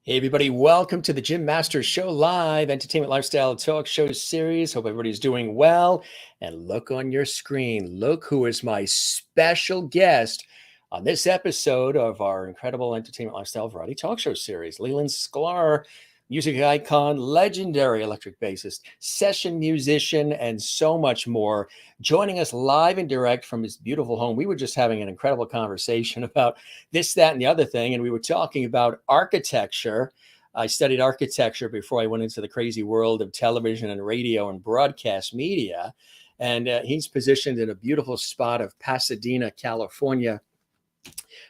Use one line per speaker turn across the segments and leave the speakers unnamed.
Hey everybody, welcome to the Jim Masters Show Live Entertainment Lifestyle Talk Show series. Hope everybody's doing well. And look on your screen. Look who is my special guest on this episode of our incredible Entertainment Lifestyle Variety Talk Show series. Leland Sklar, music icon, legendary electric bassist, session musician, and so much more. Joining us live and direct from his beautiful home. We were just having an incredible conversation about this, that, and the other thing. And we were talking about architecture. I studied architecture before I went into the crazy world of television and radio and broadcast media. And he's positioned in a beautiful spot of Pasadena, California,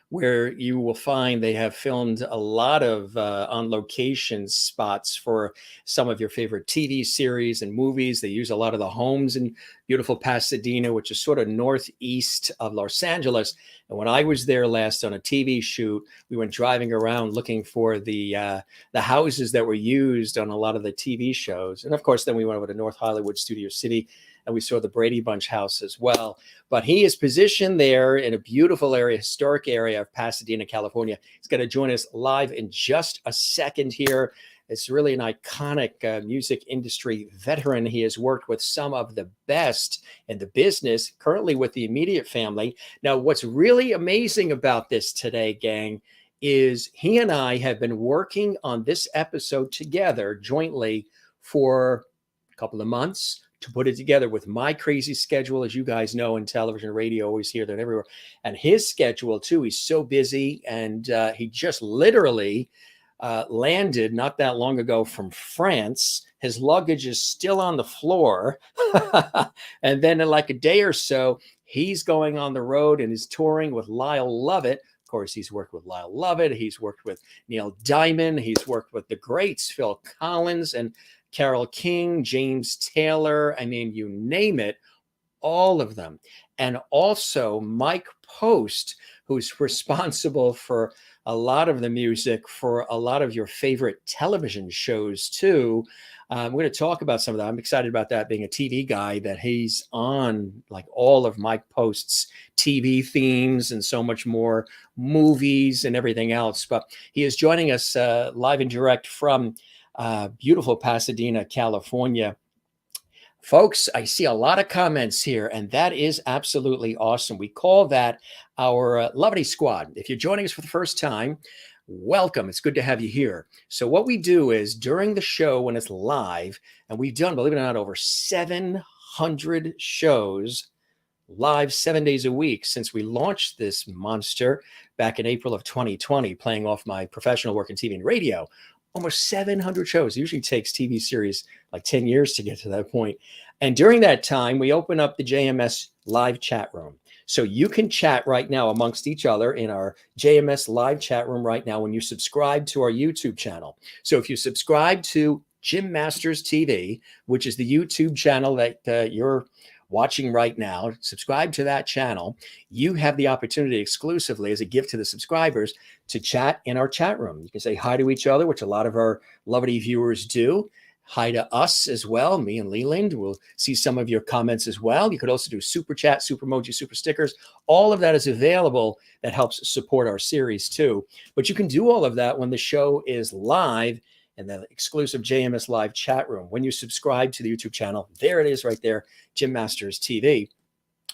where you will find they have filmed a lot of on location spots for some of your favorite TV series and movies. They use a lot of the homes in beautiful Pasadena, which is sort of northeast of Los Angeles. And when I was there last on a TV shoot, we went driving around looking for the houses that were used on a lot of the TV shows. And of course, then we went over to North Hollywood, Studio City, and we saw the Brady Bunch house as well. But he is positioned there in a beautiful area, historic area of Pasadena, California. He's going to join us live in just a second here. It's really an iconic music industry veteran. He has worked with some of the best in the business, currently with the immediate family. Now, what's really amazing about this today, gang, is he and I have been working on this episode together jointly for a couple of months to put it together with my crazy schedule, as you guys know, in television, radio, always here, there, and everywhere. And his schedule, too, he's so busy. And he just literally landed not that long ago from France. His luggage is still on the floor. And then in like a day or so, he's going on the road and is touring with Lyle Lovett. Of course, he's worked with Lyle Lovett. He's worked with Neil Diamond. He's worked with the greats, Phil Collins and Carole King, James Taylor. I mean, you name it, all of them. And also Mike Post, who's responsible for a lot of the music for a lot of your favorite television shows too. We're going to talk about some of that. I'm excited about that, being a TV guy, that he's on like all of Mike Post's TV themes and so much more, movies and everything else. But he is joining us live and direct from beautiful Pasadena, California. Folks, I see a lot of comments here, and that is absolutely awesome. We call that our Lovety Squad. If you're joining us for the first time, welcome. It's good to have you here. So what we do is during the show when it's live, and we've done, believe it or not, over 700 shows live 7 days a week since we launched this monster back in April of 2020, playing off my professional work in TV and radio. Almost 700 shows. It usually takes TV series like 10 years to get to that point. And during that time, we open up the JMS live chat room. So you can chat right now amongst each other in our JMS live chat room right now when you subscribe to our YouTube channel. So if you subscribe to Jim Masters TV, which is the YouTube channel that you're watching right now, subscribe to that channel. You have the opportunity exclusively as a gift to the subscribers to chat in our chat room. You can say hi to each other, which a lot of our Lovety viewers do. Hi to us as well, me and Leland. We'll see some of your comments as well. You could also do super chat, super emoji, super stickers. All of that is available. That helps support our series too. But you can do all of that when the show is live in the exclusive JMS Live chat room. When you subscribe to the YouTube channel, there it is right there, Jim Masters TV.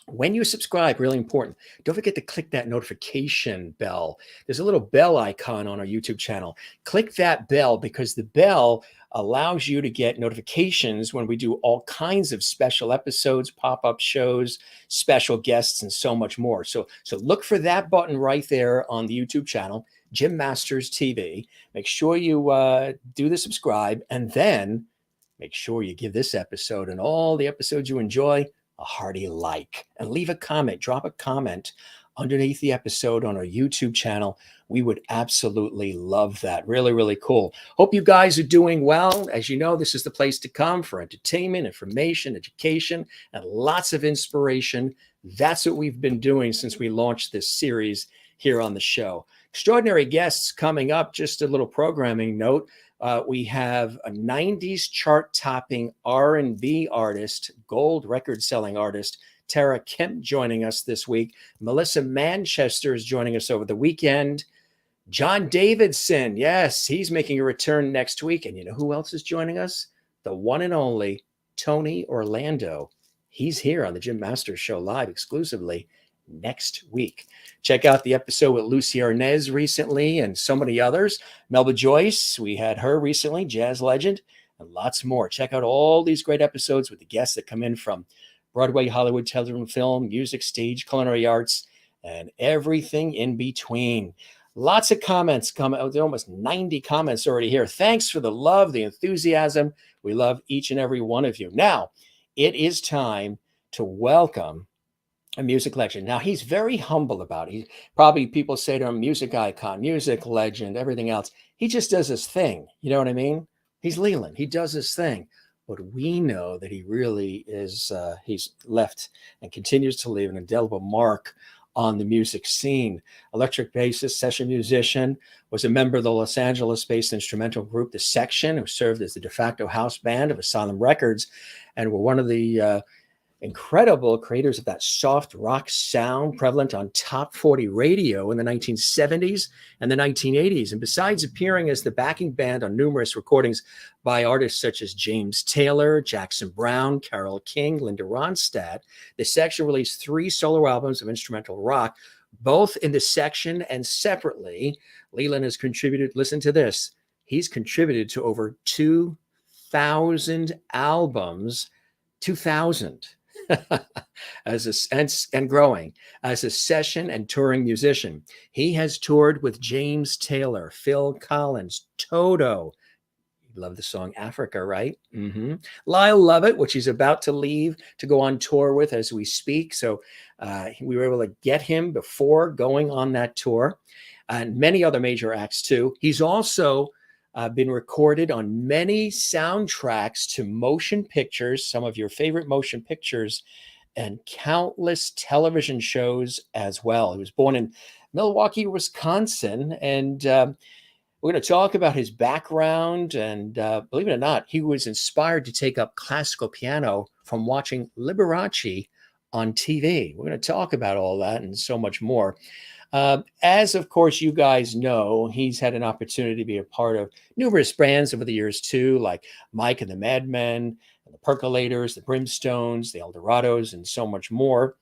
When you subscribe, really important, don't forget to click that notification bell. There's a little bell icon on our YouTube channel. Click that bell because the bell allows you to get notifications when we do all kinds of special episodes, pop-up shows, special guests, and so much more. So look for that button right there on the YouTube channel, Jim Masters TV. Make sure you do the subscribe, and then make sure you give this episode and all the episodes you enjoy a hearty like, and leave a comment. Drop a comment underneath the episode on our YouTube channel. We would absolutely love that. Really, really cool. Hope you guys are doing well. As you know, this is the place to come for entertainment, information, education, and lots of inspiration. That's what we've been doing since we launched this series here on the show. Extraordinary guests coming up. Just a little programming note. We have a 90s chart-topping R&B artist, gold record-selling artist, Tara Kemp, joining us this week. Melissa Manchester is joining us over the weekend. John Davidson. Yes, he's making a return next week. And you know who else is joining us? The one and only Tony Orlando. He's here on the Jim Masters Show live exclusively next week. Check out the episode with Lucy Arnaz recently and so many others. Melba Joyce, we had her recently, jazz legend, and lots more. Check out all these great episodes with the guests that come in from Broadway, Hollywood, television, film, music, stage, culinary arts, and everything in between. Lots of comments coming. There are almost 90 comments already here. Thanks for the love, the enthusiasm. We love each and every one of you. Now, it is time to welcome a music legend. Now, he's very humble about it. He, probably people say to him, music icon, music legend, everything else. He just does his thing. You know what I mean? He's Leland. He does his thing. But we know that he really is, he's left and continues to leave an indelible mark on the music scene. Electric bassist, session musician, was a member of the Los Angeles-based instrumental group, The Section, who served as the de facto house band of Asylum Records, and were one of the incredible creators of that soft rock sound prevalent on top 40 radio in the 1970s and the 1980s. And besides appearing as the backing band on numerous recordings by artists such as James Taylor, Jackson Browne, Carole King, Linda Ronstadt, the Section released 3 solo albums of instrumental rock, both in the Section and separately. Leland has contributed, listen to this, he's contributed to over 2,000 albums, 2,000. And growing as a session and touring musician. He has toured with James Taylor, Phil Collins, Toto. You love the song Africa, right? Lyle Lovett, which he's about to leave to go on tour with as we speak. So we were able to get him before going on that tour, and many other major acts too. He's also been recorded on many soundtracks to motion pictures, some of your favorite motion pictures, and countless television shows as well. He was born in Milwaukee, Wisconsin, and we're going to talk about his background. And believe it or not, he was inspired to take up classical piano from watching Liberace on TV. We're going to talk about all that and so much more. As, of course, you guys know, he's had an opportunity to be a part of numerous bands over the years, too, like Mike and the Madmen, and the Percolators, the Brimstones, the Dorados, and so much more.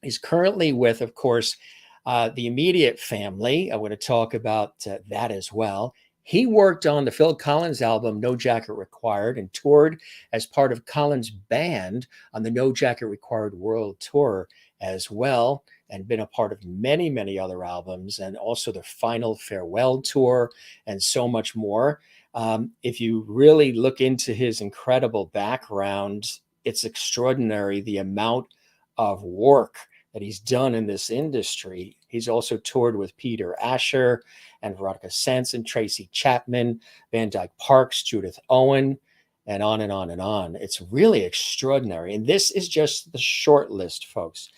He's currently with, of course, the immediate family. I'm going to talk about that as well. He worked on the Phil Collins album, No Jacket Required, and toured as part of Collins' band on the No Jacket Required World Tour as well, and been a part of many, many other albums, and also the Final Farewell Tour, and so much more. If you really look into his incredible background, it's extraordinary the amount of work that he's done in this industry. He's also toured with Peter Asher and Veronica Sanson, Tracy Chapman, Van Dyke Parks, Judith Owen, and on and on and on. It's really extraordinary. And this is just the short list, folks.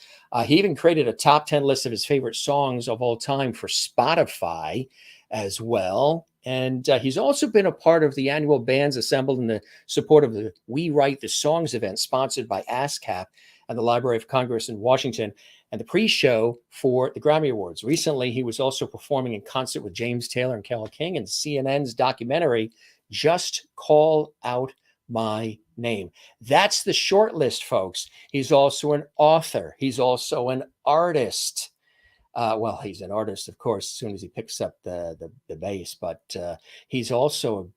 He even created a top 10 list of his favorite songs of all time for Spotify as well. And he's also been a part of the annual bands assembled in the support of the We Write the Songs event, sponsored by ASCAP and the Library of Congress in Washington, and the pre-show for the Grammy Awards. Recently, he was also performing in concert with James Taylor and Carole King in CNN's documentary, Just Call Out My Name. That's the short list, folks. He's also an author. He's also an artist. Well, he's an artist, of course, as soon as he picks up the bass, but he's also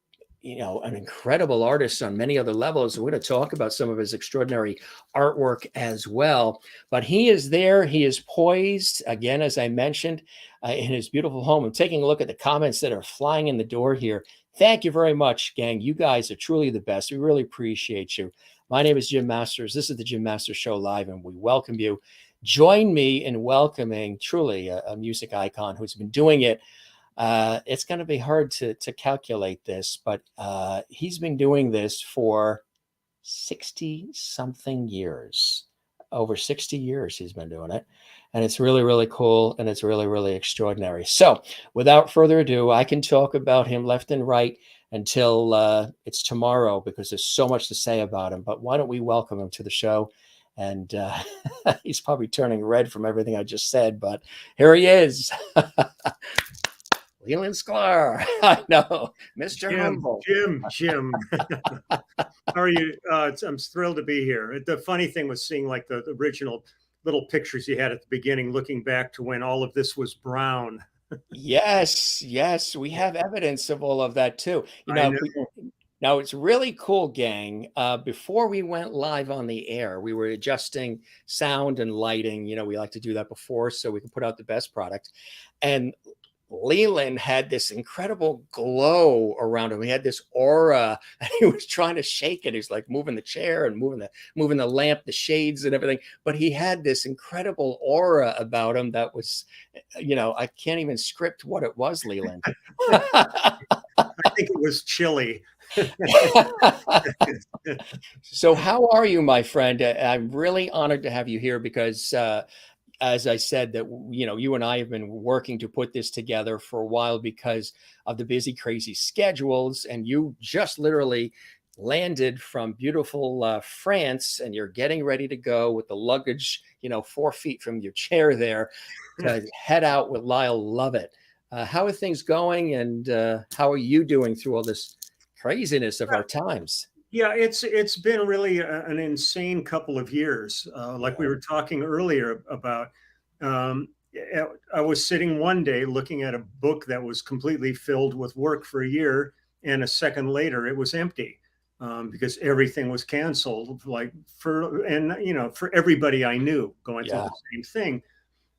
an incredible artist on many other levels. We're going to talk about some of his extraordinary artwork as well. But he is there. He is poised, again, as I mentioned, in his beautiful home. I'm taking a look at the comments that are flying in the door here. Thank you very much, gang. You guys are truly the best. We really appreciate you. My name is Jim Masters. This is the Jim Masters Show Live, and we welcome you. Join me in welcoming truly a music icon who's been doing it. It's going to be hard to calculate this, but he's been doing this for 60-something years. Over 60 years he's been doing it. And it's really, really cool. And it's really, really extraordinary. So without further ado, I can talk about him left and right until it's tomorrow, because there's so much to say about him. But why don't we welcome him to the show? And he's probably turning red from everything I just said, but here he is. Leland Sklar. I know, Mr. Humble.
Jim. How are you? I'm thrilled to be here. The funny thing was seeing like the original little pictures you had at the beginning, looking back to when all of this was Browne.
Yes, yes, we have evidence of all of that too.
I know.
Now it's really cool, gang. Before we went live on the air, we were adjusting sound and lighting. We like to do that before so we can put out the best product. And Leland had this incredible glow around him. He had this aura, and he was trying to shake it. He's like moving the chair and moving the lamp, the shades, and everything. But he had this incredible aura about him that was, I can't even script what it was, Leland.
I think it was chilly.
So, how are you, my friend? I'm really honored to have you here because. As I said, that you and I have been working to put this together for a while because of the busy, crazy schedules, and you just literally landed from beautiful France, and you're getting ready to go with the luggage, 4 feet from your chair there, to head out with Lyle Lovett. How are things going, and how are you doing through all this craziness of our times?
Yeah, it's been really an insane couple of years. Like we were talking earlier about, I was sitting one day looking at a book that was completely filled with work for a year, and a second later it was empty because everything was canceled. For everybody I knew going through the same thing,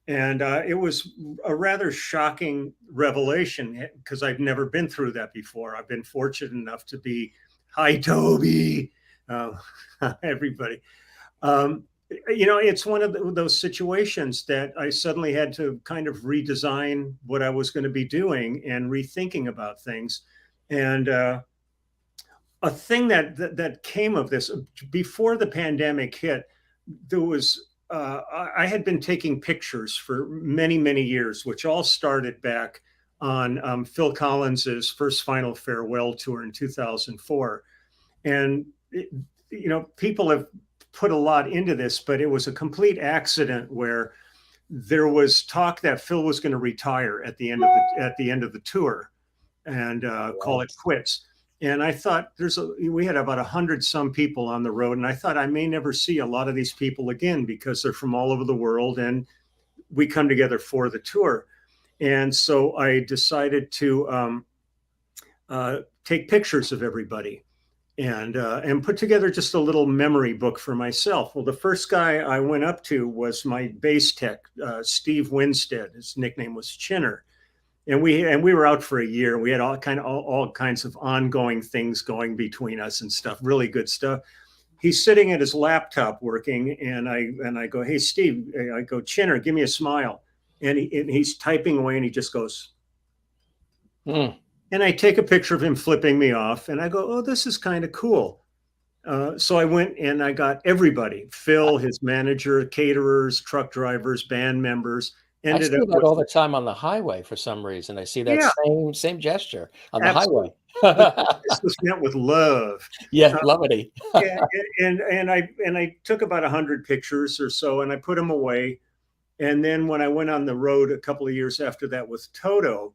and it was a rather shocking revelation because I've never been through that before. I've been fortunate enough to be. Hi, Toby. Everybody. It's one of those situations that I suddenly had to kind of redesign what I was going to be doing and rethinking about things. And a thing that came of this before the pandemic hit, there was I had been taking pictures for many, many years, which all started back on Phil Collins's first Final Farewell tour in 2004. And, people have put a lot into this, but it was a complete accident where there was talk that Phil was going to retire at the end of the tour and call it quits. And I thought we had about 100 some people on the road. And I thought I may never see a lot of these people again because they're from all over the world and we come together for the tour. And so I decided to take pictures of everybody and put together just a little memory book for myself. Well, the first guy I went up to was my bass tech, Steve Winstead. His nickname was Chinner. And we were out for a year. We had all kinds of ongoing things going between us and stuff, really good stuff. He's sitting at his laptop working, and I go, "Hey, Steve," I go, "Chinner, give me a smile." And he's typing away and he just goes, And I take a picture of him flipping me off and I go, "Oh, this is kind of cool." So I went and I got everybody, Phil, his manager, caterers, truck drivers, band members.
I see that all the time on the highway for some reason. I see that same gesture on the highway.
This was met with love.
Yeah, levity.
and I took about 100 pictures or so and I put them away. And then when I went on the road a couple of years after that with Toto,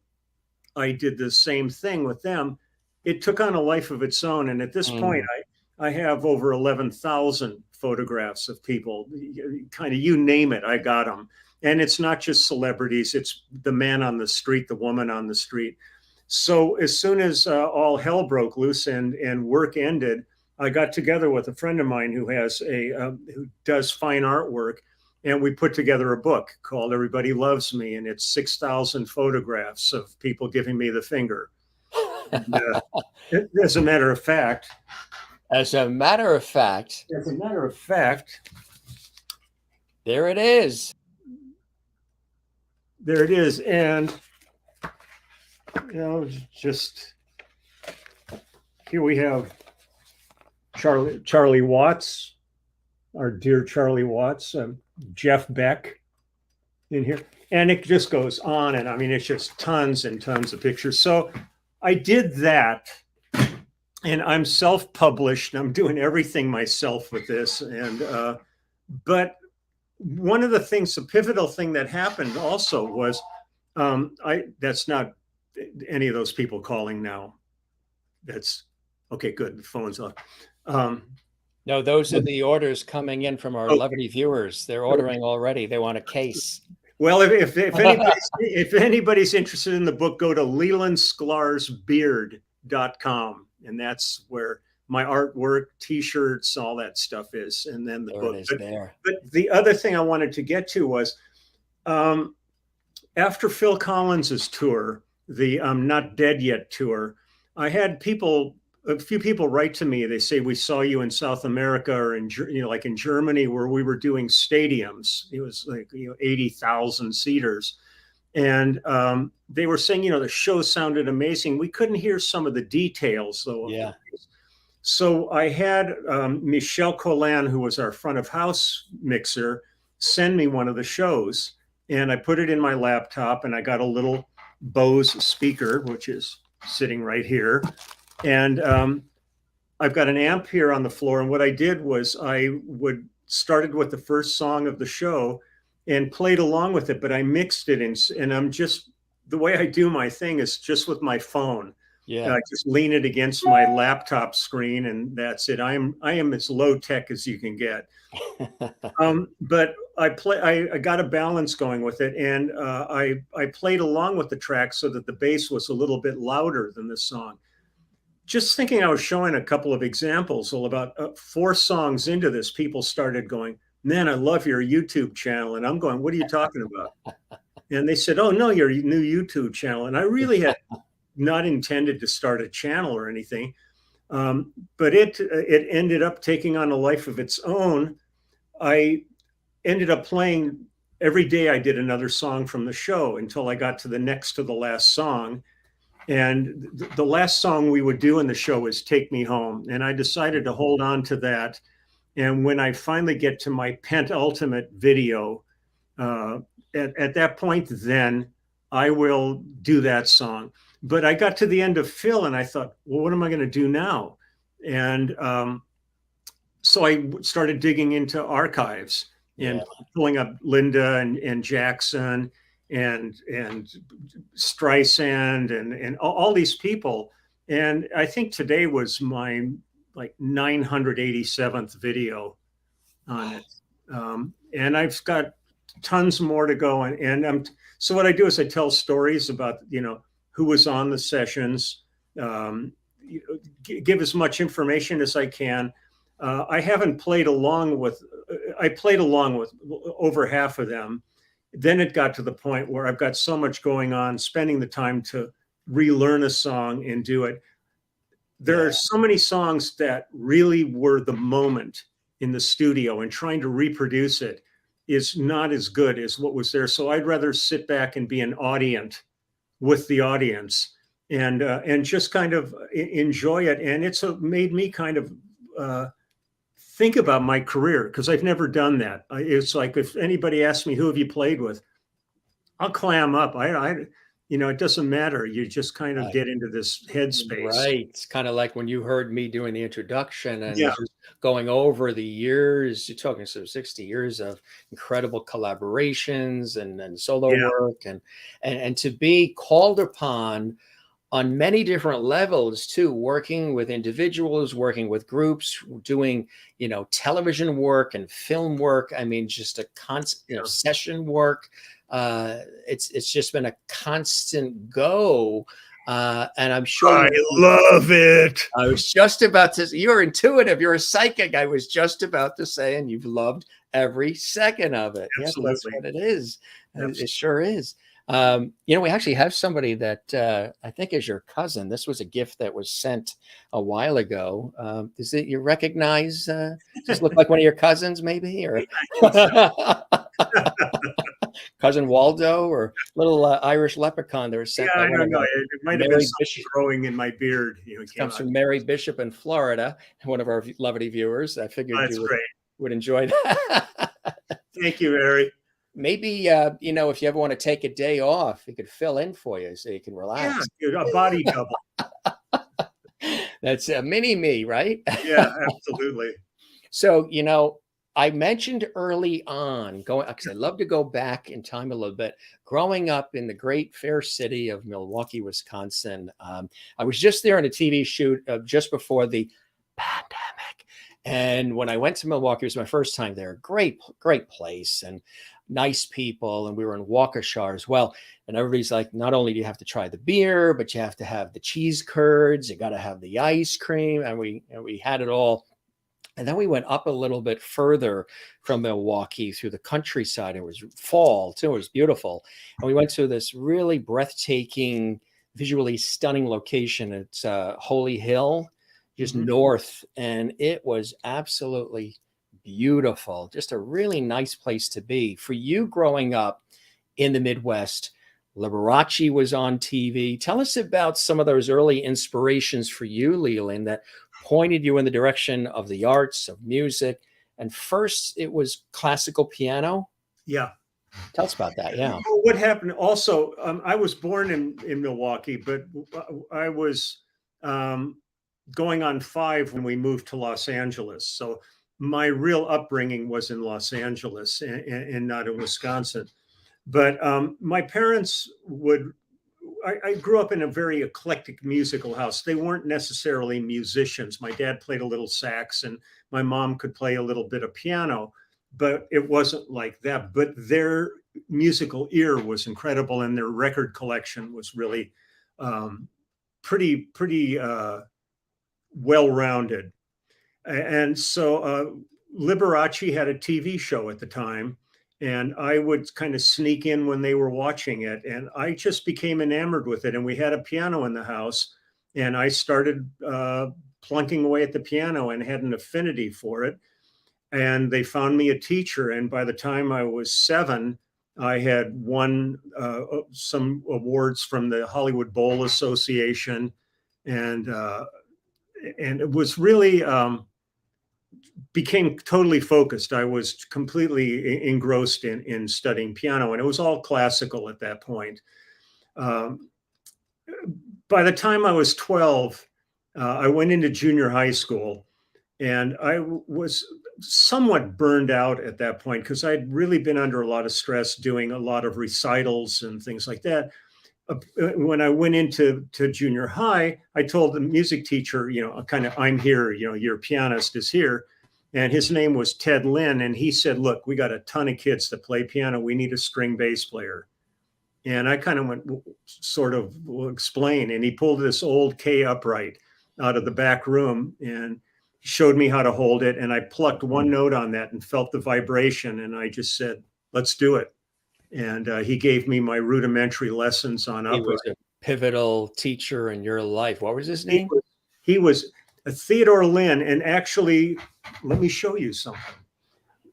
I did the same thing with them. It took on a life of its own. And at this point, I have over 11,000 photographs of people, kind of you name it, I got them. And it's not just celebrities, it's the man on the street, the woman on the street. So as soon as all hell broke loose and work ended, I got together with a friend of mine who does fine artwork. And we put together a book called Everybody Loves Me. And it's 6,000 photographs of people giving me the finger. And, as a matter of fact,
there it is.
There it is. And, just here we have Charlie Watts, our dear Charlie Watts, Jeff Beck in here. And it just goes on. And I mean, it's just tons and tons of pictures. So I did that. And I'm self-published. I'm doing everything myself with this. And but one of the things, the pivotal thing that happened also was, that's not any of those people calling now. That's okay. Good. The phone's off.
No, those are the orders coming in from our
Okay.
lovely viewers. They're ordering already. They want a case.
Well, if anybody's interested in the book, go to lelandsklar'sbeard.com, and that's where my artwork, T-shirts, all that stuff is. And then the book. But the other thing I wanted to get to was after Phil Collins's tour, the Not Dead Yet tour, I had a few people write to me. They say, we saw you in South America or in, like in Germany, where we were doing stadiums. It was like, 80,000 seaters. And they were saying, the show sounded amazing. We couldn't hear some of the details though.
Yeah.
So I had Michelle Collin, who was our front of house mixer, send me one of the shows, and I put it in my laptop, and I got a little Bose speaker, which is sitting right here. And I've got an amp here on the floor. And what I did was I started with the first song of the show and played along with it, but I mixed it and I'm just, the way I do my thing is just with my phone. Yeah. I just lean it against my laptop screen, and that's it. I am as low tech as you can get. But I got a balance going with it, and I played along with the track so that the bass was a little bit louder than the song. Just thinking, I was showing a couple of examples. Well, about 4 songs into this, people started going, "Man, I love your YouTube channel." And I'm going, "What are you talking about?" And they said, "Oh no, your new YouTube channel." And I really had not intended to start a channel or anything, but it ended up taking on a life of its own. I ended up playing every day. I did another song from the show until I got to the next to the last song. And the last song we would do in the show is "Take Me Home." And I decided to hold on to that. And when I finally get to my penultimate video, at that point, then I will do that song. But I got to the end of Phil and I thought, well, what am I going to do now? And so I started digging into archives and pulling up Linda and Jackson and Streisand and all these people. And I think today was my like 987th video on it. And I've got tons more to go. And so what I do is I tell stories about, who was on the sessions, give as much information as I can. I played along with over half of them. Then it got to the point where I've got so much going on, spending the time to relearn a song and do it. There are so many songs that really were the moment in the studio, and trying to reproduce it is not as good as what was there. So I'd rather sit back and be an audience with the audience and just kind of enjoy it. And it's made me kind of think about my career, because I've never done that. It's like, if anybody asks me, who have you played with? I'll clam up. It doesn't matter. You just kind of get into this headspace.
Right. It's kind of like when you heard me doing the introduction and just going over the years, you're talking sort of 60 years of incredible collaborations and solo work and to be called upon on many different levels too, working with individuals, working with groups, doing, television work and film work. I mean, just a constant, session work. It's just been a constant go. And I'm sure
I love it.
I was just about to say, you're intuitive, you're a psychic. I was just about to say, and you've loved every second of it.
Absolutely.
Yes, that's what it is. Absolutely. It sure is. We actually have somebody that I think is your cousin. This was a gift that was sent a while ago. Does it, you recognize, does this look like one of your cousins maybe? Or Cousin Waldo, or little Irish leprechaun that was sent?
I don't know. It might have been something growing in my beard.
It comes from Mary Bishop in Florida, one of our lovely viewers. I figured you would enjoy that.
Thank you, Mary.
Maybe, if you ever want to take a day off, he could fill in for you so you can relax.
Yeah, a body double.
That's a mini me, right?
Yeah, absolutely.
So, I mentioned early on going because I love to go back in time a little bit. Growing up in the great fair city of Milwaukee, Wisconsin, I was just there on a TV shoot just before the pandemic, and when I went to Milwaukee, it was my first time there. Great, great place and nice people, and we were in Waukesha as well. And everybody's like, not only do you have to try the beer, but you have to have the cheese curds. You got to have the ice cream, and we had it all. And then we went up a little bit further from Milwaukee through the countryside. It was fall too. It was beautiful. And we went to this really breathtaking, visually stunning location. It's Holy Hill, just north. And it was absolutely beautiful. Just a really nice place to be. For you growing up in the Midwest, Liberace was on TV. Tell us about some of those early inspirations for you, Leland, that pointed you in the direction of the arts, of music. And first, it was classical piano.
Yeah.
Tell us about that. Yeah.
What happened also, I was born in Milwaukee, but I was going on 5 when we moved to Los Angeles. So my real upbringing was in Los Angeles and not in Wisconsin. But my parents I grew up in a very eclectic musical house. They weren't necessarily musicians. My dad played a little sax and my mom could play a little bit of piano, but it wasn't like that. But their musical ear was incredible and their record collection was really pretty well-rounded. And so Liberace had a TV show at the time. And I would kind of sneak in when they were watching it. And I just became enamored with it. And we had a piano in the house. And I started plunking away at the piano and had an affinity for it. And they found me a teacher. And by the time I was 7, I had won some awards from the Hollywood Bowl Association. And it was really... became totally focused. I was completely engrossed in studying piano, and it was all classical at that point. By the time I was 12, I went into junior high school, and I was somewhat burned out at that point because I'd really been under a lot of stress doing a lot of recitals and things like that. When I went into junior high, I told the music teacher, I'm here, your pianist is here. And his name was Ted Lynn. And he said, look, we got a ton of kids that play piano. We need a string bass player. And I kind of went, sort of, will explain. And he pulled this old K upright out of the back room and showed me how to hold it. And I plucked one note on that and felt the vibration. And I just said, let's do it. And he gave me my rudimentary lessons on upright.
He was a pivotal teacher in your life. What was his name?
He was Theodore Lynn. And actually, let me show you something.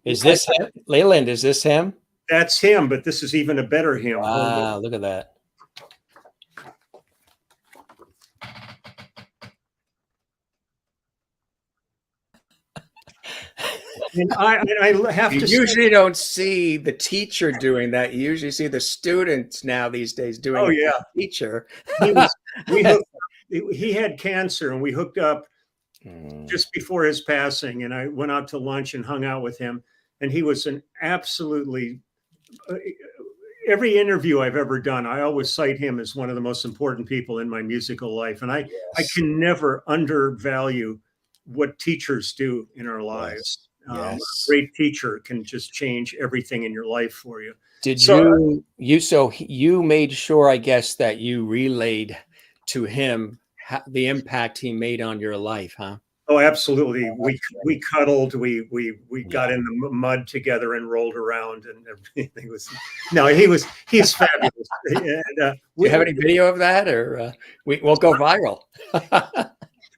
Is this him? Leland, is this him?
That's him, but this is even a better him.
Wow, look at that.
And I have to
usually don't see the teacher doing that. You usually see the students now these days doing the teacher.
He had cancer and we hooked up just before his passing, and I went out to lunch and hung out with him, and he was an absolutely every interview I've ever done, I always cite him as one of the most important people in my musical life. And I can never undervalue what teachers do in our lives. A great teacher can just change everything in your life for you.
So you made sure, I guess, that you relayed to him the impact he made on your life, huh?
Oh, absolutely. We cuddled. We got in the mud together and rolled around, and everything was. No, he's fabulous. And,
do you have any video of that, or we won't go viral?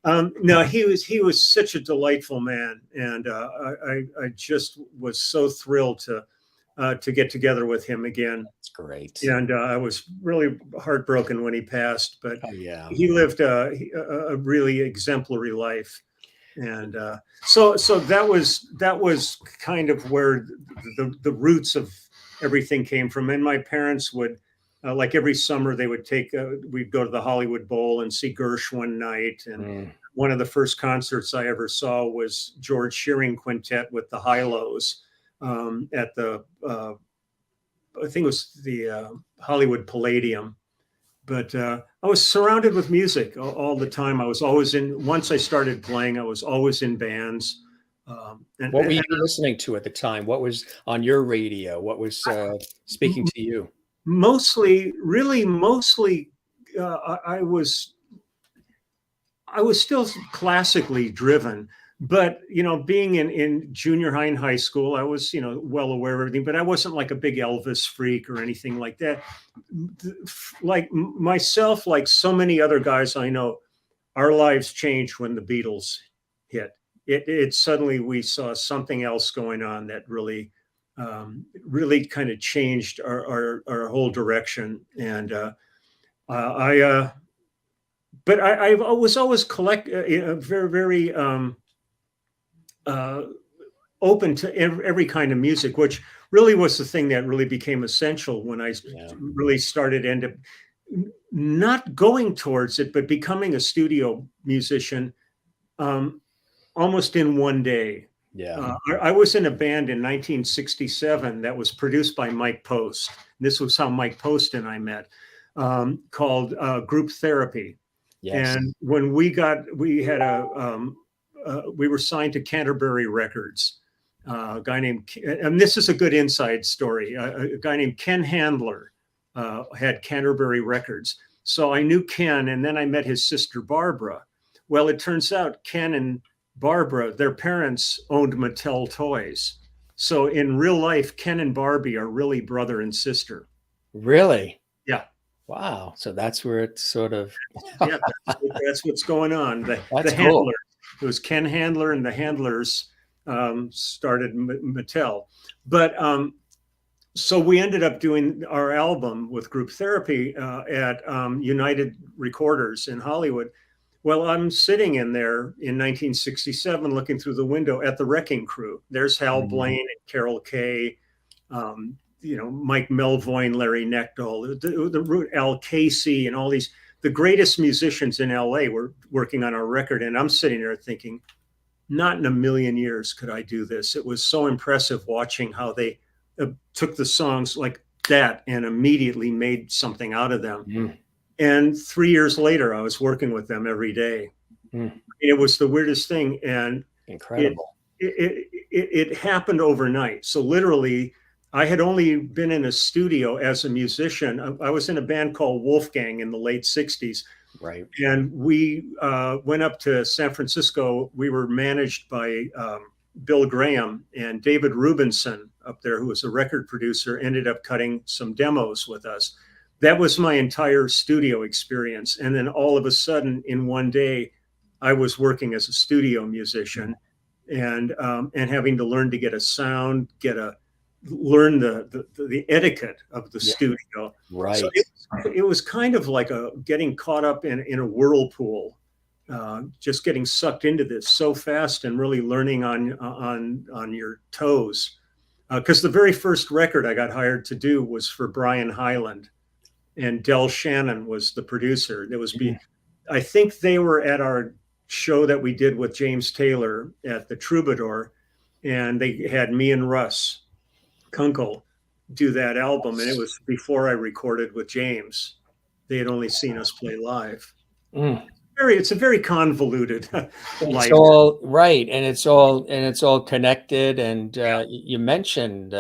No, he was such a delightful man, and I just was so thrilled to get together with him again.
That's great.
And I was really heartbroken when he passed, but he lived a really exemplary life. And so that was kind of where the roots of everything came from. And my parents would, like every summer, they would we'd go to the Hollywood Bowl and see Gershwin night, and one of the first concerts I ever saw was George Shearing Quintet with the Hi-Lo's at the, I think it was the Hollywood Palladium. But I was surrounded with music all the time. I was always once I started playing, I was always in bands.
What were you listening to at the time? What was on your radio? What was speaking to you?
Mostly, I was still classically driven, but being in junior high and high school, I was well aware of everything, but I wasn't like a big Elvis freak or anything like that. Like myself, like so many other guys I know, our lives changed when the Beatles hit. It suddenly we saw something else going on that really kind of changed our whole direction. And but I was always very, very open to every kind of music, which really was the thing that really became essential when I really started end up not going towards it, but becoming a studio musician almost in one day.
Yeah.
I was in a band in 1967 that was produced by Mike Post. This was how Mike Post and I met, called Group Therapy.
Yes.
And when we were signed to Canterbury Records, a guy named, and this is a good inside story, a guy named Ken Handler had Canterbury Records. So I knew Ken, and then I met his sister, Barbara. Well, it turns out Ken and Barbara, their parents owned Mattel toys. So in real life, Ken and Barbie are really brother and sister.
Really?
Yeah.
Wow. So that's where it sort of.
Yeah, that's what's going on. The
Cool.
Handler, it was Ken Handler and the Handlers started Mattel. But so we ended up doing our album with Group Therapy at United Recorders in Hollywood. Well, I'm sitting in there in 1967 looking through the window at the Wrecking Crew. There's Hal Blaine and Carole King, Mike Melvoin, Larry Knechtel, the Al Casey, and all these, the greatest musicians in LA were working on our record. And I'm sitting there thinking, not in a million years could I do this. It was so impressive watching how they took the songs like that and immediately made something out of them.
Mm.
And 3 years later, I was working with them every day.
Mm.
It was the weirdest thing. And
incredible.
It happened overnight. So literally, I had only been in a studio as a musician. I was in a band called Wolfgang in the late 60s.
Right.
And we went up to San Francisco. We were managed by Bill Graham, and David Rubinson up there, who was a record producer, ended up cutting some demos with us. That was my entire studio experience. And then all of a sudden, in one day, I was working as a studio musician and having to learn to get a sound, learn the etiquette of the studio.
Right.
So it was kind of like getting caught up in a whirlpool, just getting sucked into this so fast and really learning on your toes. Because the very first record I got hired to do was for Brian Hyland, and Del Shannon was the producer. I think they were at our show that we did with James Taylor at the Troubadour, and they had me and Russ Kunkel do that album, and it was before I recorded with James. They had only seen us play live.
Mm.
It's a very convoluted life.
It's all right, and it's all connected. And you mentioned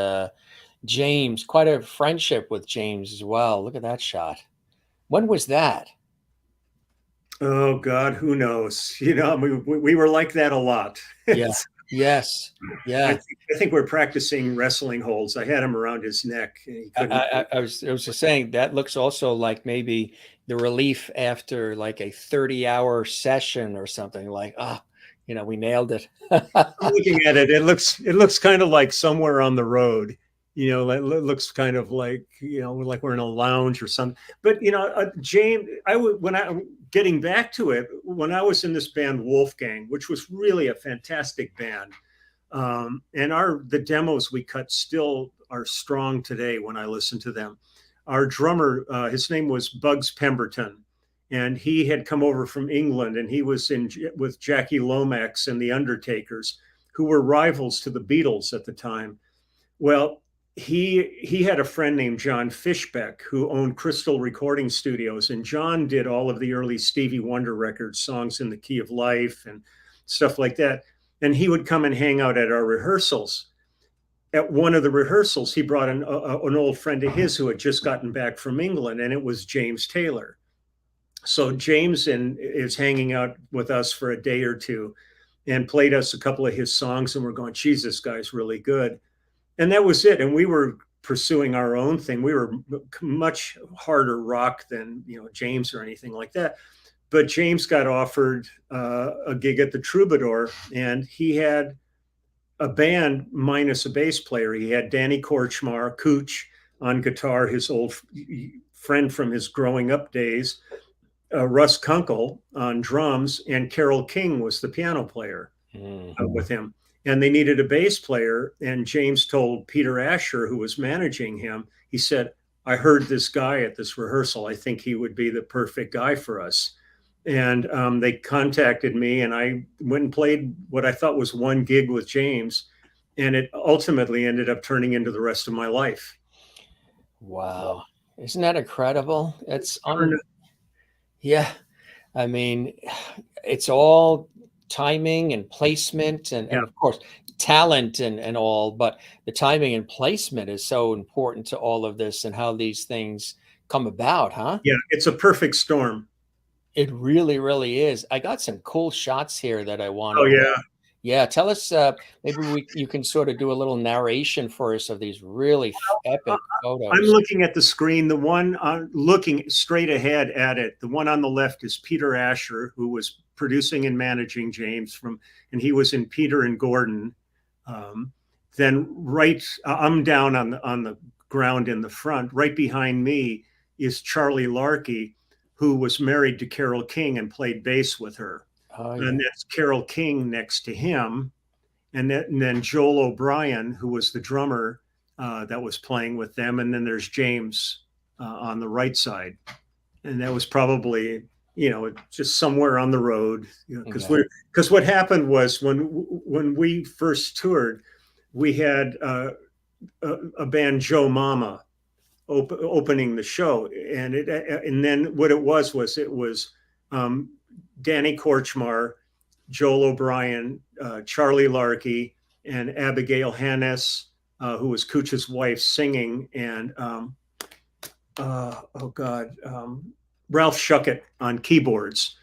James, quite a friendship with James as well. Look at that shot. When was that?
Oh God, who knows? We were like that a lot.
Yeah. Yes. Yeah.
I think we're practicing wrestling holds. I had him around his neck.
I was just saying that looks also like maybe the relief after like a 30-hour session or something, like, we nailed it.
Looking at it, it looks kind of like somewhere on the road. It looks kind of like, like we're in a lounge or something. But, James, getting back to it, when I was in this band Wolfgang, which was really a fantastic band, and the demos we cut still are strong today when I listen to them. Our drummer, his name was Bugs Pemberton, and he had come over from England, and he was in with Jackie Lomax and the Undertakers, who were rivals to the Beatles at the time. Well, he had a friend named John Fishbeck who owned Crystal Recording Studios, and John did all of the early Stevie Wonder records, Songs in the Key of Life and stuff like that. And he would come and hang out at our rehearsals. At one of the rehearsals, he brought an old friend of his who had just gotten back from England, and it was James Taylor. So James is hanging out with us for a day or two and played us a couple of his songs, and we're going, geez, this guy's really good. And that was it. And we were pursuing our own thing. We were much harder rock than, James or anything like that. But James got offered a gig at the Troubadour, and he had a band minus a bass player. He had Danny Korchmar, Cooch, on guitar, his old friend from his growing up days, Russ Kunkel on drums, and Carole King was the piano player with him. And they needed a bass player. And James told Peter Asher, who was managing him, he said, I heard this guy at this rehearsal. I think he would be the perfect guy for us. And they contacted me, and I went and played what I thought was one gig with James. And it ultimately ended up turning into the rest of my life.
Wow. Isn't that incredible? Yeah. I mean, it's all timing and placement and of course talent and all, but the timing and placement is so important to all of this and how these things come about, huh?
Yeah, it's a perfect storm.
It really, really is. I got some cool shots here that I want to.
Oh yeah.
Yeah, tell us, maybe you can sort of do a little narration for us of these really epic photos.
I'm looking at the screen, the one looking straight ahead at it. The one on the left is Peter Asher, who was producing and managing James and he was in Peter and Gordon. Then I'm down on the ground in the front. Right behind me is Charlie Larkey, who was married to Carole King and played bass with her. Oh, yeah. And that's Carole King next to him. And then Joel O'Brien, who was the drummer that was playing with them. And then there's James on the right side. And that was probably, just somewhere on the road, because what happened was when we first toured, we had a band, Joe Mama, opening the show. And then what it was Danny Korchmar, Joel O'Brien, Charlie Larkey, and Abigail Hannes, who was Cooch's wife, singing, and Ralph Shuckett on keyboards.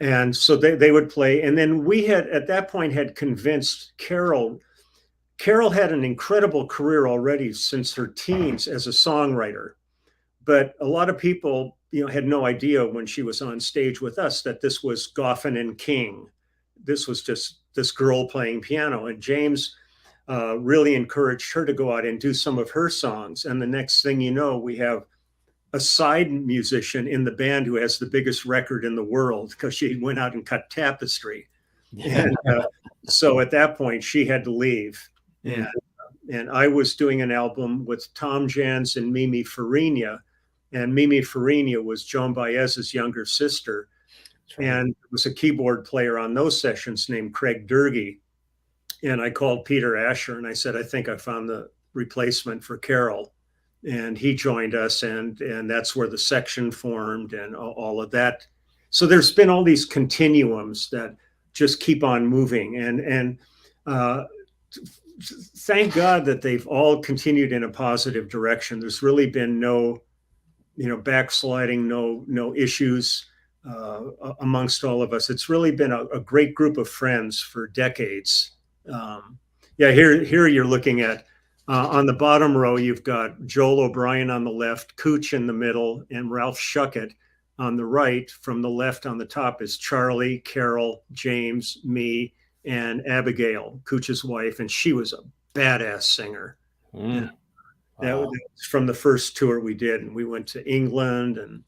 And so they would play. And then we had, at that point, had convinced Carole. Carole had an incredible career already since her teens as a songwriter. But a lot of people, had no idea when she was on stage with us that this was Goffin and King. This was just this girl playing piano. And James really encouraged her to go out and do some of her songs. And the next thing you know, we have a side musician in the band who has the biggest record in the world because she went out and cut Tapestry. And so at that point, she had to leave. And I was doing an album with Tom Jans and Mimi Farina. And Mimi Farina was Joan Baez's younger sister. Right. And there was a keyboard player on those sessions named Craig Durgee. And I called Peter Asher and I said, I think I found the replacement for Carole. And he joined us, and that's where the section formed and all of that. So there's been all these continuums that just keep on moving. And thank God that they've all continued in a positive direction. There's really been no backsliding, no issues amongst all of us. It's really been a great group of friends for decades. Here you're looking at, on the bottom row, you've got Joel O'Brien on the left, Cooch in the middle, and Ralph Shuckett on the right. From the left on the top is Charlie, Carole, James, me, and Abigail, Cooch's wife, and she was a badass singer. Wow. That was from the first tour we did, and we went to England, and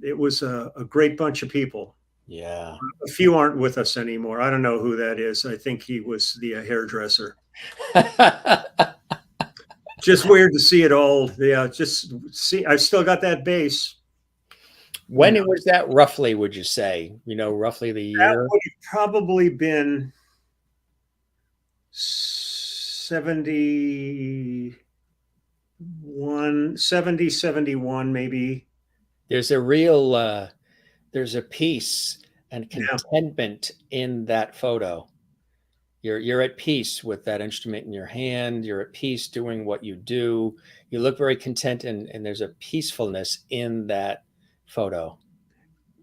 it was a great bunch of people.
Yeah.
A few aren't with us anymore. I don't know who that is. I think he was the hairdresser. Just weird to see it all. Yeah, just see, I've still got that bass. You
When
know,
it was that roughly, would you say? Roughly the
that
year?
would have probably been 71, 70, 71, maybe.
There's a real there's a peace and
Yeah.
contentment in that photo. You're at peace with that instrument in your hand. You're at peace doing what you do. You look very content, and there's a peacefulness in that photo.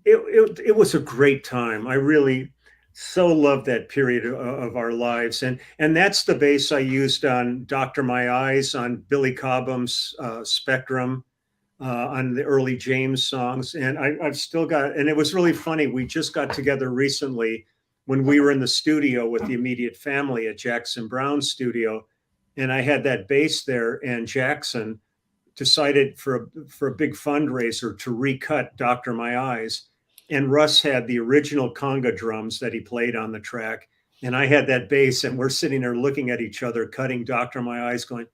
It was a great time. I really so loved that period of our lives, and that's the bass I used on Doctor My Eyes, on Billy Cobham's Spectrum, on the early James songs, and I've still got. And it was really funny. We just got together recently when we were in the studio with the immediate family at Jackson Browne's studio, and I had that bass there, and Jackson decided for a big fundraiser to recut Doctor My Eyes. And Russ had the original conga drums that he played on the track. And I had that bass, and we're sitting there looking at each other, cutting Doctor My Eyes, going,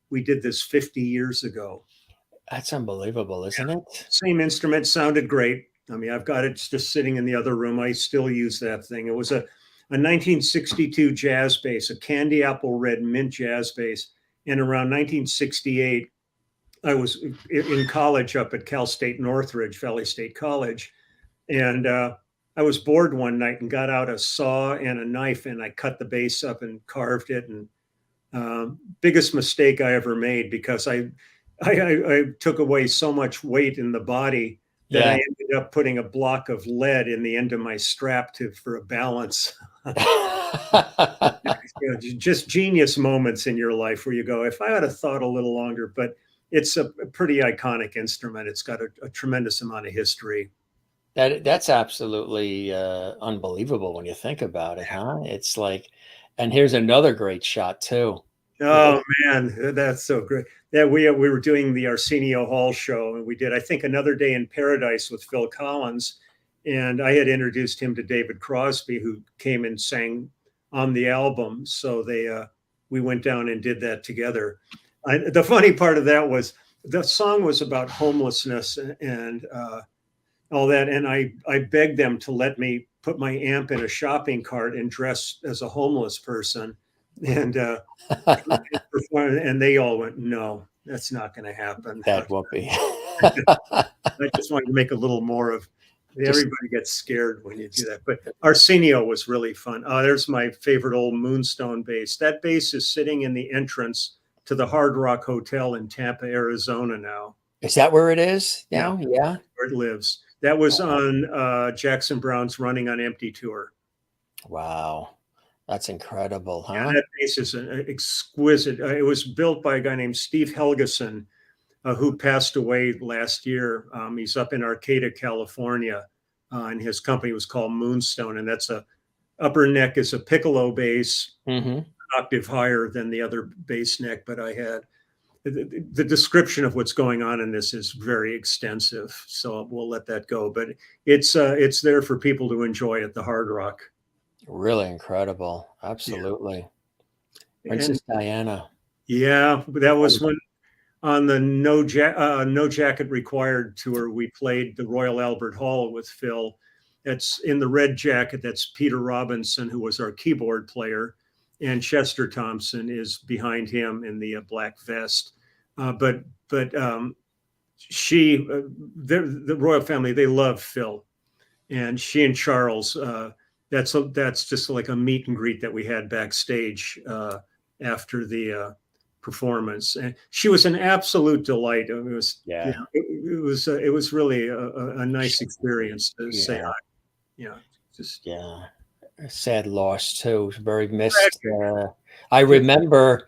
we did this 50 years ago.
That's unbelievable, isn't it?
Same instrument, sounded great. I mean, I've got it just sitting in the other room. I still use that thing. It was a 1962 jazz bass, a candy apple red mint jazz bass. And around 1968, I was in college up at Cal State Northridge, Valley State College, and I was bored one night and got out a saw and a knife, and I cut the bass up and carved it. And biggest mistake I ever made, because I took away so much weight in the body that I
Yeah.
ended up putting a block of lead in the end of my strap for a balance. Just genius moments in your life where you go, if I had have thought a little longer. But it's a pretty iconic instrument. It's got a tremendous amount of history.
That's absolutely unbelievable when you think about it, huh? It's like, and here's another great shot too.
Oh man, that's so great. Yeah, we were doing the Arsenio Hall show, and we did, I think, Another Day in Paradise with Phil Collins, and I had introduced him to David Crosby, who came and sang on the album. So we went down and did that together. The funny part of that was the song was about homelessness and all that, and I begged them to let me put my amp in a shopping cart and dress as a homeless person, and and they all went, no, that's not going to happen.
That won't be.
I just wanted to make a little more of.
Just
Everybody gets scared when you do that. But Arsenio was really fun. There's my favorite old Moonstone bass. That bass is sitting in the entrance to the Hard Rock Hotel in Tampa, Arizona now.
Is that where it is now? Yeah.
Where it lives. That was on Jackson Browne's Running on Empty tour.
Wow. That's incredible, huh?
Yeah, that bass is an exquisite. It was built by a guy named Steve Helgeson, who passed away last year. He's up in Arcata, California, and his company was called Moonstone. And that's upper neck is a piccolo bass,
Mm-hmm.
octave higher than the other bass neck. But I had the description of what's going on in this is very extensive, so we'll let that go. But it's there for people to enjoy at the Hard Rock.
Really incredible. Absolutely.
Yeah.
Princess Diana.
Yeah, that was when on the No Jacket Required tour, we played the Royal Albert Hall with Phil. That's in the red jacket. That's Peter Robinson, who was our keyboard player, and Chester Thompson is behind him in the black vest. But the royal family, they love Phil, and she and Charles. That's just like a meet and greet that we had backstage after the performance, and she was an absolute delight. It was,
Yeah.
it was really a nice experience to say hi. Just
A sad loss too. Very missed. I remember.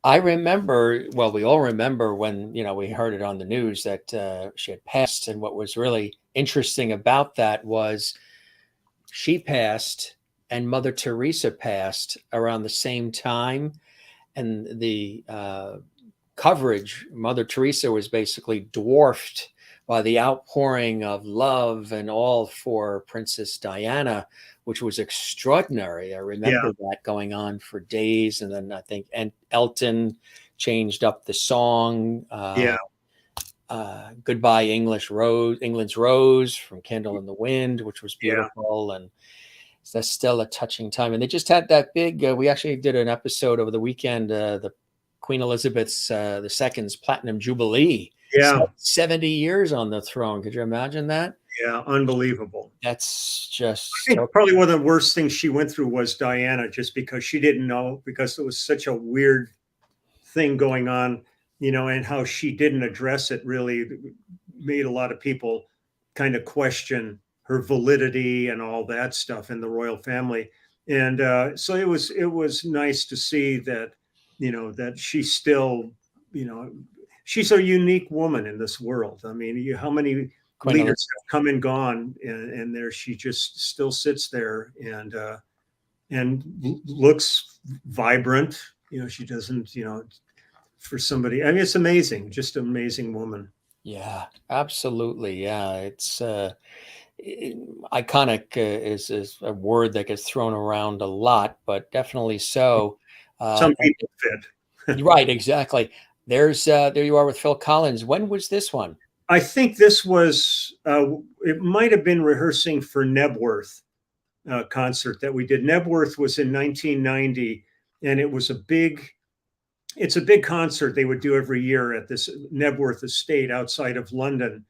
Well, we all remember when we heard it on the news that she had passed, and what was really interesting about that was she passed, and Mother Teresa passed around the same time. And the coverage, Mother Teresa was basically dwarfed by the outpouring of love and all for Princess Diana, which was extraordinary. I remember that going on for days. And then I think Elton changed up the song. Goodbye England's Rose from Candle in the Wind, which was
Yeah.
beautiful. And that's still a touching time. And they just had that big, we actually did an episode over the weekend, the Queen Elizabeth's II's Platinum Jubilee.
Yeah.
70 years on the throne. Could you imagine that?
Yeah, unbelievable.
That's just...
I think probably one of the worst things she went through was Diana, just because she didn't know, because it was such a weird thing going on, you know, and how she didn't address it really made a lot of people kind of question her validity and all that stuff in the royal family. And so it was nice to see that, you know, that she still, you know, she's a unique woman in this world. I mean, how many leaders have come and gone, and there she just still sits there and looks vibrant. You know, she doesn't, you know, for somebody, I mean, it's amazing, just an amazing woman.
Yeah, absolutely. Yeah, it's iconic is a word that gets thrown around a lot, but definitely so.
Some people fit.
Right, exactly. There you are with Phil Collins. When was this one?
I think this was, it might have been rehearsing for Nebworth concert that we did. Nebworth was in 1990, and it was it's a big concert they would do every year at this Nebworth estate outside of London.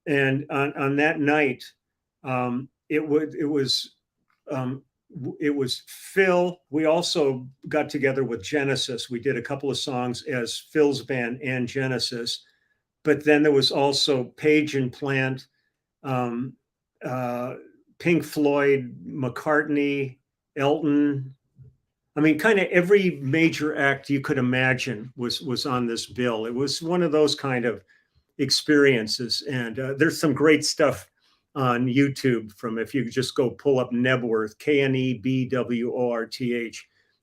And on that night, it was Phil. We also got together with Genesis. We did a couple of songs as Phil's band and Genesis. But then there was also Page and Plant, Pink Floyd, McCartney, Elton. I mean, kind of every major act you could imagine was on this bill. It was one of those kind of experiences. And there's some great stuff on YouTube from, if you just go pull up Nebworth, Knebworth,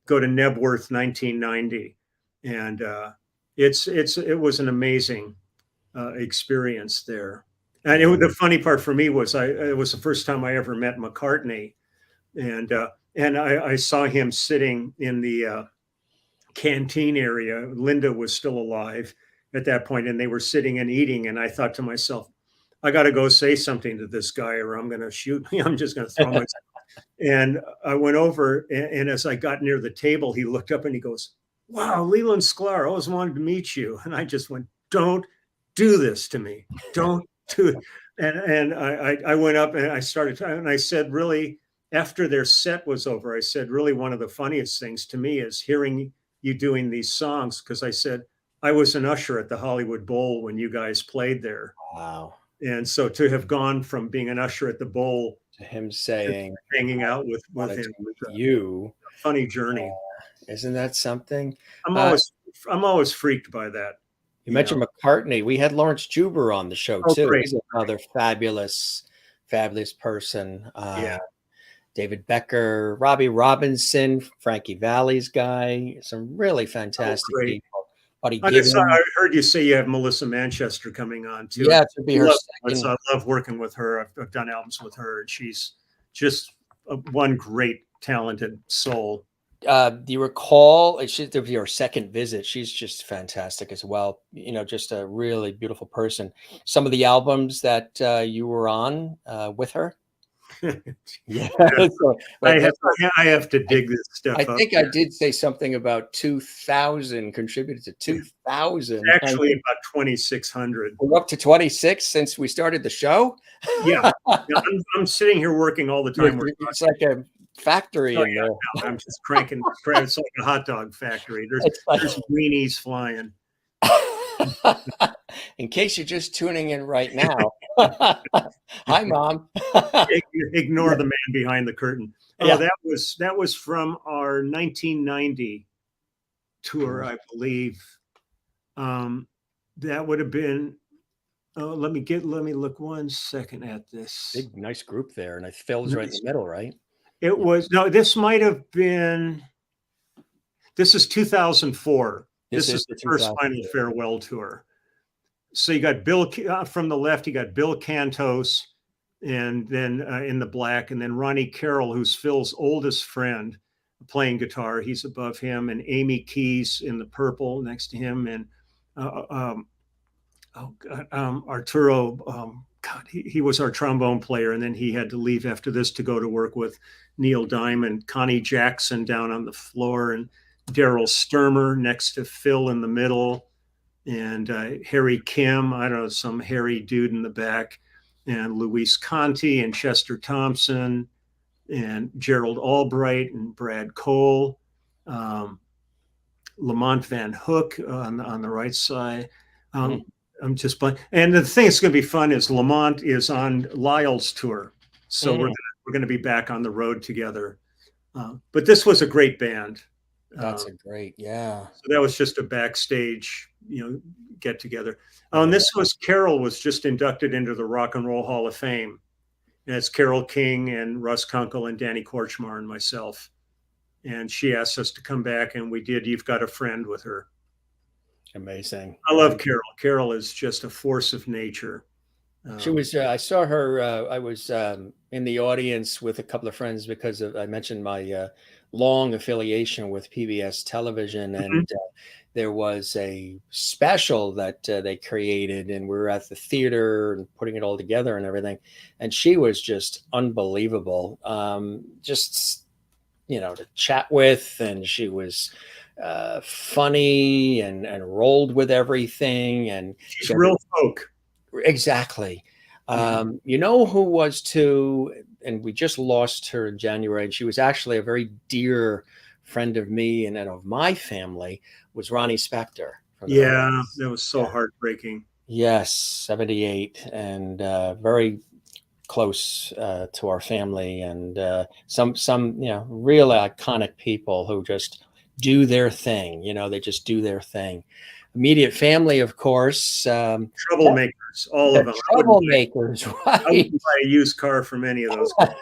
go to Nebworth 1990. And it was an amazing experience there. And the funny part for me was it was the first time I ever met McCartney, and I saw him sitting in the canteen area. Linda was still alive at that point, and they were sitting and eating. And I thought to myself, I got to go say something to this guy, or I'm going to shoot me. I'm just going to throw myself. And I went over, and as I got near the table, he looked up and he goes, "Wow, Leland Sklar, I always wanted to meet you." And I just went, "Don't do this to me. Don't do it." And I went up and I started, and I said, really, after their set was over, I said, really, one of the funniest things to me is hearing you doing these songs, because I said, I was an usher at the Hollywood Bowl when you guys played there.
Wow.
And so to have gone from being an usher at the Bowl
to him saying,
hanging out with him,
you,
a funny journey.
Isn't that something?
I'm always freaked by that.
You mentioned McCartney. We had Lawrence Juber on the show too.
Great.
He's another fabulous person.
Yeah.
David Becker, Robbie Robinson, Frankie Valli's guy, some really fantastic people. Buddy
I heard you say you have Melissa Manchester coming on too.
Yeah, to be her second.
I love working with her. I've done albums with her, and she's just one great, talented soul.
Do you recall? It should be her second visit. She's just fantastic as well. You know, just a really beautiful person. Some of the albums that you were on with her. Yeah, so,
I have to dig this stuff up.
I think I did say something about 2,000 contributed to 2,000.
Actually, about 2,600.
We're up to 26 since we started the show.
Yeah, I'm sitting here working all the time.
It's like a factory in there.
I'm just cranking. It's like a hot dog factory. There's weenies flying.
In case you're just tuning in right now, hi, Mom.
Ignore the man behind the curtain. Oh, yeah. That was from our 1990 tour, I believe. That would have been. Oh, let me look 1 second at this.
Big, nice group there, and Phil's right in the middle, right?
It was This might have been. This is 2004. This is the first Final Farewell tour. So you got Bill from the left. You got Bill Cantos, and then in the black, and then Ronnie Carroll, who's Phil's oldest friend, playing guitar. He's above him, and Amy Keys in the purple next to him, and Arturo. God, he was our trombone player, and then he had to leave after this to go to work with Neil Diamond, Connie Jackson down on the floor, and Daryl Sturmer next to Phil in the middle, and Harry Kim, I don't know, some hairy dude in the back, and Luis Conti and Chester Thompson and Gerald Albright and Brad Cole, Lamont Van Hook on the right side. I'm just playing. And the thing that's going to be fun is Lamont is on Lyle's tour. So we're going to be back on the road together. But this was a great band.
That's a great, yeah.
So that was just a backstage, get together. And this was Carole was just inducted into the Rock and Roll Hall of Fame. And it's Carole King and Russ Kunkel and Danny Korchmar and myself. And she asked us to come back, and we did You've Got a Friend with her.
Amazing.
I love Carole. Carole is just a force of nature.
She was, I saw her, I was in the audience with a couple of friends because I mentioned my long affiliation with PBS television. And there was a special that they created, and we were at the theater and putting it all together and everything. And she was just unbelievable. Just, to chat with, and she was funny and rolled with everything. And
she's real folk.
Exactly. You know who was too, and we just lost her in January, and she was actually a very dear friend of me and of my family, was Ronnie Spector.
Yeah, that was so heartbreaking.
Yes, 78, and very close to our family, and some real iconic people who just do their thing. They just do their thing. Immediate family, of course.
Troublemakers, all of them.
Troublemakers, right?
I wouldn't buy a used car from any of those guys.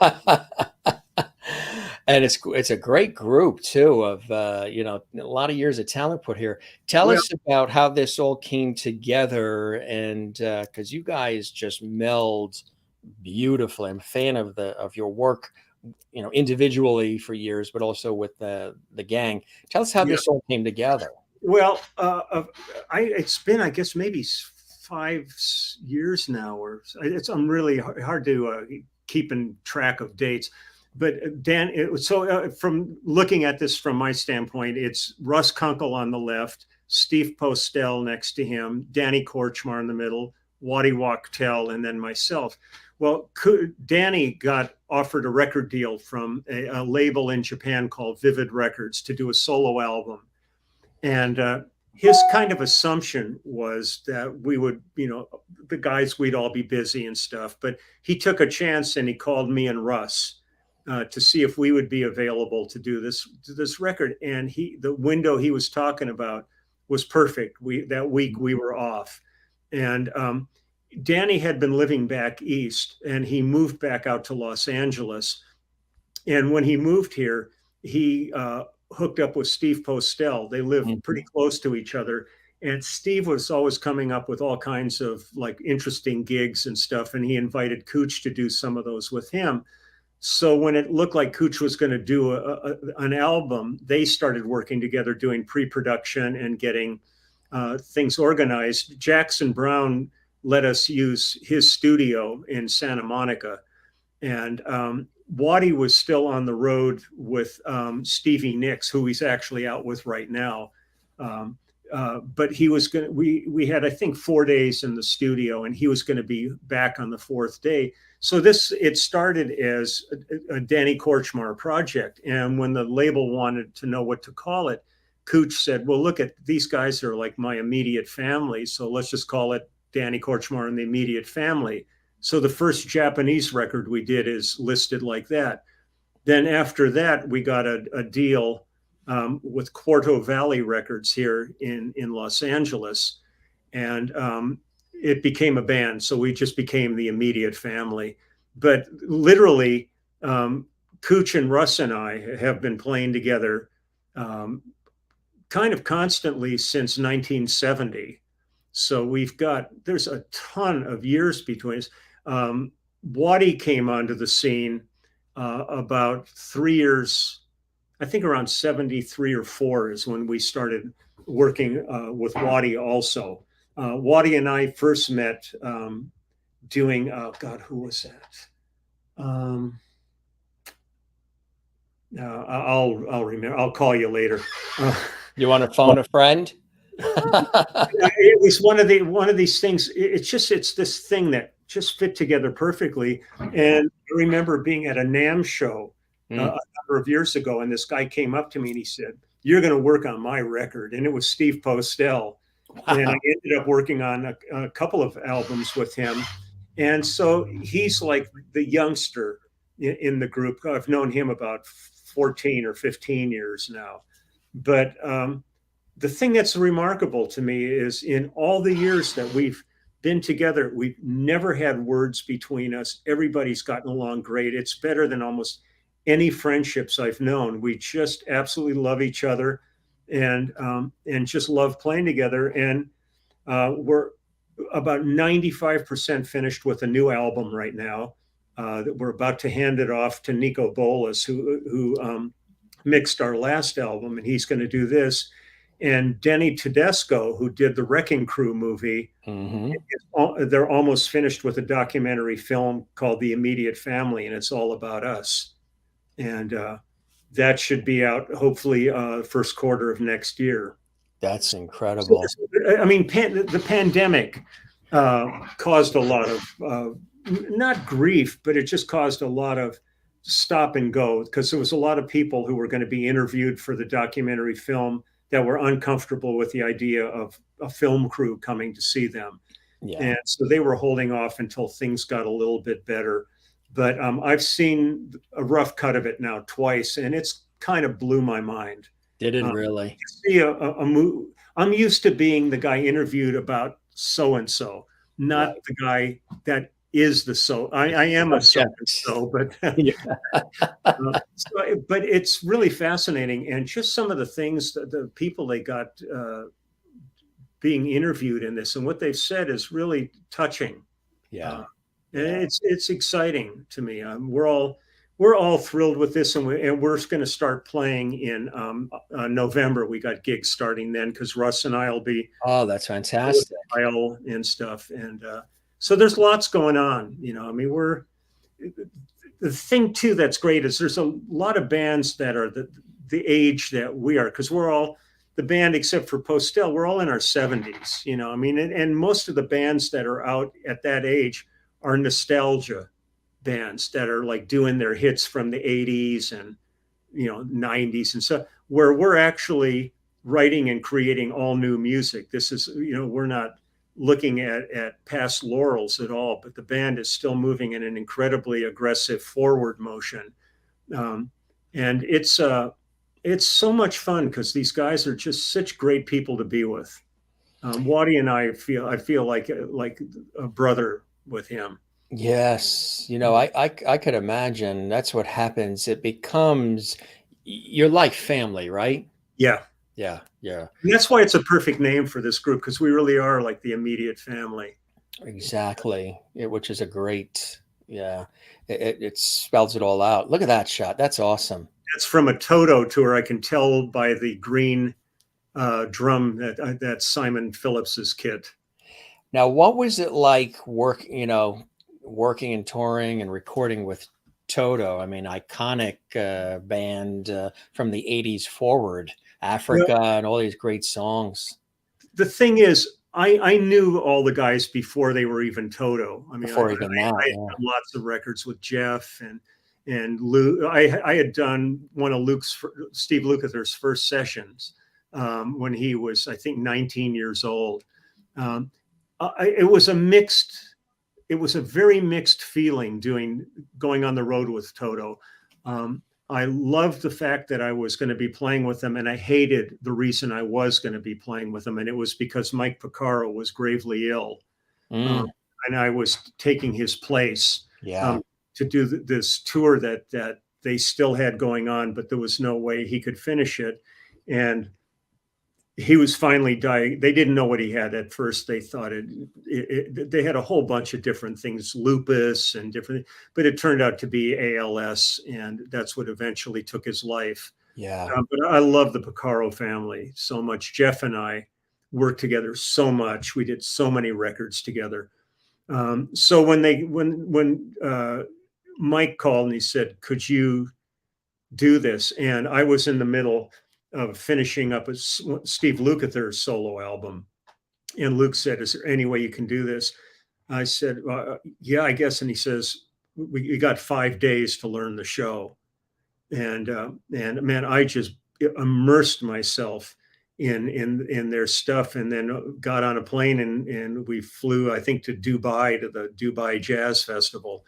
And it's a great group too of a lot of years of talent put here. Tell us about how this all came together, and because you guys just meld beautifully. I'm a fan of your work, individually for years, but also with the gang. Tell us how this all came together.
Well, it's been, I guess, maybe 5 years now, or I'm really hard to keeping track of dates. But Dan, from looking at this from my standpoint, it's Russ Kunkel on the left, Steve Postel next to him, Danny Korchmar in the middle, Waddy Wachtel, and then myself. Well, Danny got offered a record deal from a label in Japan called Vivid Records to do a solo album. And his kind of assumption was that we would, the guys, we'd all be busy and stuff. But he took a chance, and he called me and Russ to see if we would be available to do this record. And the window he was talking about was perfect. That week we were off. And Danny had been living back east, and he moved back out to Los Angeles. And when he moved here, he hooked up with Steve Postel. They lived pretty close to each other. And Steve was always coming up with all kinds of interesting gigs and stuff. And he invited Cooch to do some of those with him. So when it looked like Cooch was going to do an album, they started working together, doing pre-production and getting things organized. Jackson Browne let us use his studio in Santa Monica. And Waddy was still on the road with Stevie Nicks, who he's actually out with right now. But he was going to, we had, I think, 4 days in the studio, and he was going to be back on the 4th day. So it started as a Danny Korchmar project. And when the label wanted to know what to call it, Cooch said, well, look, at these guys are like my immediate family. So let's just call it Danny Korchmar and the Immediate Family. So the first Japanese record we did is listed like that. Then after that, we got a deal with Quarto Valley Records here in Los Angeles. And it became a band. So we just became the Immediate Family. But literally, Cooch and Russ and I have been playing together kind of constantly since 1970. So there's a ton of years between us. Waddy came onto the scene about 3 years, I think around 73 or 4 is when we started working with Waddy also. Waddy and I first met doing, oh God, who was that? I'll remember. I'll call you later.
You want to phone a friend?
It was one of these things. It's this thing that just fit together perfectly. And I remember being at a NAMM show a number of years ago, and this guy came up to me and he said, "You're going to work on my record," and it was Steve Postel. Wow. And I ended up working on a couple of albums with him. And so he's like the youngster in the group. I've known him about 14 or 15 years now. But the thing that's remarkable to me is in all the years that we've been together, we've never had words between us. Everybody's gotten along great. It's better than almost any friendships I've known. We just absolutely love each other and just love playing together. And we're about 95% finished with a new album right now. That we're about to hand it off to Nico Bolas, who mixed our last album, and he's going to do this. And Denny Tedesco, who did the Wrecking Crew movie, they're almost finished with a documentary film called The Immediate Family, and it's all about us. And that should be out hopefully first quarter of next year.
That's incredible.
So, I mean, the pandemic caused a lot of not grief, but it just caused a lot of stop and go, because there was a lot of people who were going to be interviewed for the documentary film that were uncomfortable with the idea of a film crew coming to see them. Yeah. And so they were holding off until things got a little bit better. But I've seen a rough cut of it now twice, and it's kind of blew my mind.
Did it really?
See I'm used to being the guy interviewed about so-and-so, not the guy that is the so. I am a so-and-so, but but it's really fascinating, and just some of the things that the people they got being interviewed in this and what they've said is really touching. And it's exciting to me. We're all thrilled with this, and we're going to start playing in November. We got gigs starting then because Russ and I will be.
Oh, that's fantastic!
Lyle and stuff, and so there's lots going on. You know, I mean, the thing too that's great is there's a lot of bands that are the age that we are, because we're all the band except for Postel. We're all in our 70s. You know, I mean, and most of the bands that are out at that age are nostalgia bands that are like doing their hits from the 80s and 90s and so, where we're actually writing and creating all new music. This is, we're not looking at past laurels at all, but the band is still moving in an incredibly aggressive forward motion. And it's so much fun because these guys are just such great people to be with. Waddy and I feel like a brother with him.
Yes. I could imagine that's what happens. It becomes, you're like family, right?
Yeah.
Yeah.
And that's why it's a perfect name for this group, because we really are like the immediate family.
Exactly. Which is a great, it spells it all out. Look at that shot. That's awesome.
That's from a Toto tour. I can tell by the green drum that's Simon Phillips's kit.
Now, what was it like working and touring and recording with Toto? I mean, iconic band from the 80s forward, Africa, and all these great songs.
The thing is, I knew all the guys before they were even Toto. I mean, I had done lots of records with Jeff and Luke. I had done one of Steve Lukather's first sessions when he was, I think, 19 years old. It was a very mixed feeling going on the road with Toto. I loved the fact that I was going to be playing with them, and I hated the reason I was going to be playing with them, and it was because Mike Porcaro was gravely ill, and I was taking his place to do this tour that they still had going on, but there was no way he could finish it, and he was finally dying. They didn't know what he had at first. They thought they had a whole bunch of different things, lupus and different, but it turned out to be ALS, and that's what eventually took his life.
Yeah.
But I love the Porcaro family so much. Jeff and I, worked together so much. We did so many records together. So when Mike called and he said, "Could you do this?" And I was in the middle of finishing up a Steve Lukather's solo album, and Luke said, "Is there any way you can do this?" I said, "Yeah, I guess." And he says, "We got 5 days to learn the show," and man, I just immersed myself in their stuff, and then got on a plane and we flew, I think, to Dubai, to the Dubai Jazz Festival,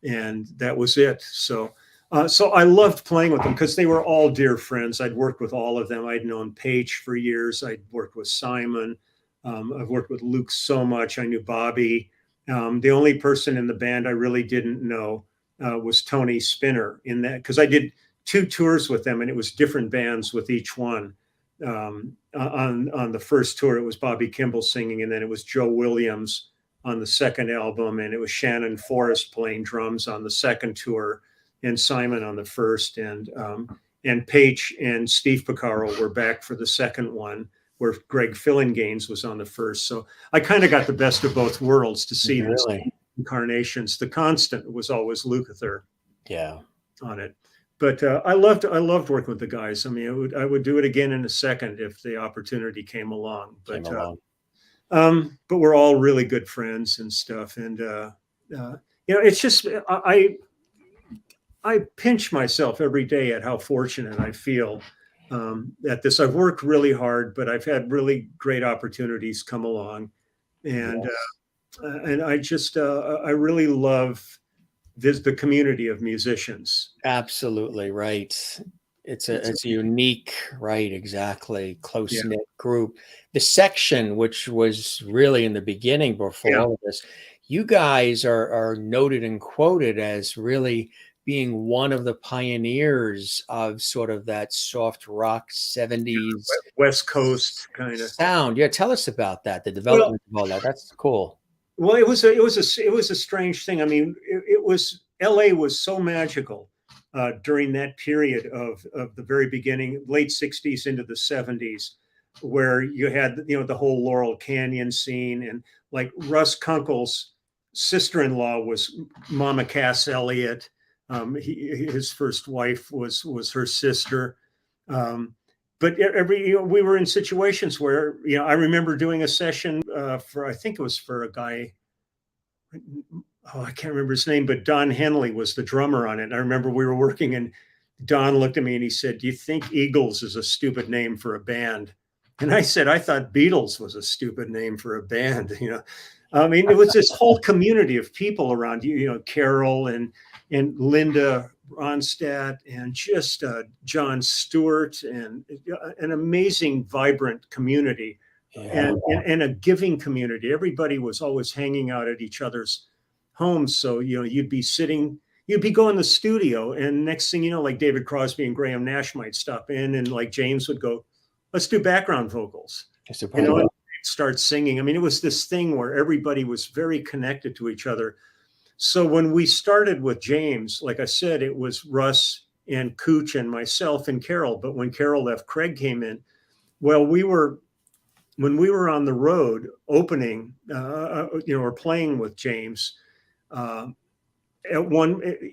and that was it. So I loved playing with them because they were all dear friends. I'd worked with all of them. I'd known Paige for years. I'd worked with Simon. I've worked with Luke so much. I knew Bobby. The only person in the band I really didn't know was Tony Spinner, in that, because I did 2 tours with them and it was different bands with each one. On the first tour, it was Bobby Kimball singing, and then it was Joe Williams on the second album, and it was Shannon Forrest playing drums on the second tour, and Simon on the first, and Paige and Steve Porcaro were back for the second one, where Greg Fillinganes was on the first. So I kind of got the best of both worlds to see these incarnations. The constant was always Lukather, on it. But I loved working with the guys. I mean, I would do it again in a second if the opportunity came along. But but we're all really good friends and stuff. And it's just I pinch myself every day at how fortunate I feel at this. I've worked really hard, but I've had really great opportunities come along, and I just I really love the community of musicians.
Absolutely right. It's a unique, right? Exactly. Close-knit group. The section, which was really in the beginning before all of this, you guys are noted and quoted as really being one of the pioneers of sort of that soft rock 70s
West Coast kind of
sound. Yeah, tell us about that. The development of all that. That's cool.
Well, it was a strange thing. I mean, it was, LA was so magical during that period of the very beginning, late 60s into the 70s, where you had, the whole Laurel Canyon scene, and like Russ Kunkel's sister-in-law was Mama Cass Elliott. His first wife was her sister. But we were in situations where, I remember doing a session for, I think it was for a guy, I can't remember his name, but Don Henley was the drummer on it. And I remember we were working, and Don looked at me and he said, "Do you think Eagles is a stupid name for a band?" And I said, "I thought Beatles was a stupid name for a band." I mean, it was this whole community of people around you, Carole and Linda Ronstadt, and just John Stewart, and an amazing, vibrant community, and a giving community. Everybody was always hanging out at each other's homes. So, you'd be going to the studio, and next thing you know, like David Crosby and Graham Nash might stop in, and like James would go, "Let's do background vocals." And start singing. I mean, it was this thing where everybody was very connected to each other. So when we started with James, like I said, it was Russ and Cooch and myself and Carole. But when Carole left, Craig came in. Well, when we were on the road opening, or playing with James,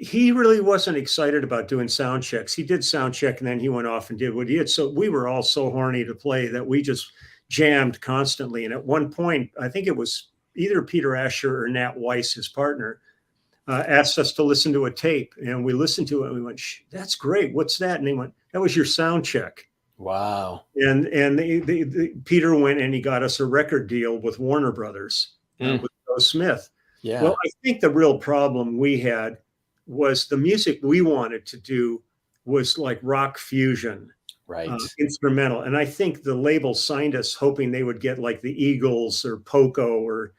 he really wasn't excited about doing sound checks. He did sound check, and then he went off and did what he did. So we were all so horny to play that we just jammed constantly. And at one point, I think it was either Peter Asher or Nat Weiss, his partner, asked us to listen to a tape, and we listened to it and we went, "That's great. What's that?" And they went, "That was your sound check."
Wow.
And Peter went and he got us a record deal with Warner Brothers, with Joe Smith.
Yeah.
Well, I think the real problem we had was the music we wanted to do was like rock fusion,
right?
Instrumental. And I think the label signed us hoping they would get like the Eagles or Poco, or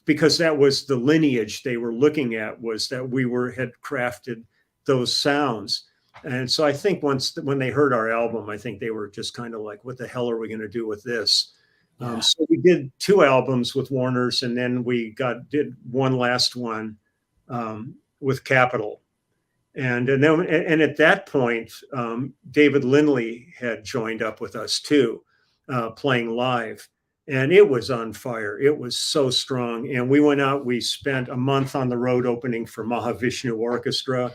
because that was the lineage they were looking at, was that we had crafted those sounds. And so I think when they heard our album, I think they were just kind of like, "What the hell are we going to do with this?" So we did 2 albums with Warner's, and then we did one last one with Capitol. And at that point, David Lindley had joined up with us too, playing live. and it was on fire. It was so strong. And we went out, we spent a month on the road opening for Mahavishnu Orchestra.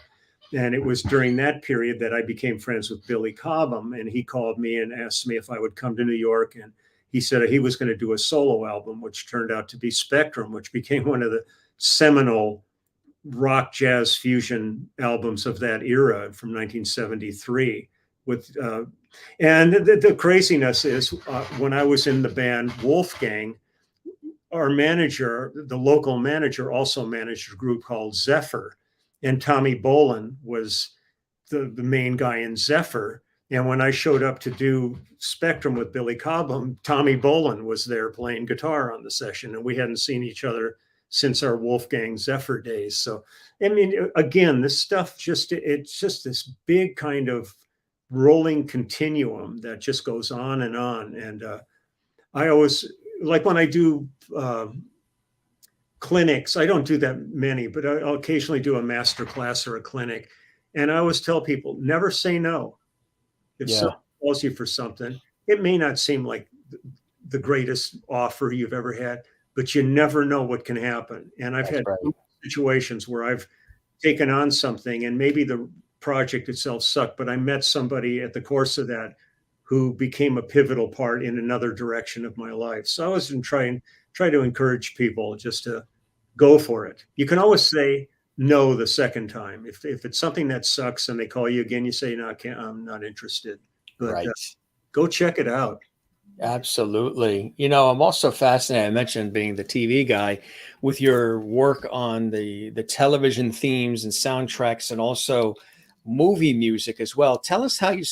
And it was during that period that I became friends with Billy Cobham. And he called me and asked me if I would come to New York. And he said he was going to do a solo album, which turned out to be Spectrum, which became one of the seminal rock jazz fusion albums of that era from 1973. With and the craziness is when I was in the band Wolfgang, our manager, the local manager, also managed a group called Zephyr, and Tommy Bolin was the main guy in Zephyr. And when I showed up to do Spectrum with Billy Cobham, Tommy Bolin was there playing guitar on the session, and we hadn't seen each other since our Wolfgang Zephyr days. So, I mean, again, this stuff it's just this big kind of rolling continuum that just goes on. And I always, like when I do clinics, I don't do that many, but I'll occasionally do a master class or a clinic. And I always tell people, never say no. If someone calls you for something, it may not seem like the greatest offer you've ever had, but you never know what can happen. And I've had situations where I've taken on something and maybe the project itself sucked, but I met somebody at the course of that who became a pivotal part in another direction of my life. So I was try to encourage people just to go for it. You can always say no the second time. If it's something that sucks and they call you again, you say, no, I'm not interested. But go check it out.
Absolutely. You know, I'm also fascinated. I mentioned being the TV guy with your work on the television themes and soundtracks and also movie music as well. Tell us how you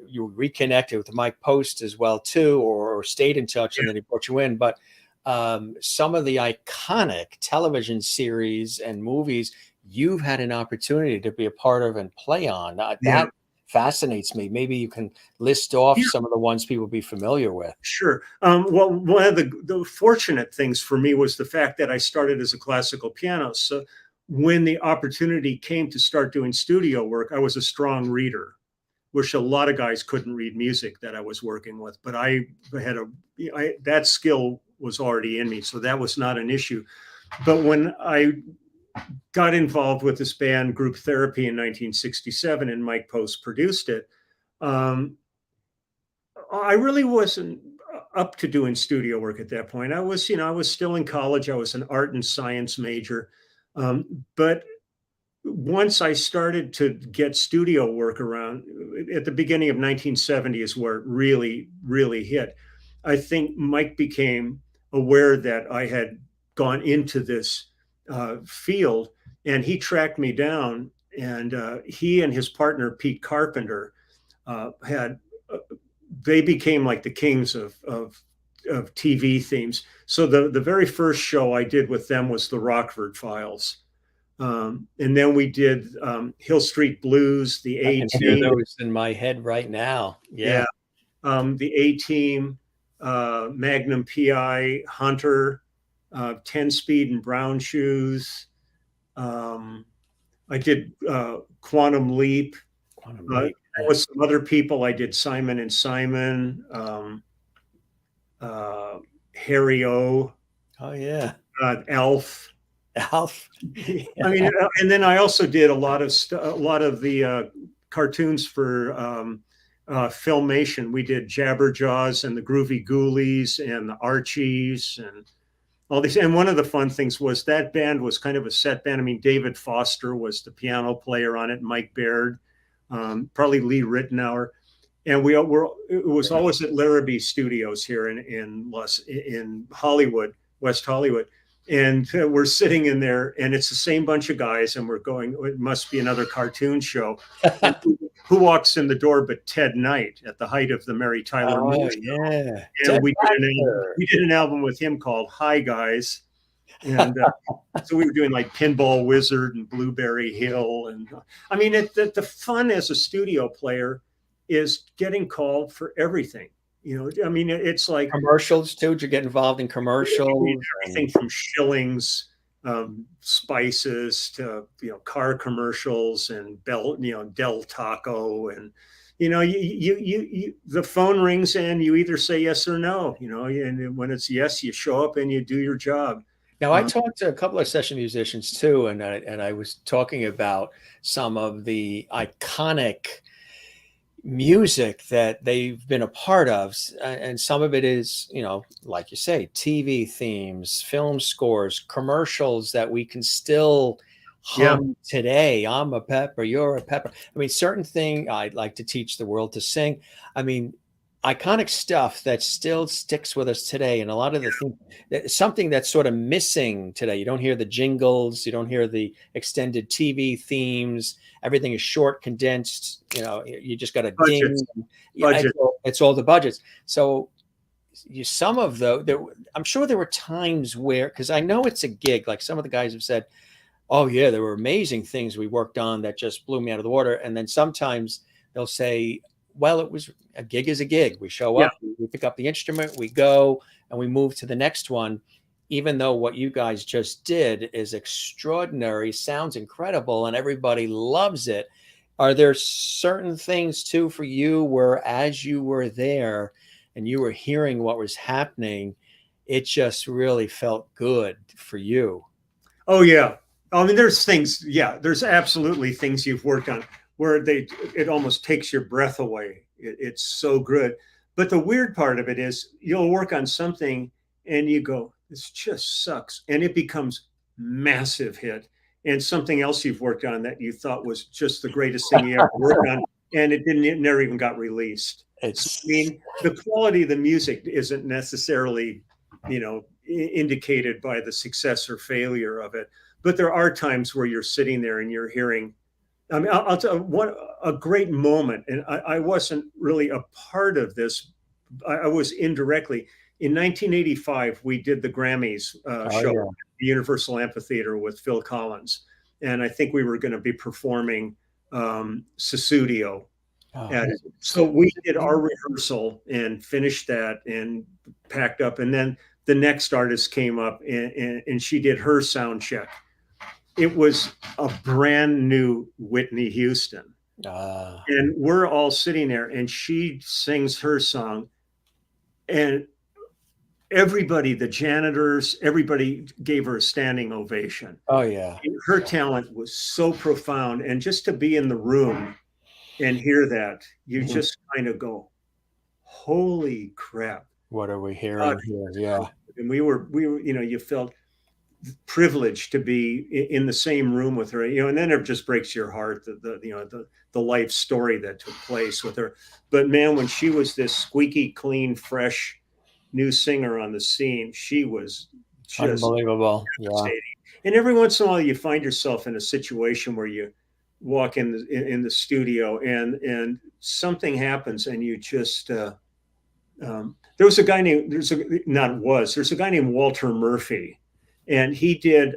you reconnected with Mike Post as well too, or stayed in touch and then he brought you in. But some of the iconic television series and movies you've had an opportunity to be a part of and play on. That fascinates me. Maybe you can list off some of the ones people be familiar with.
Sure. Well, one of the fortunate things for me was the fact that I started as a classical pianist. So when the opportunity came to start doing studio work, I was a strong reader, which a lot of guys couldn't read music that I was working with. But I had that skill was already in me, so that was not an issue. But when I got involved with this band Group Therapy in 1967 and Mike Post produced it, I really wasn't up to doing studio work at that point. I was still in college. I was an art and science major. But once I started to get studio work around at the beginning of 1970 is where it really, really hit. I think Mike became aware that I had gone into this field, and he tracked me down, and he and his partner, Pete Carpenter, they became like the kings of TV themes. So the very first show I did with them was the Rockford Files. And then we did Hill Street Blues, the A-Team.
I can hear those in my head right now. Yeah.
The A-Team, Magnum PI, Hunter, 10-Speed and Brown Shoes. I did Quantum Leap. With some other people, I did Simon and Simon, Harry O.
Oh, yeah.
Elf.
Alf.
I mean, and then I also did a lot of the cartoons for Filmation. We did Jabberjaws and the Groovy Ghoulies and the Archies and all these. And one of the fun things was that band was kind of a set band. I mean, David Foster was the piano player on it, Mike Baird, probably Lee Rittenauer. And it was always at Larrabee Studios here in Hollywood, West Hollywood. And we're sitting in there, and it's the same bunch of guys, and we're going, it must be another cartoon show. Who walks in the door but Ted Knight at the height of the Mary Tyler Moore show.
Yeah.
And we did an album with him called Hi Guys. And so we were doing like Pinball Wizard and Blueberry Hill. And I mean, the fun as a studio player is getting called for everything. You know, I mean, it's like
commercials too. Did you get involved in commercials?
Everything from Schillings, spices to car commercials and Del Taco, and the phone rings and you either say yes or no, and when it's yes, you show up and you do your job.
Now, I talked to a couple of session musicians too, and I was talking about some of the iconic music that they've been a part of, and some of it is, like you say, TV themes, film scores, commercials that we can still hum today. I'm a pepper, you're a pepper. I mean, certain thing I'd like to teach the world to sing. I mean, iconic stuff that still sticks with us today, and a lot of the things, something that's sort of missing today. You don't hear the jingles, you don't hear the extended TV themes. Everything is short, condensed. You just got a ding. It's all the budgets. So some of I'm sure there were times where, because I know it's a gig, like some of the guys have said, oh yeah, there were amazing things we worked on that just blew me out of the water. And then sometimes they'll say, well, it was a gig is a gig. We show up, we pick up the instrument, we go, and we move to the next one. Even though what you guys just did is extraordinary, sounds incredible, and everybody loves it. Are there certain things too for you where, as you were there and you were hearing what was happening, it just really felt good for you?
Oh yeah. I mean, there's things, there's absolutely things you've worked on where it almost takes your breath away. It's so good. But the weird part of it is you'll work on something and you go, this just sucks. And it becomes massive hit. And something else you've worked on that you thought was just the greatest thing you ever worked on, and it never even got released. I mean, the quality of the music isn't necessarily, indicated by the success or failure of it. But there are times where you're sitting there and you're hearing, I mean, I'll tell you a great moment, and I wasn't really a part of this. I was indirectly. In 1985, we did the Grammys show at the Universal Amphitheater with Phil Collins. And I think we were going to be performing Susudio. So we did our rehearsal and finished that and packed up. And then the next artist came up and she did her sound check. It was a brand new Whitney Houston. And we're all sitting there and she sings her song. And everybody, the janitors, everybody gave her a standing ovation.
Oh, yeah.
And her talent was so profound. And just to be in the room and hear that, you just kind of go, holy crap.
What are we hearing here? Yeah.
And we were, you felt privileged to be in the same room with her, and then it just breaks your heart, the life story that took place with her. But man, when she was this squeaky clean, fresh, new singer on the scene, she was just
unbelievable. Yeah.
And every once in a while you find yourself in a situation where you walk in the studio and something happens and you just there's a guy named Walter Murphy, and he did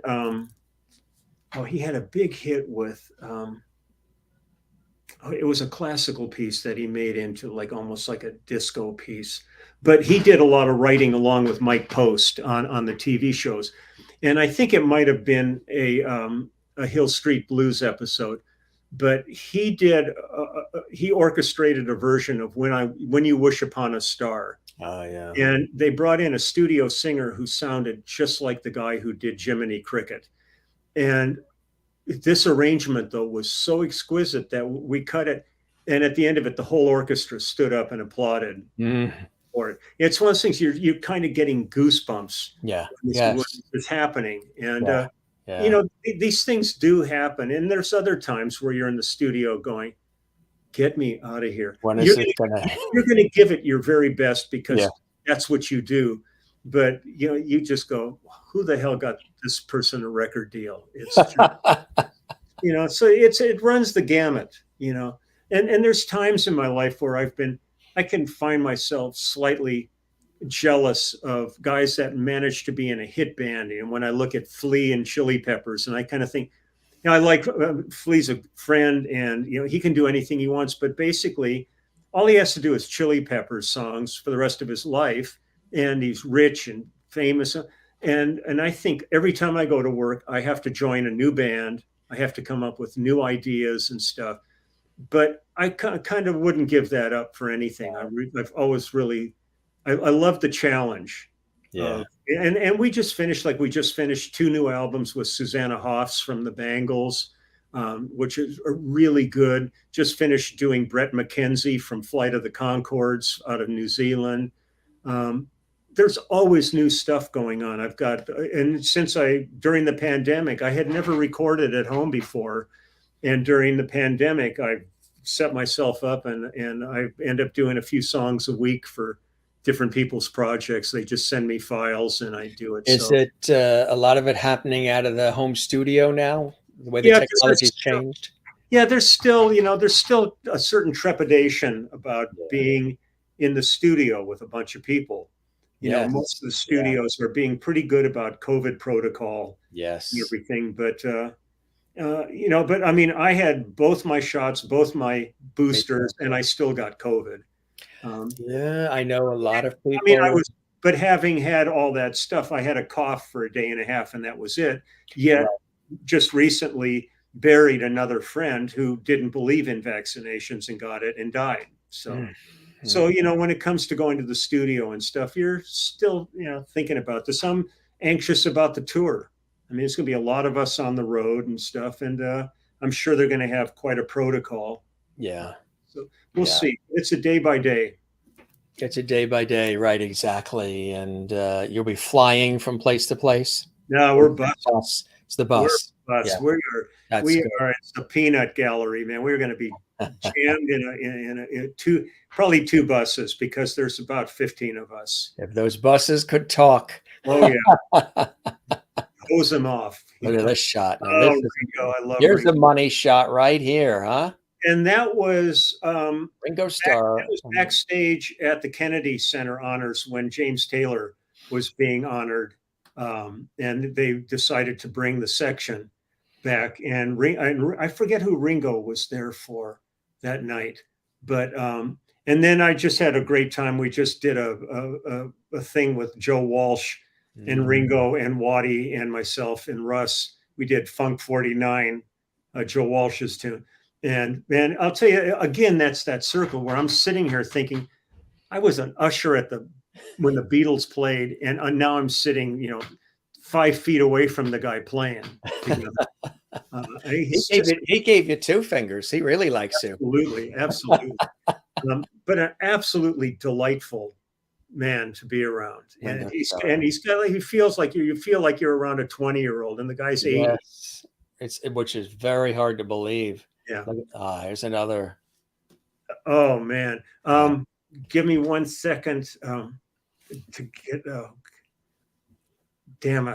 he had a big hit with it was a classical piece that he made into almost like a disco piece. But he did a lot of writing along with Mike Post on the TV shows. And I think it might have been a Hill Street Blues episode. But he orchestrated a version of When You Wish Upon a Star.
Oh, yeah.
And they brought in a studio singer who sounded just like the guy who did Jiminy Cricket. And this arrangement, though, was so exquisite that we cut it. And at the end of it, the whole orchestra stood up and applauded. For it. It's one of those things you're kind of getting goosebumps.
Yeah.
What is happening. And, these things do happen. And there's other times where you're in the studio going, get me out of here.
When is it gonna...
You're going to give it your very best because that's what you do. But, you just go, who the hell got this person a record deal? It's just, so it runs the gamut, and there's times in my life where I can find myself slightly jealous of guys that manage to be in a hit band. And when I look at Flea and Chili Peppers, and I kind of think, I like Flea's a friend, and he can do anything he wants, but basically all he has to do is Chili Peppers songs for the rest of his life, and he's rich and famous. And I think every time I go to work, I have to join a new band. I have to come up with new ideas and stuff. but I kind of wouldn't give that up for anything. I've always really, I love the challenge.
Yeah.
And we just finished, like we just finished 2 new albums with Susanna Hoffs from the Bangles, which is really good. Just finished doing Brett McKenzie from Flight of the Conchords out of New Zealand. Um, there's always new stuff going on. I've got, and since during the pandemic, I had never recorded at home before. And during the pandemic, I set myself up and I end up doing a few songs a week for different people's projects. They just send me files and I do it.
Is
So
it a lot of it happening out of the home studio now? The way the
yeah,
technology's changed?
yeah, there's still, there's still a certain trepidation about being in the studio with a bunch of people.
Yes.
Most of the studios are being pretty good about COVID protocol
Yes.
and everything, but but I mean, I had both my shots, both my boosters, and I still got COVID.
Yeah, I know a lot of people.
I mean, but having had all that stuff, I had a cough for a day and a half, and that was it. Yet, just recently buried another friend who didn't believe in vaccinations and got it and died. So, when it comes to going to the studio and stuff, you're still, thinking about this. I'm anxious about the tour. I mean, it's going to be a lot of us on the road and stuff, and I'm sure they're going to have quite a protocol.
Yeah.
So we'll see. It's a day by day.
It's a day by day, right? Exactly. And you'll be flying from place to place.
No, we're bus.
It's the bus.
We're bus.
Yeah.
We are. It's the peanut gallery, man. We're going to be jammed in probably 2 buses because there's about 15 of us.
If those buses could talk.
Oh yeah. Hose them off.
Look at this shot. Now,
Ringo, I love
here's
Ringo.
the money shot right here, huh?
And that was
Ringo Starr.
That was backstage at the Kennedy Center honors when James Taylor was being honored, and they decided to bring the section back. And I forget who Ringo was there for that night, but and then I just had a great time. We just did a thing with Joe Walsh and Ringo and Waddy and myself and Russ. We did Funk 49, Joe Walsh's tune. And man, I'll tell you again, that's that circle where I'm sitting here thinking I was an usher when the Beatles played, and now I'm sitting, 5 feet away from the guy playing.
He gave you 2 fingers. He really likes you.
Absolutely. But an absolutely delightful man to be around, and he feels like you feel like you're around a 20-year-old, and the guy's 80.
Yes. Which is very hard to believe.
Yeah.
Here's another.
Oh man. Give me 1 second to get. Damn,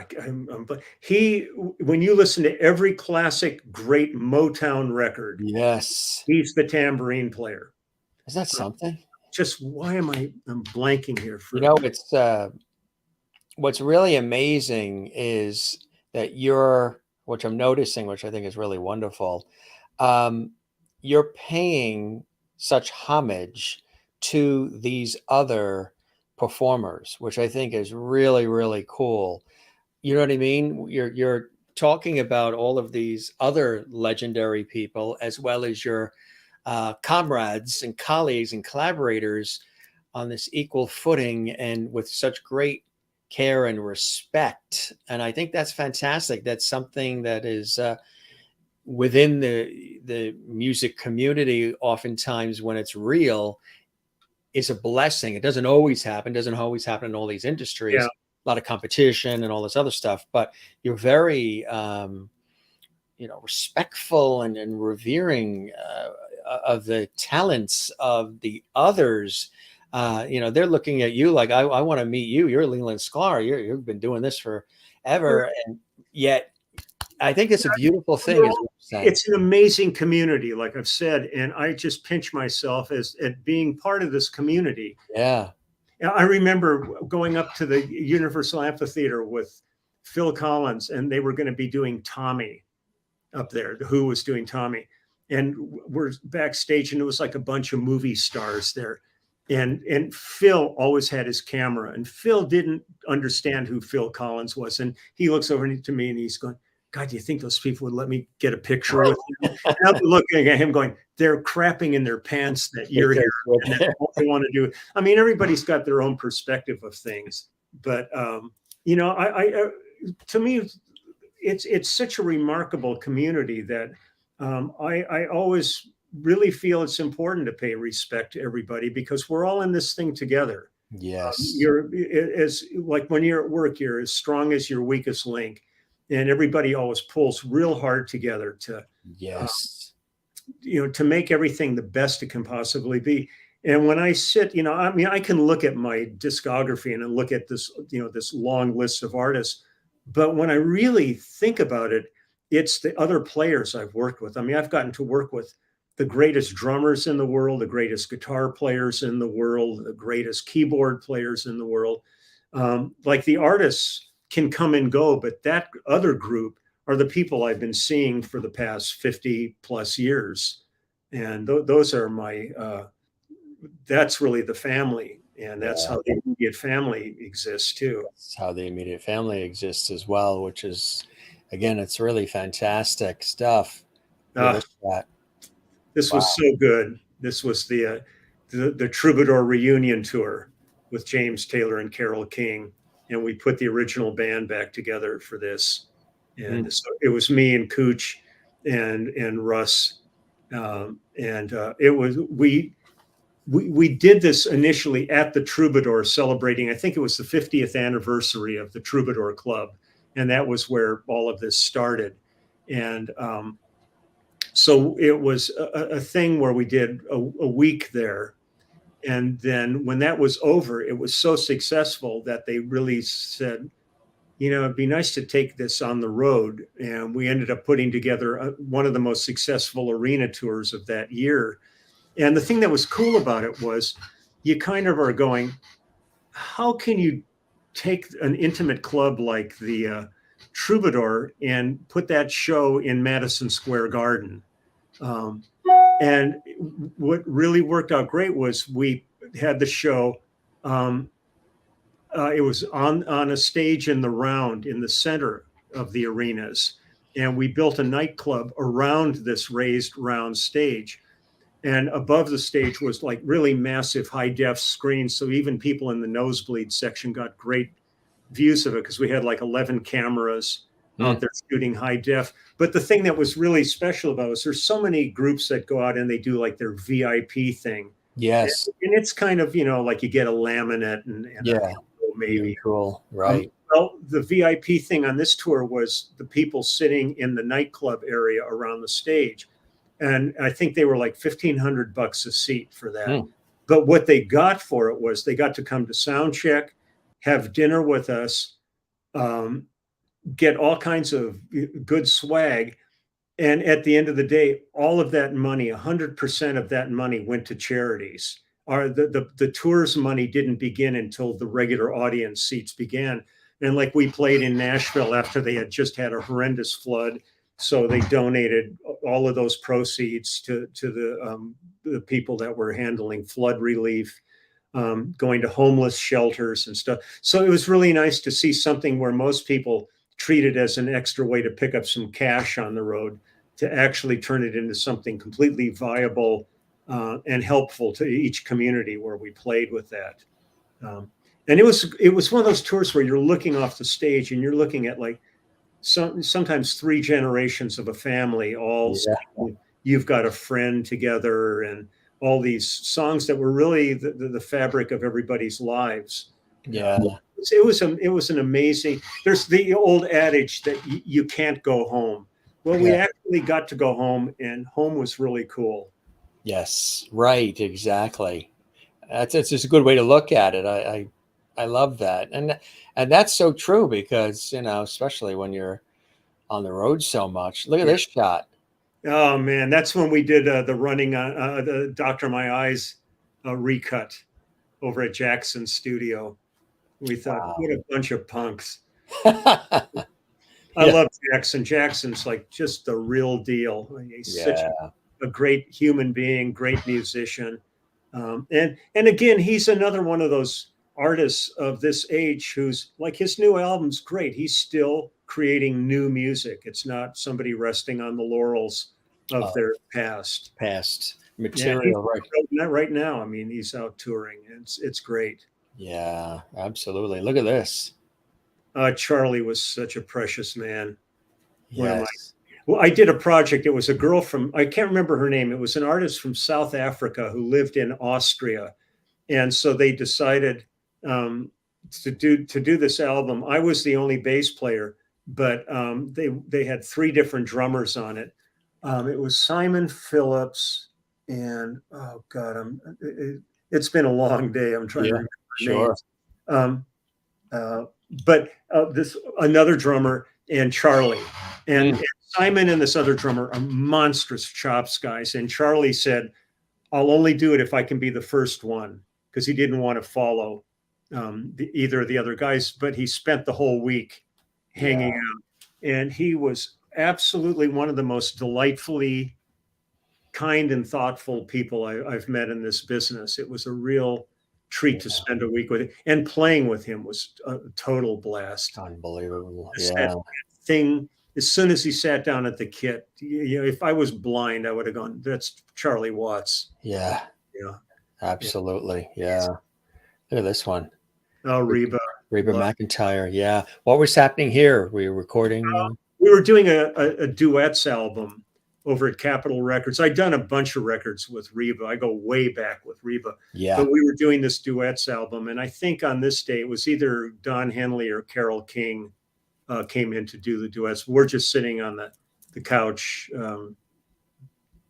when you listen to every classic great Motown record,
yes,
he's the tambourine player.
Is that something?
Just why am I'm blanking here?
It's what's really amazing is that which I'm noticing, which I think is really wonderful. You're paying such homage to these other performers, which I think is really, really cool. You know what I mean? You're talking about all of these other legendary people, as well as your comrades and colleagues and collaborators on this equal footing and with such great care and respect. And I think that's fantastic. That's something that is within the music community, oftentimes when it's real, is a blessing. It doesn't always happen in all these industries.
Yeah.
A lot of competition and all this other stuff, but you're very respectful and revering of the talents of the others. They're looking at you like, I want to meet you. You're Leland Sklar. You've been doing this forever, and yet I think it's a beautiful thing.
It's an amazing community, like I've said, and I just pinch myself at being part of this community.
Yeah.
I remember going up to the Universal Amphitheater with Phil Collins, and they were going to be doing Tommy up there. The Who was doing Tommy, and we're backstage, and it was like a bunch of movie stars there. And Phil always had his camera, and Phil didn't understand who Phil Collins was. And he looks over to me and he's going, God, do you think those people would let me get a picture with him? And I'm looking at him going, they're crapping in their pants that you're here. And that's all they want to do. I mean, everybody's got their own perspective of things. But, you know, to me, it's such a remarkable community that I always really feel it's important to pay respect to everybody because we're all in this thing together.
Yes.
You're as like when you're at work, you're as strong as your weakest link. And everybody always pulls real hard together to,
Yes,
you know, to make everything the best it can possibly be. And when I sit, you know, I mean, I can look at my discography and look at this, you know, this long list of artists. But when I really think about it, it's the other players I've worked with. I mean, I've gotten to work with the greatest drummers in the world, the greatest guitar players in the world, the greatest keyboard players in the world. Like the artists can come and go, but that other group are the people I've been seeing for the past 50 plus years. And those are my, that's really the family. And that's how the immediate family exists too.
That's how the immediate family exists as well, which is, again, it's really fantastic stuff.
This was so good. This was the Troubadour reunion tour with James Taylor and Carole King. And we put the original band back together for this. And so it was me and Cooch and Russ. It was, we did this initially at the Troubadour celebrating, I think it was the 50th anniversary of the Troubadour Club. And that was where all of this started. And so it was a thing where we did a week there. And then when that was over, it was so successful that they really said, you know, it'd be nice to take this on the road. And we ended up putting together one of the most successful arena tours of that year. And the thing that was cool about it was you kind of are going, how can you take an intimate club like the Troubadour and put that show in Madison Square Garden? And what really worked out great was we had the show. It was on a stage in the round in the center of the arenas. And we built a nightclub around this raised round stage. And above the stage was like really massive high def screens. So even people in the nosebleed section got great views of it because we had like 11 cameras out there shooting high def. But the thing that was really special about it is there's so many groups that go out and they do like their VIP thing.
Yes.
And it's kind of, you know, like you get a laminate and maybe.
Really cool. Right.
Well, the VIP thing on this tour was the people sitting in the nightclub area around the stage. And I think they were like $1,500 a seat for that. But what they got for it was they got to come to sound check, have dinner with us, get all kinds of good swag. And at the end of the day, all of that money, 100% of that money went to charities. The tour's money didn't begin until the regular audience seats began. And like we played in Nashville after they had just had a horrendous flood. So they donated all of those proceeds to the people that were handling flood relief, going to homeless shelters and stuff. So it was really nice to see something where most people treat it as an extra way to pick up some cash on the road to actually turn it into something completely viable and helpful to each community where we played with that. And it was one of those tours where you're looking off the stage and you're looking at like sometimes 3 generations of a family, all You've Got a Friend together, and all these songs that were really the fabric of everybody's lives.
Yeah.
It was an amazing, there's the old adage that you can't go home. Well, we actually got to go home, and home was really cool.
Yes, right, exactly. That's just a good way to look at it. I love that. And that's so true because, you know, especially when you're on the road so much. Look at this shot.
Oh man, that's when we did the running on the Dr. My Eyes recut over at Jackson's studio. We thought, what a bunch of punks. I love Jackson. Jackson's like just the real deal. He's such a great human being, great musician. And again, he's another one of those artists of this age who's like, his new album's great. He's still creating new music. It's not somebody resting on the laurels of their past
material, right?
Right now, I mean, he's out touring. It's great.
Yeah, absolutely. Look at this.
Charlie was such a precious man.
Yes.
Well, I did a project. It was a girl from, I can't remember her name. It was an artist from South Africa who lived in Austria. And so they decided to do this album. I was the only bass player, but they had 3 different drummers on it. It was Simon Phillips and, oh God, it's been a long day. I'm trying to remember names. But this another drummer and Charlie and Simon and this other drummer are monstrous chops guys. And Charlie said, "I'll only do it if I can be the first one," because he didn't want to follow either of the other guys. But he spent the whole week hanging out, and he was absolutely one of the most delightfully kind and thoughtful people I've met in this business. It was a real treat to spend a week with him, and playing with him was a total blast.
Unbelievable.
That thing, as soon as he sat down at the kit, if I was blind, I would have gone, "That's Charlie Watts."
Yeah, absolutely. Yeah. Look at this one.
Oh, Reba
McEntire. Yeah. What was happening here? We were recording.
We were doing a duets album over at Capitol Records. I'd done a bunch of records with Reba. I go way back with Reba.
Yeah.
But we were doing this duets album. And I think on this day, it was either Don Henley or Carole King came in to do the duets. We're just sitting on the couch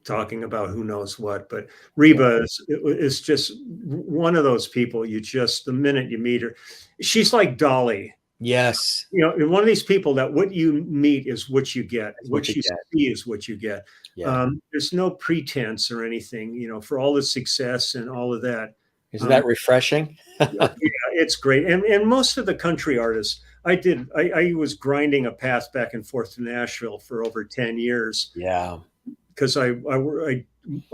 talking about who knows what. But Reba is just one of those people the minute you meet her, she's like Dolly.
Yes.
One of these people that what you meet is what you get. What you see is what you get.
Yeah.
There's no pretense or anything, for all the success and all of that.
Isn't that refreshing?
Yeah, it's great. And most of the country artists, I was grinding a path back and forth to Nashville for over 10 years.
Yeah.
Because I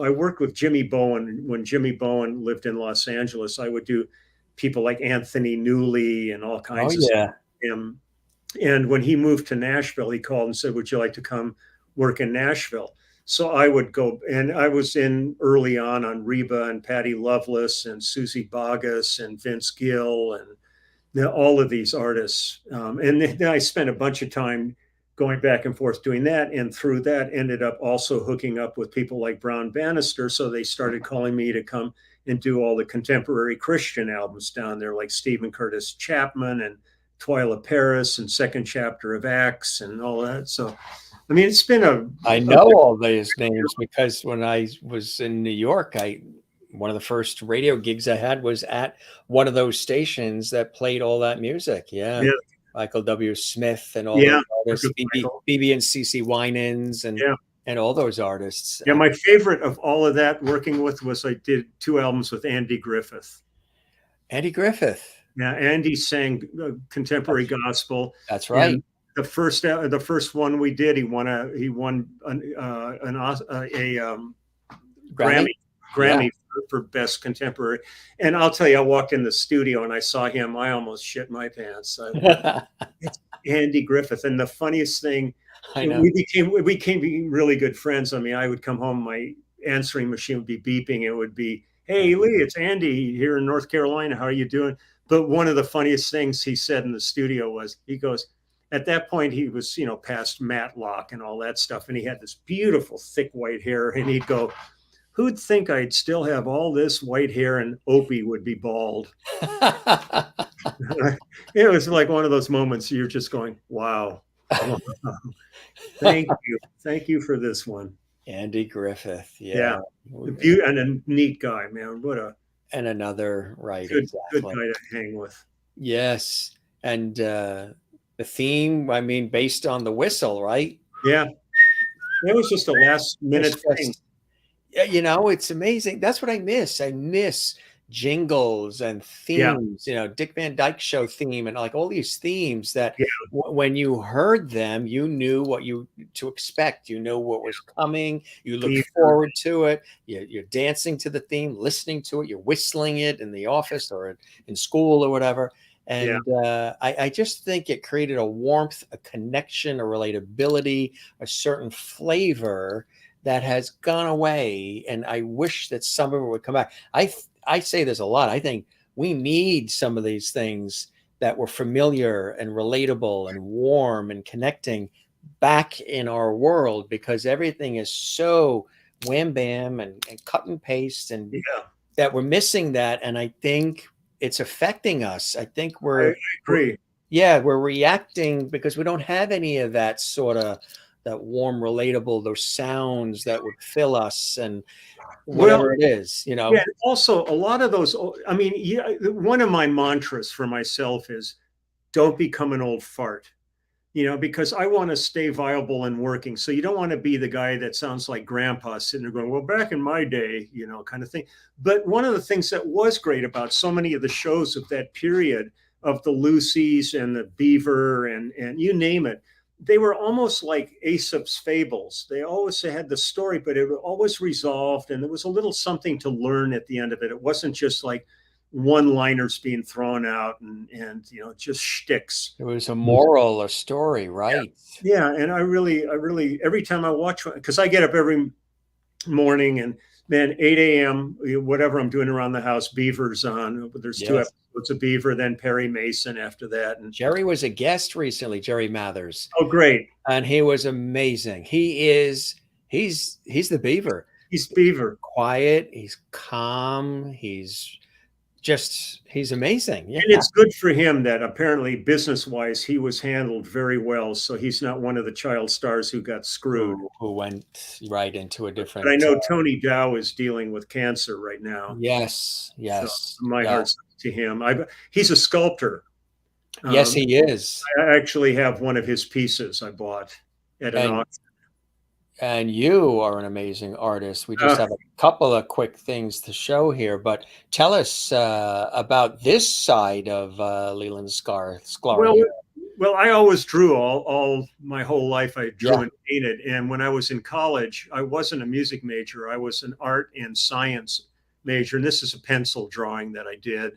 worked with Jimmy Bowen. When Jimmy Bowen lived in Los Angeles, I would do people like Anthony Newley and all kinds of stuff. And when he moved to Nashville, he called and said, "Would you like to come work in Nashville?" So I would go, and I was in early on Reba and Patty Loveless and Susie Boggess and Vince Gill and all of these artists. And then I spent a bunch of time going back and forth doing that. And through that, ended up also hooking up with people like Browne Bannister. So they started calling me to come and do all the contemporary Christian albums down there, like Stephen Curtis Chapman and Twyla Paris and Second Chapter of Acts and all that. So, I mean, it's been
I know all these names because when I was in New York, one of the first radio gigs I had was at one of those stations that played all that music. Yeah. Michael W. Smith and all those artists, BB and CeCe Winans and all those artists.
Yeah, my favorite of all of that working with was I did 2 albums with Andy Griffith.
Andy Griffith.
Yeah, Andy sang contemporary gospel.
That's right.
And the first one we did, he won a Grammy for best contemporary. And I'll tell you, I walked in the studio and I saw him. I almost shit my pants. It's Andy Griffith. And the funniest thing, we became really good friends. I mean, I would come home, my answering machine would be beeping. It would be, "Hey, Lee, it's Andy here in North Carolina. How are you doing?" But one of the funniest things he said in the studio was, he goes, at that point, he was, past Matlock and all that stuff. And he had this beautiful, thick white hair. And he'd go, "Who'd think I'd still have all this white hair and Opie would be bald?" It was like one of those moments you're just going, wow. Thank you. Thank you for this one.
Andy Griffith. Yeah.
And a neat guy, man.
And another, right.
Good guy to hang with.
Yes. And the theme, I mean, based on the whistle, right?
Yeah. That was just a last minute thing.
Yeah, it's amazing. That's what I miss. I miss jingles and
Yeah.
themes, Dick Van Dyke Show theme and like all these themes that
Yeah.
when you heard them, you knew what to expect. You know what was coming. You looked forward to it. You're dancing to the theme, listening to it. You're whistling it in the office or in school or whatever. And I just think it created a warmth, a connection, a relatability, a certain flavor that has gone away. And I wish that some of it would come back. I say there's a lot. I think we need some of these things that were familiar and relatable and warm and connecting back in our world, because everything is so wham bam and cut and paste, and that we're missing that. And I think it's affecting us. I think
I agree.
We're reacting because we don't have any of that sort of that warm, relatable, those sounds that would fill us and whatever it is,
Yeah, also a lot of those, I mean, one of my mantras for myself is don't become an old fart, because I want to stay viable and working. So you don't want to be the guy that sounds like grandpa sitting there going, well, back in my day, kind of thing. But one of the things that was great about so many of the shows of that period, of the Lucys and the Beaver and you name it, they were almost like Aesop's fables. They always had the story, but it was always resolved, and there was a little something to learn at the end of it. It wasn't just like one-liners being thrown out and just shticks.
It was a moral, a story, right?
Yeah, and I really, every time I watch, because I get up every morning and man, 8 a.m., whatever I'm doing around the house, Beaver's on. There's 2 episodes of Beaver, then Perry Mason after that. And
Jerry was a guest recently, Jerry Mathers.
Oh, great.
And he was amazing. He's the Beaver.
He's Beaver.
Quiet, he's calm, he's amazing. Yeah.
And it's good for him that apparently business-wise he was handled very well. So he's not one of the child stars who got screwed.
Who went right into a different...
But I know Tony Dow is dealing with cancer right now.
Yes.
So my heart's to him. He's a sculptor.
Yes, he is.
I actually have one of his pieces I bought at an auction.
And you are an amazing artist. We just have a couple of quick things to show here, but tell us about this side of Leland Sklar.
Well, I always drew all my whole life. I drew and painted. And when I was in college, I wasn't a music major. I was an art and science major. And this is a pencil drawing that I did.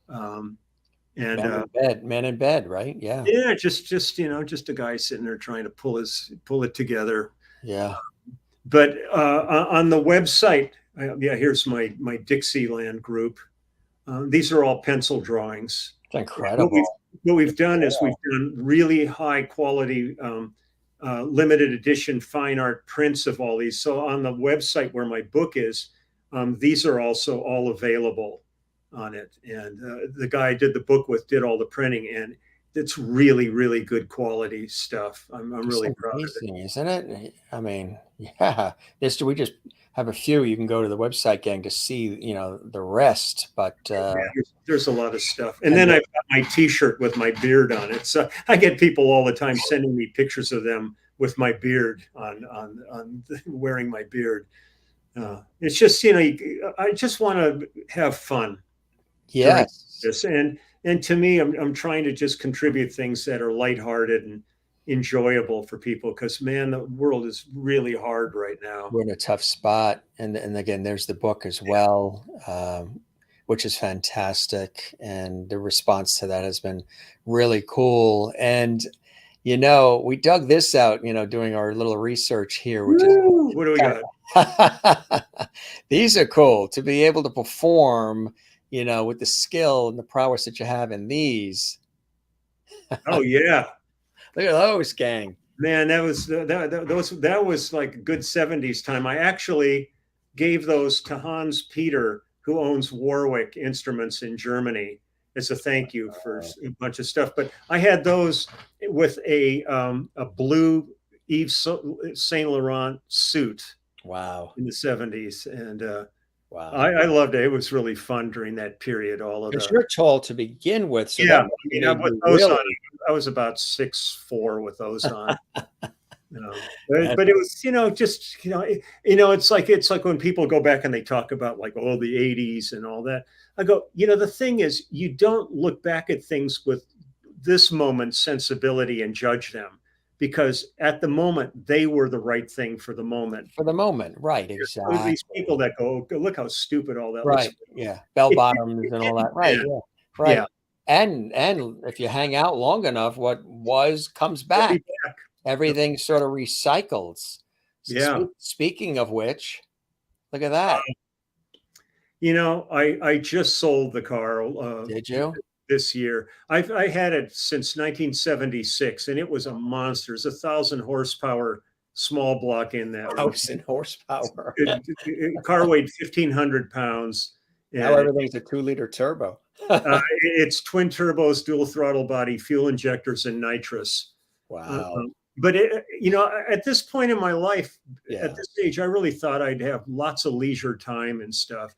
Man in bed, right? Yeah.
Yeah, just a guy sitting there trying to pull it together.
Yeah.
But on the website, here's my Dixieland group. These are all pencil drawings.
It's incredible.
What we've done is we've done really high quality limited edition fine art prints of all these. So on the website where my book is, these are also all available on it. And the guy I did the book with did all the printing, and it's really, really good quality stuff. I'm really proud of it.
Isn't it? I mean, yeah. We just have a few. You can go to the website, gang, to see, the rest. But
there's a lot of stuff. And then I've got my T-shirt with my beard on it. So I get people all the time sending me pictures of them with my beard on wearing my beard. It's just, I just want to have fun.
Yes.
And to me, I'm trying to just contribute things that are lighthearted and enjoyable for people, because man, the world is really hard right now.
We're in a tough spot. And again, there's the book as well, which is fantastic. And the response to that has been really cool. And, we dug this out, doing our little research here. Which
what do we got?
These are cool to be able to perform, with the skill and the prowess that you have in these.
Oh yeah.
Look at those, gang.
Man, that was like a good 70s time. I actually gave those to Hans Peter, who owns Warwick Instruments in Germany, as a thank you for a bunch of stuff. But I had those with a blue Yves Saint Laurent suit.
Wow.
In the 70s. And
wow.
I loved it. It was really fun during that period. Because
you're tall to begin with. So
with those on, I was about 6'4" with those on. But it was, just it's like when people go back and they talk about like the 80s and all that. I go, the thing is, you don't look back at things with this moment's sensibility and judge them, because at the moment they were the right thing for the moment.
For the moment, right? Exactly.
These people that go, look how stupid all that
right.
looks.
Yeah, bell bottoms and all that. Right. Yeah. Right.
Yeah.
And if you hang out long enough, what was comes back. Everything sort of recycles.
Yeah.
Speaking of which, look at that.
I just sold the car.
Did you?
This year. I had it since 1976, and it was a monster. It's 1,000 horsepower small block in that.
1,000 horsepower.
Car weighed 1,500 pounds.
Now everything's a 2-liter turbo.
It's twin turbos, dual throttle body, fuel injectors, and nitrous.
Wow.
But at this point in my life, at this stage, I really thought I'd have lots of leisure time and stuff.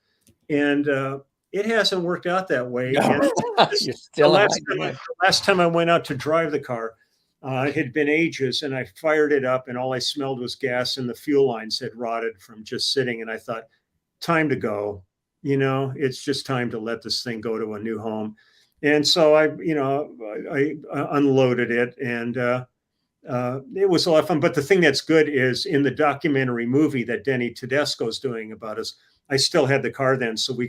And it hasn't worked out that way. Last time I went out to drive the car, it had been ages, and I fired it up, and all I smelled was gas, and the fuel lines had rotted from just sitting. And I thought, time to go. It's just time to let this thing go to a new home. And so I unloaded it, and it was a lot of fun. But the thing that's good is in the documentary movie that Denny Tedesco's doing about us, I still had the car then, so we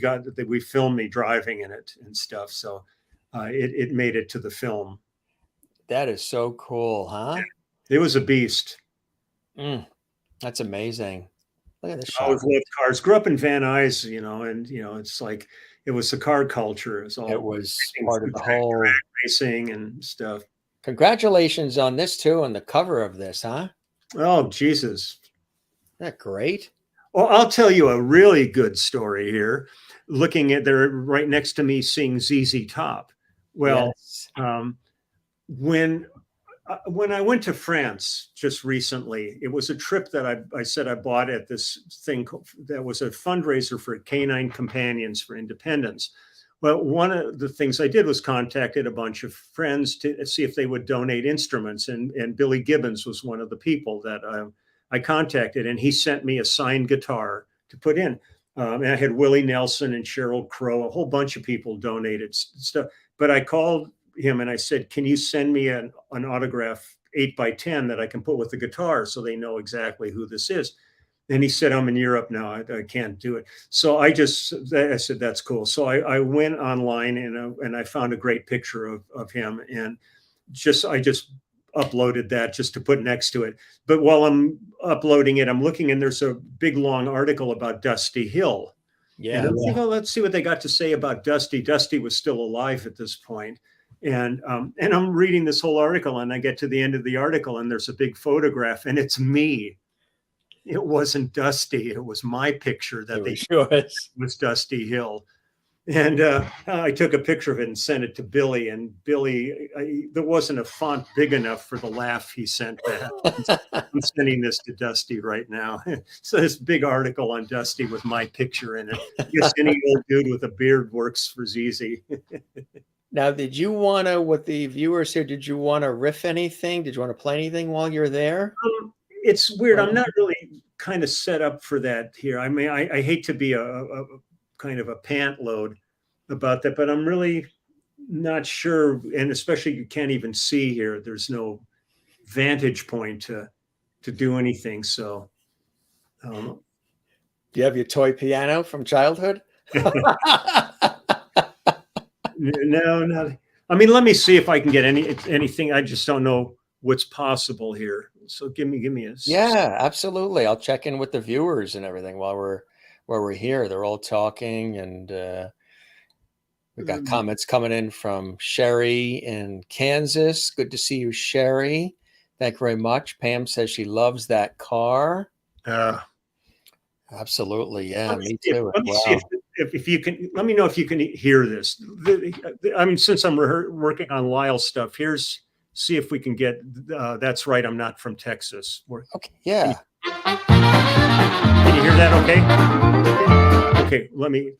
filmed me driving in it and stuff. So it made it to the film.
That is so cool, huh?
It was a beast.
That's amazing. Look at this shot.
I always loved cars. Grew up in Van Nuys, and it's like it was the car culture. It
was part of the whole
racing and stuff.
Congratulations on this too, on the cover of this, huh?
Oh, Jesus.
Isn't that great?
Well, I'll tell you a really good story here. Looking at there right next to me, seeing ZZ Top. Well, yes. When I went to France just recently, it was a trip that I said I bought at this thing that was a fundraiser for Canine Companions for Independence. Well, one of the things I did was contacted a bunch of friends to see if they would donate instruments, and Billy Gibbons was one of the people that I contacted, and he sent me a signed guitar to put in. And I had Willie Nelson and Sheryl Crow, a whole bunch of people donated stuff. But I called him and I said, can you send me an autograph 8x10 that I can put with the guitar so they know exactly who this is? And he said, I'm in Europe now. I can't do it. So I said, that's cool. So I went online and I found a great picture of him, and I just uploaded that just to put next to it. But while I'm uploading it, I'm looking, and there's a big long article about Dusty Hill. Yeah. And let's see what they got to say about Dusty. Dusty was still alive at this point. And I'm reading this whole article, and I get to the end of the article, and there's a big photograph, and it's me. It wasn't Dusty. It was my picture that was Dusty Hill. And I took a picture of it and sent it to Billy. And Billy, there wasn't a font big enough for the laugh he sent back. I'm sending this to Dusty right now. So this big article on Dusty with my picture in it. I guess any old dude with a beard works for ZZ.
Now, did you want to, with the viewers here, did you want to riff anything? Did you want to play anything while you're there?
It's weird. I'm not really kind of set up for that here. I mean, I hate to be a kind of a pant load about that, but I'm really not sure. And especially you can't even see here. There's no vantage point to do anything. So,
do you have your toy piano from childhood?
No, not. I mean, let me see if I can get anything. I just don't know what's possible here. So give me a.
Yeah, absolutely. I'll check in with the viewers and everything while we're here. They're all talking, and we got comments coming in from Sherry in Kansas. Good to see you, Sherry. Thank you very much. Pam says she loves that car. Absolutely, yeah, me too.
Let me see if you can. Let me know if you can hear this. I mean, since I'm working on Lyle's stuff, see if we can get. That's right. I'm not from Texas.
Okay. Yeah.
Can you hear that? Okay. Okay. Let me.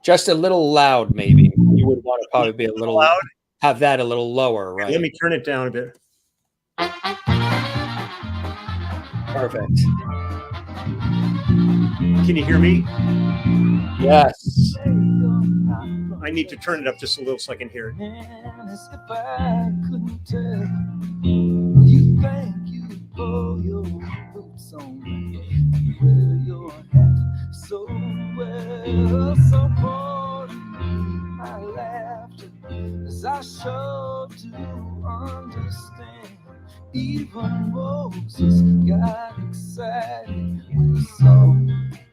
Just a little loud, maybe. You would want to probably be a little loud. Have that a little lower, right?
Let me turn it down a bit.
Perfect.
Can you hear me?
Yes.
I need to turn it up just a little so I can hear it.
As if I couldn't tell, you think you pull your boots on and wear your hat so well. So pardon me my laughter as I show to understand. Even Moses got excited when he saw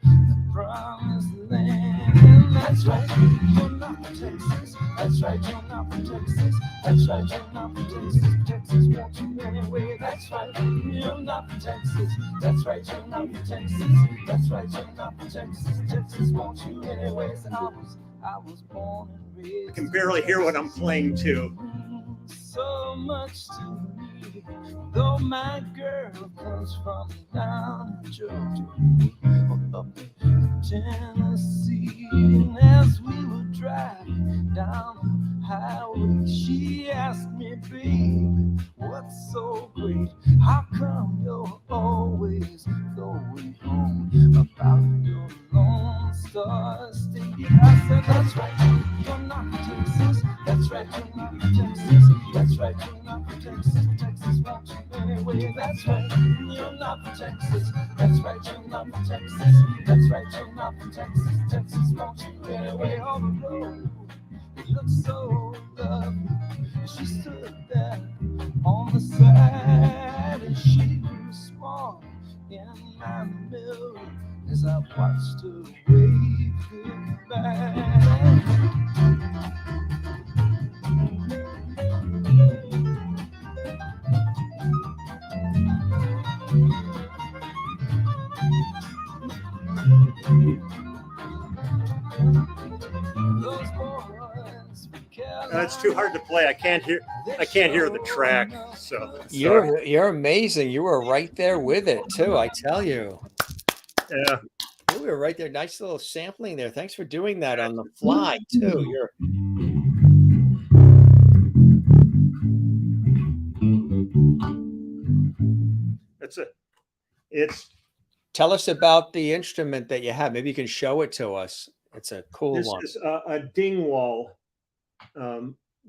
the promised land. And that's right, you're not from Texas. That's right, you're not from Texas. That's right, you're not from Texas. Texas wants you anyway. That's right, you're not from Texas. That's right, you're not from Texas. That's right, you're not from Texas. Texas wants you anyway. So I was born and raised.
I can barely hear what I'm playing too.
So much to me, though my girl comes from down in Georgia or up in Tennessee. And as we were driving down the highway, she asked me, baby, what's so great? How come you're always going home about your Lone Star State? I said, that's right, you're not from Texas. That's right, you're not from Texas. That's right, you're not from Texas. Texas wants you anyway. That's right, you're not from Texas. That's right, you're not from Texas. That's right, you're not from Texas. Texas wants you anyway. On the road, it looked so lovely. She stood there on the side and she grew small in my mirror as I watched her wave goodbye.
It's too hard to play. I can't hear the track. So
You're amazing. You were right there with it too, I tell you.
Yeah.
We were right there. Nice little sampling there. Thanks for doing that on the fly too. Tell us about the instrument that you have. Maybe you can show it to us. It's a cool one.
This is a Dingwall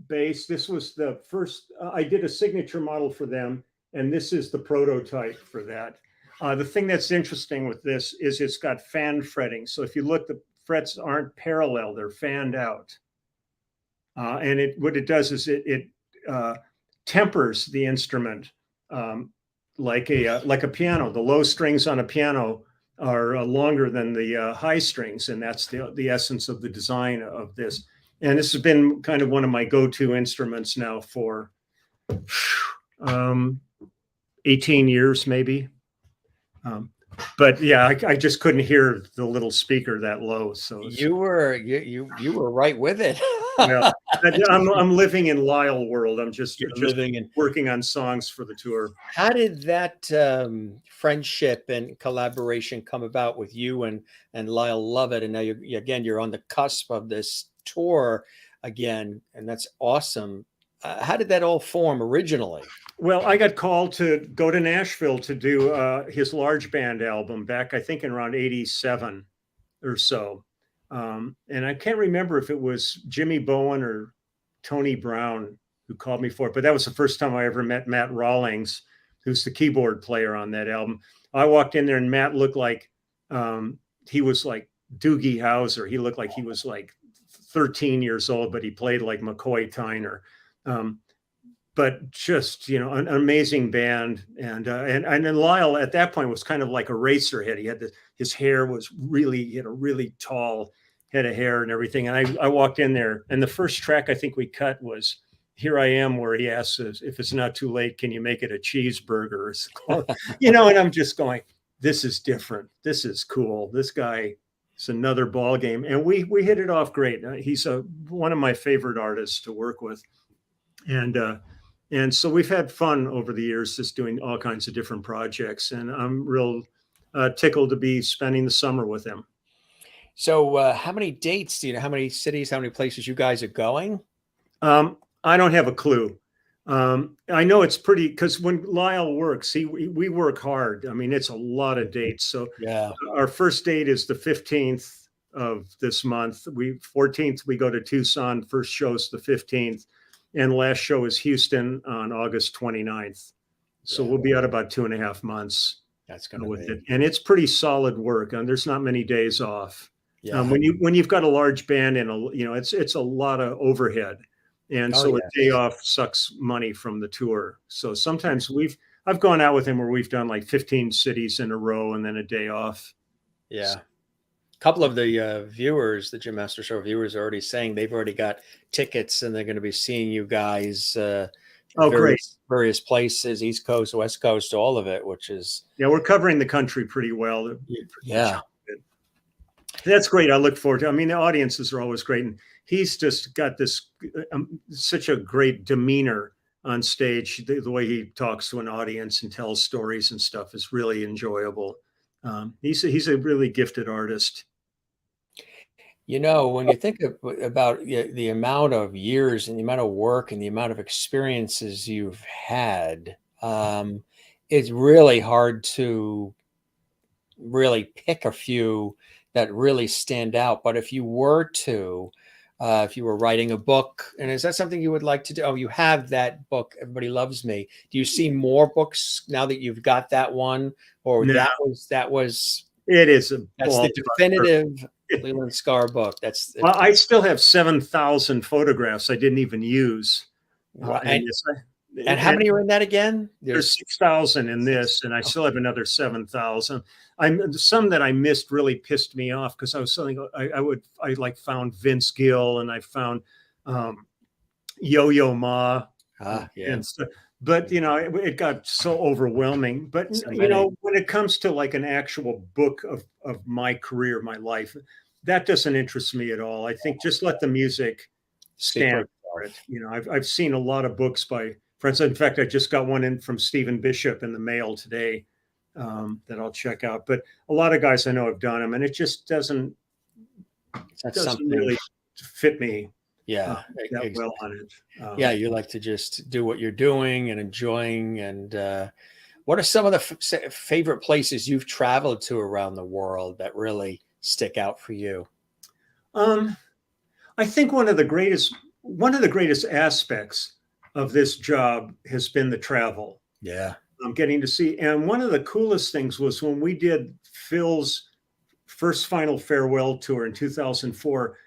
bass. This was the first. I did a signature model for them, and this is the prototype for that. The thing that's interesting with this is it's got fan fretting. So if you look, the frets aren't parallel; they're fanned out. And what it does is it tempers the instrument like a piano. The low strings on a piano are longer than the high strings, and that's the essence of the design of this. And this has been kind of one of my go-to instruments now for 18 years, maybe. But yeah, I just couldn't hear the little speaker that low. So
you were right with it.
Well, I'm living in Lyle world. I'm just
living and
working on songs for the tour.
How did that friendship and collaboration come about with you and Lyle Lovett? And now you're on the cusp of this tour again, and that's awesome. How did that all form originally?
Well, I got called to go to Nashville to do his large band album back, I think, in around '87 or so. And I can't remember if it was Jimmy Bowen or Tony Browne who called me for it, but that was the first time I ever met Matt Rawlings, who's the keyboard player on that album. I walked in there and Matt looked like he was like Doogie Howser. He looked like he was like 13 years old, but he played like McCoy Tyner. But just, an amazing band. And then Lyle at that point was kind of like a racer head. He had his hair was he had a really tall head of hair and everything. And I walked in there, and the first track I think we cut was Here I Am, where he asks us, if it's not too late, can you make it a cheeseburger? And I'm just going, this is different. This is cool. This guy is another ball game. And we hit it off great. He's one of my favorite artists to work with. And so we've had fun over the years just doing all kinds of different projects. And I'm real tickled to be spending the summer with him.
So how many dates do you know? How many cities, how many places you guys are going?
I don't have a clue. I know it's pretty, because when Lyle works, we work hard. I mean, it's a lot of dates. So
Yeah.
our first date is the 15th of this month. 14th, we go to Tucson. First show's the 15th. And last show is Houston on August 29th. So
Yeah.
we'll be out about 2.5 months
That's going to
with
be.
it. And it's pretty solid work. And there's not many days off.
Yeah.
When you've got a large band and it's a lot of overhead. And so a day off sucks money from the tour. So sometimes I've gone out with him where we've done like 15 cities in a row and then a day off.
Yeah. A couple of the viewers, the Jim Master Show viewers, are already saying they've already got tickets and they're going to be seeing you guys. Various places, East Coast, West Coast, all of it, which is.
Yeah, we're covering the country pretty well.
Yeah.
That's great. I look forward to it. I mean, the audiences are always great. And he's just got this such a great demeanor on stage. The way he talks to an audience and tells stories and stuff is really enjoyable. He's a really gifted artist.
You know, when you think about the amount of years and the amount of work and the amount of experiences you've had, it's really hard to really pick a few that really stand out. But if you were writing a book, and is that something you would like to do? Oh, you have that book, Everybody Loves Me. Do you see more books now that you've got that one? Or
No.
that was
that's
the definitive Leland Sklar book.
Well, I still have 7,000 photographs I didn't even use.
And how many are in that again?
There's 6,000 in this, and I still have another 7,000. Some that I missed really pissed me off because I was something I found Vince Gill and I found Yo-Yo Ma.
Yeah.
And stuff. But it got so overwhelming. But when it comes to like an actual book of my career, my life, that doesn't interest me at all. I think just let the music stand for it. I've seen a lot of books by friends. In fact, I just got one in from Stephen Bishop in the mail today that I'll check out. But a lot of guys I know have done them, and it just doesn't really fit me.
Yeah,
that well on it.
Yeah, you like to just do what you're doing and enjoying. And what are some of the favorite places you've traveled to around the world that really stick out for you?
I think one of the greatest aspects of this job has been the travel.
Yeah,
I'm getting to see. And one of the coolest things was when we did Phil's first final farewell tour in 2004.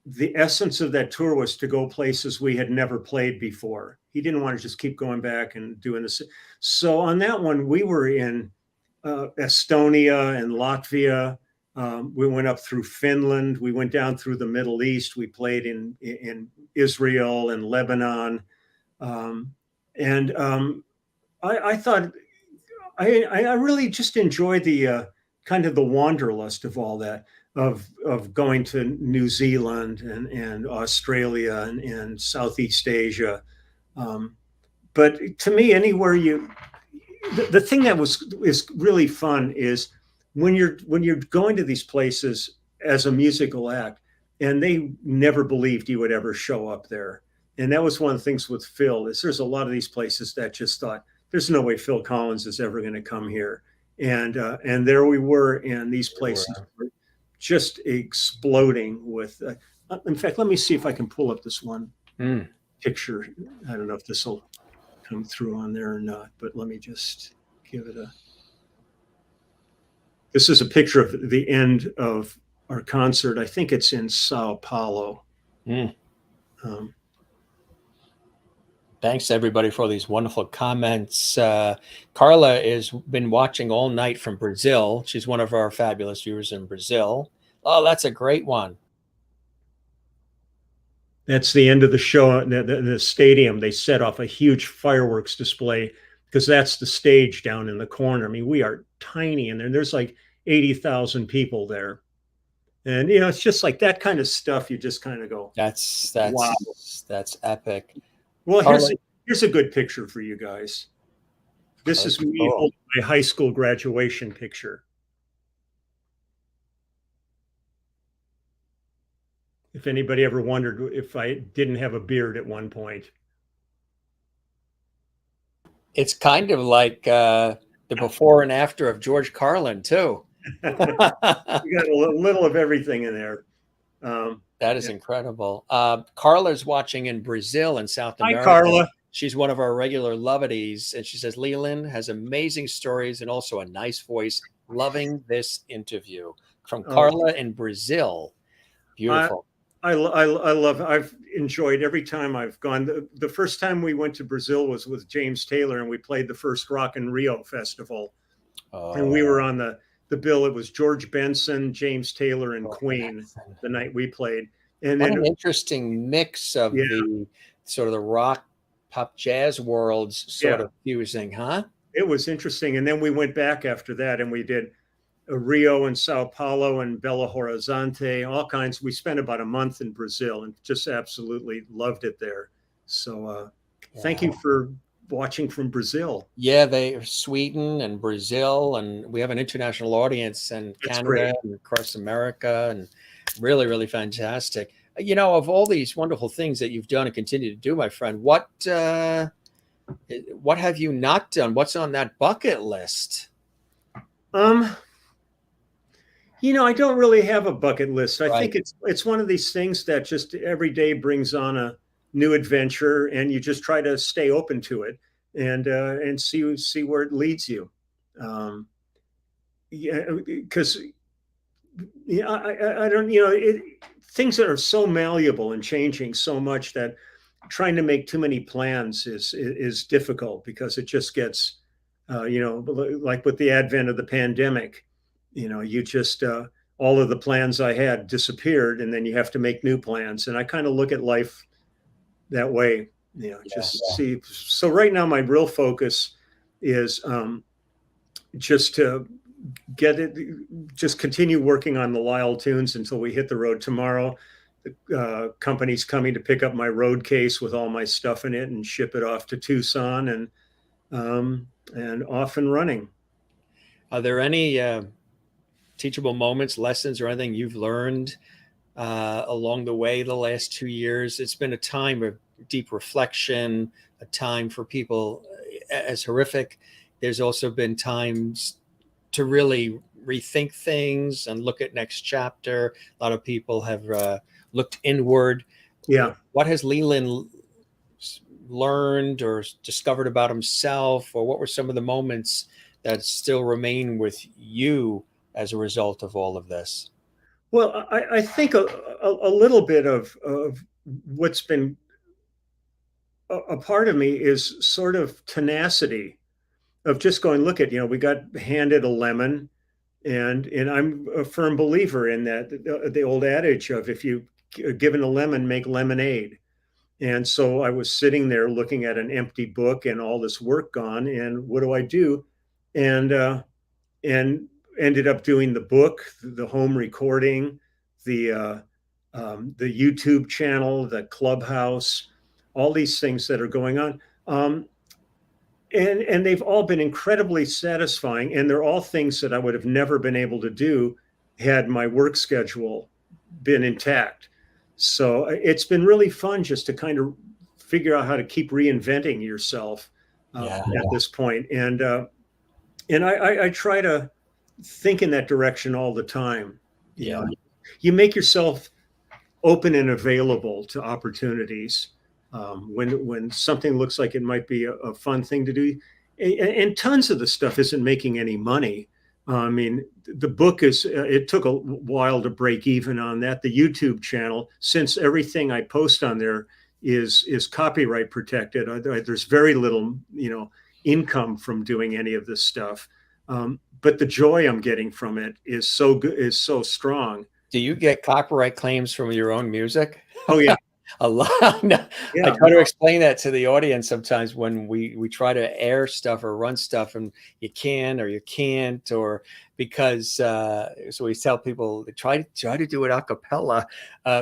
The essence of that tour was to go places we had never played before. He didn't want to just keep going back and doing this. So on that one, we were in Estonia and Latvia. We went up through Finland. We went down through the Middle East. We played in Israel and Lebanon. I thought I really just enjoyed the kind of the wanderlust of all that. Of going to New Zealand and Australia and Southeast Asia. But to me, anywhere the thing that is really fun is when you're going to these places as a musical act, and they never believed you would ever show up there. And that was one of the things with Phil is there's a lot of these places that just thought there's no way Phil Collins is ever going to come here. And there we were in these places. Just exploding with, in fact, let me see if I can pull up this one picture. I don't know if this will come through on there or not, but let me just give it this is a picture of the end of our concert. I think it's in Sao Paulo.
Thanks everybody for these wonderful comments. Carla has been watching all night from Brazil. She's one of our fabulous viewers in Brazil. Oh, that's a great one.
That's the end of the show. The stadium, they set off a huge fireworks display because that's the stage down in the corner. I mean, we are tiny in there. There's like 80,000 people there. And, it's just like that kind of stuff. You just kind of go, wow.
That's epic.
Well, here's a good picture for you guys. This is me holding my high school graduation picture. If anybody ever wondered if I didn't have a beard at one point.
It's kind of like the before and after of George Carlin too.
You got a little of everything in there.
That is incredible. Carla's watching in Brazil and South
Hi,
America.
Carla.
She's one of our regular Lovetties, and she says Leland has amazing stories and also a nice voice. Loving this interview from Carla in Brazil. Beautiful.
I love. I've enjoyed every time I've gone. The first time we went to Brazil was with James Taylor, and we played the first Rock in Rio festival, and we were on the bill. It was George Benson, James Taylor, and Queen the night we played. And
what
then
an interesting mix of the sort of the rock, pop, jazz worlds sort of fusing, huh?
It was interesting. And then we went back after that, and we did Rio and Sao Paulo and Belo Horizonte, all kinds. We spent about a month in Brazil and just absolutely loved it there. So thank you for watching from Brazil.
Yeah, they are Sweden and Brazil, and we have an international audience and Canada and across America, and really, really fantastic. You know, of all these wonderful things that you've done and continue to do, my friend, what have you not done? What's on that bucket list?
You know, I don't really have a bucket list. I think it's one of these things that just every day brings on a new adventure, and you just try to stay open to it and see where it leads you. Because I don't, things that are so malleable and changing so much that trying to make too many plans is difficult, because it just gets, like with the advent of the pandemic. You just all of the plans I had disappeared, and then you have to make new plans. And I kind of look at life that way, see. So right now, my real focus is just to just continue working on the Lyle tunes until we hit the road tomorrow. The company's coming to pick up my road case with all my stuff in it and ship it off to Tucson, and off and running.
Are there any teachable moments, lessons, or anything you've learned along the way the last 2 years? It's been a time of deep reflection, a time for people as horrific. There's also been times to really rethink things and look at next chapter. A lot of people have looked inward.
Yeah.
What has Leland learned or discovered about himself, or what were some of the moments that still remain with you as a result of all of this?
Well, I think a little bit of what's been a part of me is sort of tenacity of just going, look at, we got handed a lemon, and I'm a firm believer in that, the old adage of, if you given a lemon, make lemonade. And so I was sitting there looking at an empty book and all this work gone, and what do? And ended up doing the book, the home recording, the YouTube channel, the Clubhouse, all these things that are going on. And they've all been incredibly satisfying. And they're all things that I would have never been able to do had my work schedule been intact. So it's been really fun just to kind of figure out how to keep reinventing yourself at this point. And I try to think in that direction all the time. You make yourself open and available to opportunities when something looks like it might be a fun thing to do. And tons of the stuff isn't making any money. I mean, the book it took a while to break even on that. The YouTube channel, since everything I post on there is copyright protected, there's very little, income from doing any of this stuff. But the joy I'm getting from it is so good, is so strong.
Do you get copyright claims from your own music?
Oh yeah.
A lot. No, I try to explain that to the audience sometimes when we try to air stuff or run stuff, and you can or you can't, or because so we tell people try to do it a cappella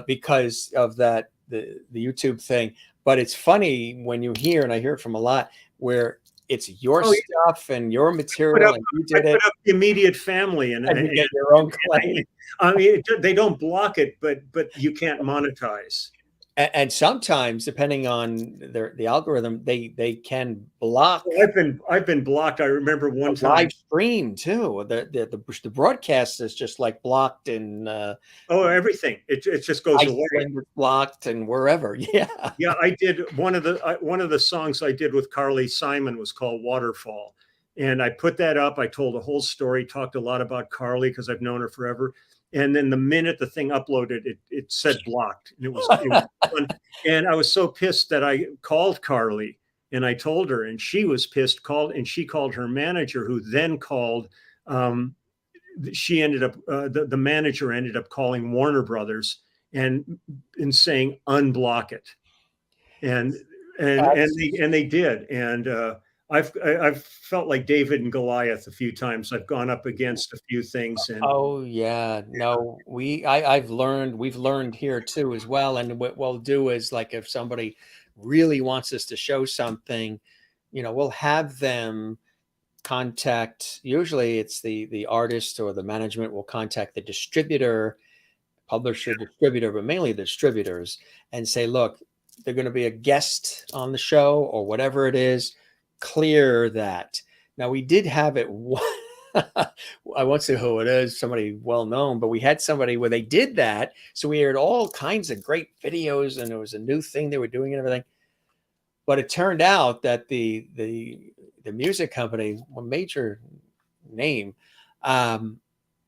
because of that the YouTube thing. But it's funny when you hear, and I hear it from a lot, where it's your stuff and your material, and you did it.
Put up the immediate family and
you get your own claim.
I mean, they don't block it, but you can't monetize.
And sometimes, depending on the algorithm, they can block
I've been blocked. I remember one
the
time.
live stream too. The broadcast is just like blocked in
Oh, everything. It just goes away.
Iceland, is blocked, and wherever. Yeah.
Yeah, I did one of the songs I did with Carly Simon was called Waterfall, and I put that up. I told a whole story, talked a lot about Carly because I've known her forever. And then the minute the thing uploaded, it said blocked, and it was fun. And I was so pissed that I called Carly and I told her, and she was pissed. She called her manager, who then called. She ended up the manager ended up calling Warner Brothers and saying unblock it, and they did. And I've felt like David and Goliath a few times. I've gone up against a few things, and
Oh yeah, no, we've learned here too as well. And what we'll do is, like, if somebody really wants us to show something, we'll have them contact. Usually, it's the artist or the management will contact the distributor, publisher, distributor, but mainly the distributors, and say, look, they're going to be a guest on the show or whatever it is. Clear that. Now, we did have it. I won't say who it is, somebody well known, but we had somebody where they did that. So we heard all kinds of great videos, and it was a new thing they were doing and everything. But it turned out that the music company, a major name,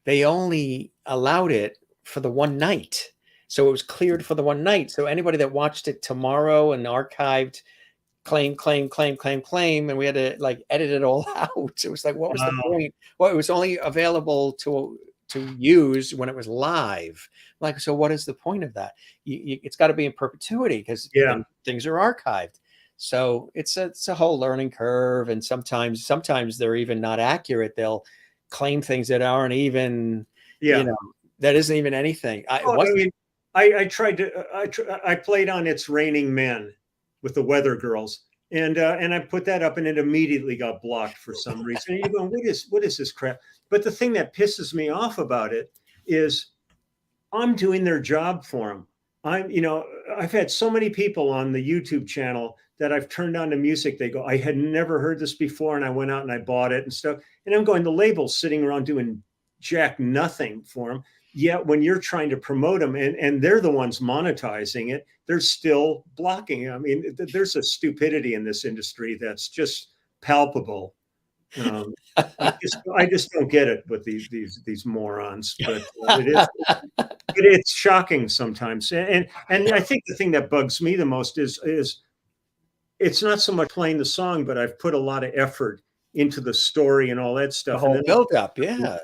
they only allowed it for the one night. So it was cleared for the one night. So anybody that watched it tomorrow and archived, claim, and we had to like edit it all out. It was like, what was the point? Well, it was only available to use when it was live. Like, so what is the point of that? It's got to be in perpetuity because things are archived. So it's a whole learning curve, and sometimes they're even not accurate. They'll claim things that aren't even, that isn't even anything.
I tried to. I played on "It's Raining Men" with the Weather Girls, and I put that up, and it immediately got blocked for some reason. And you're going, what is this crap? But the thing that pisses me off about it is, I'm doing their job for them. I've had so many people on the YouTube channel that I've turned on to music. They go, I had never heard this before, and I went out and I bought it and stuff. And I'm going, the label's sitting around doing jack nothing for them. Yet when you're trying to promote them and they're the ones monetizing it, they're still blocking. I mean, there's a stupidity in this industry that's just palpable. I just don't get it with these morons. But it's shocking sometimes. And I think the thing that bugs me the most is it's not so much playing the song, but I've put a lot of effort into the story and all that stuff.
The whole build up, yeah.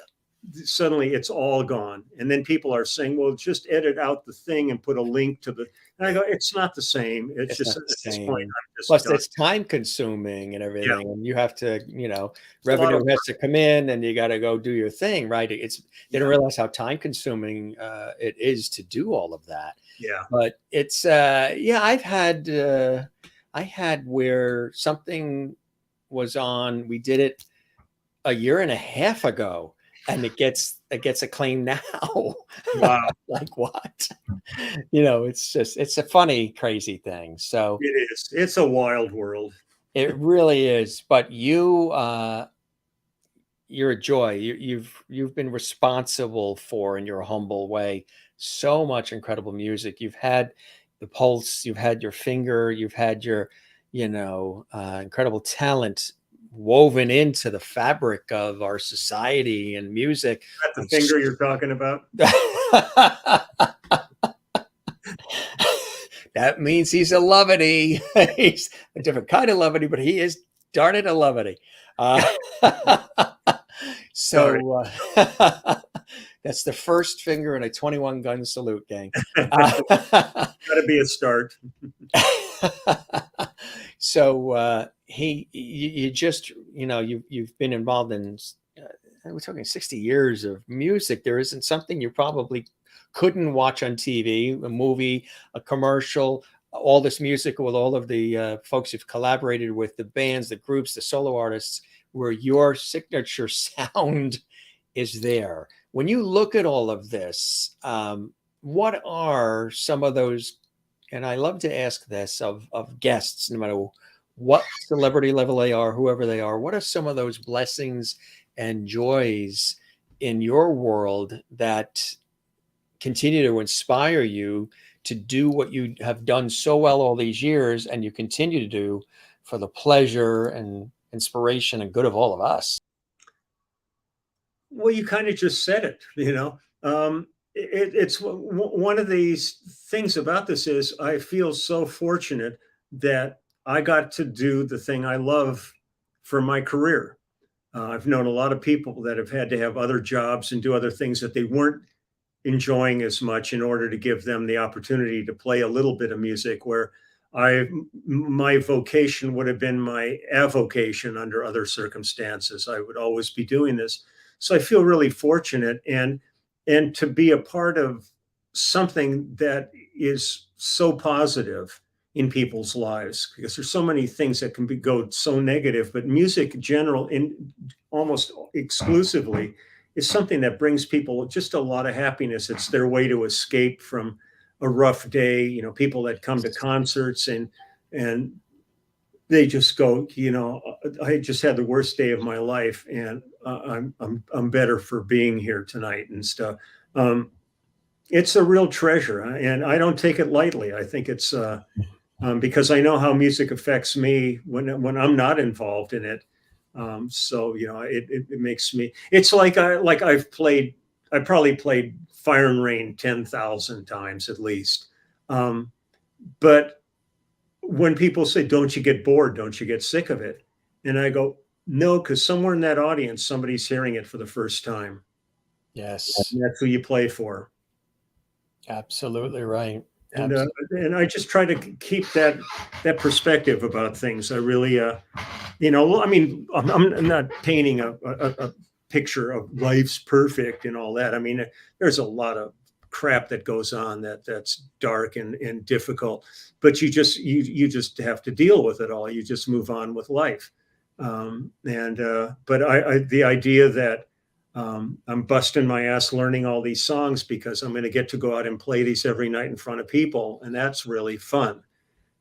Suddenly it's all gone. And then people are saying, well, just edit out the thing and put a link to the, and I go, it's not the same. It's just at this point,
plus it's time consuming and everything. Yeah. And you have to, revenue has to come in and you got to go do your thing, right? They don't realize how time consuming it is to do all of that.
Yeah.
But it's, I had where something was on, we did it a year and a half ago, and it gets acclaimed now.
Wow.
Like what? It's a funny, crazy thing. So
it is. It's a wild world.
It really is. But you're a joy. You've been responsible for, in your humble way, so much incredible music. You've had the pulse, you've had your finger, you've had your, incredible talent woven into the fabric of our society and music.
That's the finger you're talking about?
That means he's a Lovety. He's a different kind of Lovety, but he is darn it a Lovety. That's the first finger in a 21 gun salute, gang.
Gotta be a start.
So you've been involved in, we're talking 60 years of music. There isn't something you probably couldn't watch on TV, a movie, a commercial, all this music with all of the folks you've collaborated with, the bands, the groups, the solo artists, where your signature sound is there. When you look at all of this, what are some of those and I love to ask this of guests, no matter what celebrity level they are, whoever they are, what are some of those blessings and joys in your world that continue to inspire you to do what you have done so well all these years, and you continue to do for the pleasure and inspiration and good of all of us?
Well, you kind of just said it, it's one of these things about this is I feel so fortunate that I got to do the thing I love for my career. I've known a lot of people that have had to have other jobs and do other things that they weren't enjoying as much in order to give them the opportunity to play a little bit of music, where my vocation would have been my avocation under other circumstances. I would always be doing this. So I feel really fortunate, and to be a part of something that is so positive in people's lives, because there's so many things that can go so negative, but music in general, in almost exclusively, is something that brings people just a lot of happiness. It's their way to escape from a rough day. People that come to concerts and they just go, I just had the worst day of my life, and I'm better for being here tonight and stuff. It's a real treasure, and I don't take it lightly. I think it's because I know how music affects me when I'm not involved in it. So it makes me. It's like I probably played Fire and Rain 10,000 times at least. But when people say, "Don't you get bored? Don't you get sick of it?" And I go, "No, because somewhere in that audience, somebody's hearing it for the first time."
Yes,
And that's who you play for.
absolutely right.
And I just try to keep that perspective about things. I really, I mean, I'm not painting a picture of life's perfect and all that. I mean, there's a lot of crap that goes on that's dark and difficult, but you just have to deal with it all. You just move on with life. But the idea that I'm busting my ass learning all these songs because I'm going to get to go out and play these every night in front of people, and that's really fun.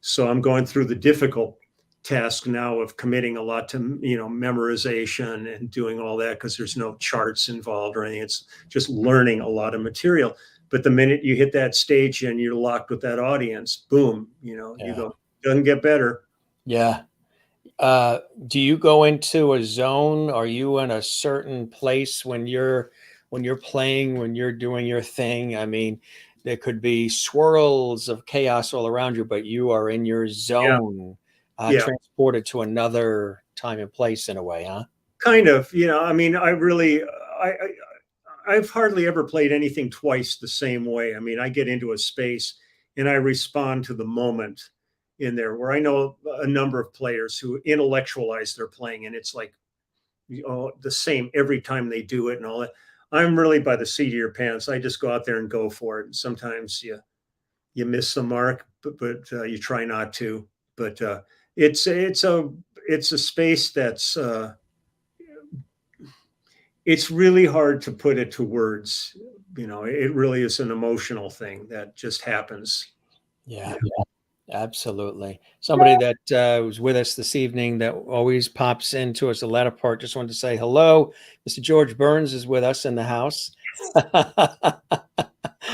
So I'm going through the difficult task now of committing a lot to memorization and doing all that, because there's no charts involved or anything. It's just learning a lot of material. But the minute you hit that stage and you're locked with that audience, boom, you go, doesn't get better.
Yeah. Do you go into a zone? Are you in a certain place when you're playing, when you're doing your thing? I mean, there could be swirls of chaos all around you, but you are in your zone, transported to another time and place in a way, huh?
Kind of, I mean, I've hardly ever played anything twice the same way. I mean, I get into a space and I respond to the moment in there, where I know a number of players who intellectualize their playing, and it's like, the same every time they do it and all that. I'm really by the seat of your pants. I just go out there and go for it. And sometimes you miss the mark, but you try not to. But it's a space that's it's really hard to put it to words. It really is an emotional thing that just happens.
Yeah. Absolutely. Somebody that was with us this evening that always pops into us the latter part. Just wanted to say hello. Mr. George Burns is with us in the house.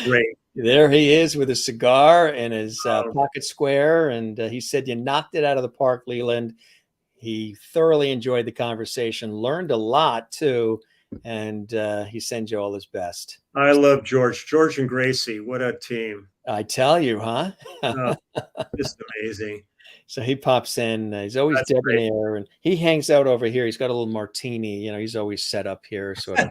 Great.
There he is with a cigar in his pocket square. And he said, "You knocked it out of the park, Leland." He thoroughly enjoyed the conversation, learned a lot too. And he sends you all his best.
I love George and Gracie. What a team.
I tell you, huh?
Just amazing.
So he pops in. He's always debonair, and he hangs out over here. He's got a little martini. He's always set up here, sort of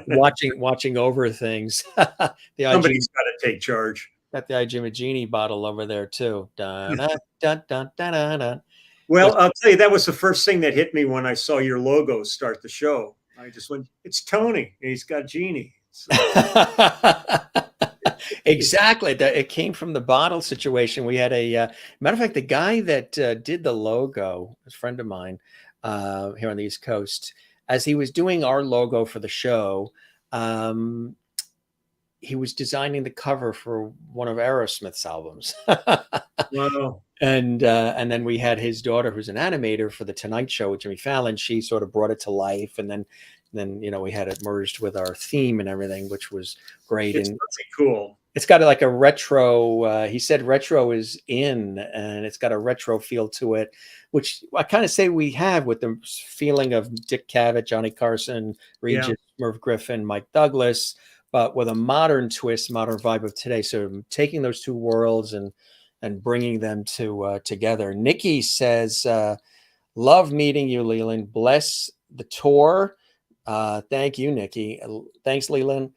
watching over things.
Somebody's got to take charge.
Got the Igimagini bottle over there too. Dun, dun, dun, dun, dun, dun.
Well, I'll tell you, that was the first thing that hit me when I saw your logo start the show. I just went, "It's Tony, and he's got Jeannie." So.
Exactly. It came from the bottle situation. We had a matter of fact, the guy that did the logo, a friend of mine here on the East Coast, as he was doing our logo for the show, he was designing the cover for one of Aerosmith's albums.
Wow.
And then we had his daughter, who's an animator for the Tonight Show with Jimmy Fallon. She sort of brought it to life, and then we had it merged with our theme and everything, which was great.
It's
and
really cool.
It's got like a retro. He said retro is in, and it's got a retro feel to it, which I kind of say we have with the feeling of Dick Cavett, Johnny Carson, Regis, Merv Griffin, Mike Douglas, but with a modern twist, modern vibe of today. So taking those two worlds and bringing them together. Nikki says, "Love meeting you, Leland. Bless the tour." Thank you, Nikki. Thanks, Leland.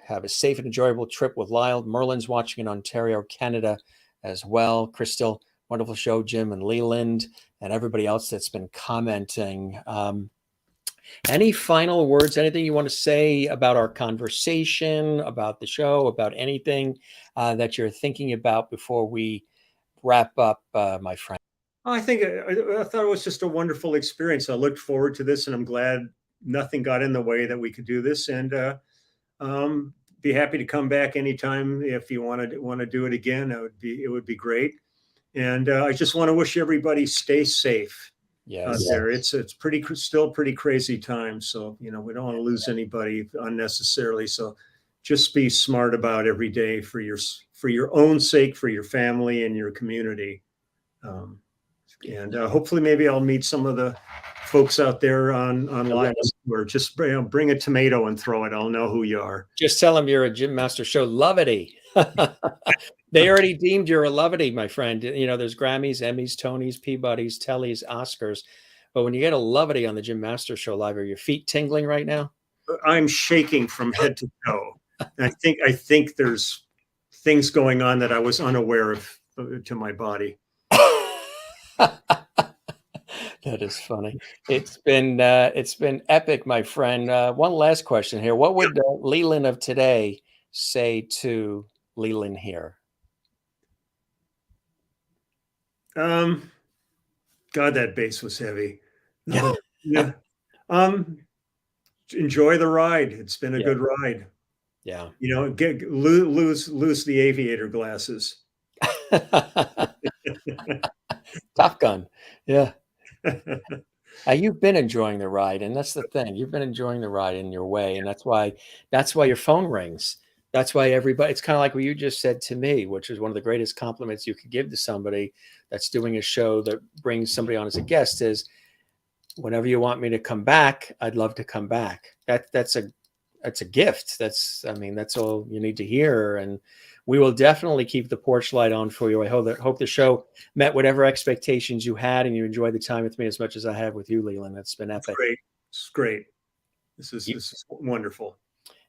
Have a safe and enjoyable trip with Lyle. Merlin's watching in Ontario, Canada as well. Crystal, wonderful show, Jim and Leland, and everybody else that's been commenting. Any final words, anything you want to say about our conversation, about the show, about anything that you're thinking about before we wrap up, my friend?
I think I thought it was just a wonderful experience. I looked forward to this, and I'm glad nothing got in the way that we could do this. And be happy to come back anytime if you want to do it again. It would be great. And I just want to wish everybody stay safe out there. It's still pretty crazy time. So we don't want to lose anybody unnecessarily. So just be smart about every day for your own sake, for your family and your community. And hopefully maybe I'll meet some of the folks out there online, or just bring a tomato and throw it. I'll know who you are.
Just tell them you're a Jim Master Show Lovety. They already deemed you're a Lovety, my friend. There's Grammys, Emmys, Tonys, Peabodys, Tellys, Oscars. But when you get a Lovety on the Jim Master Show Live, are your feet tingling right now?
I'm shaking from head to toe. I think there's things going on that I was unaware of to my body.
That is funny. It's been epic, my friend. One last question here. What would Leland of today say to Leland here?
God, that bass was heavy.
Yeah.
Enjoy the ride. It's been a good ride.
Yeah.
Lose the aviator glasses.
Top Gun. Yeah. You've been enjoying the ride, and that's the thing. You've been enjoying the ride in your way, and that's why your phone rings. That's why everybody. It's kind of like what you just said to me, which is one of the greatest compliments you could give to somebody that's doing a show that brings somebody on as a guest. Is whenever you want me to come back, I'd love to come back. That's a gift. That's all you need to hear, and we will definitely keep the porch light on for you. I hope the show met whatever expectations you had, and you enjoyed the time with me as much as I have with you, Leland. It's been epic.
It's great. This is wonderful.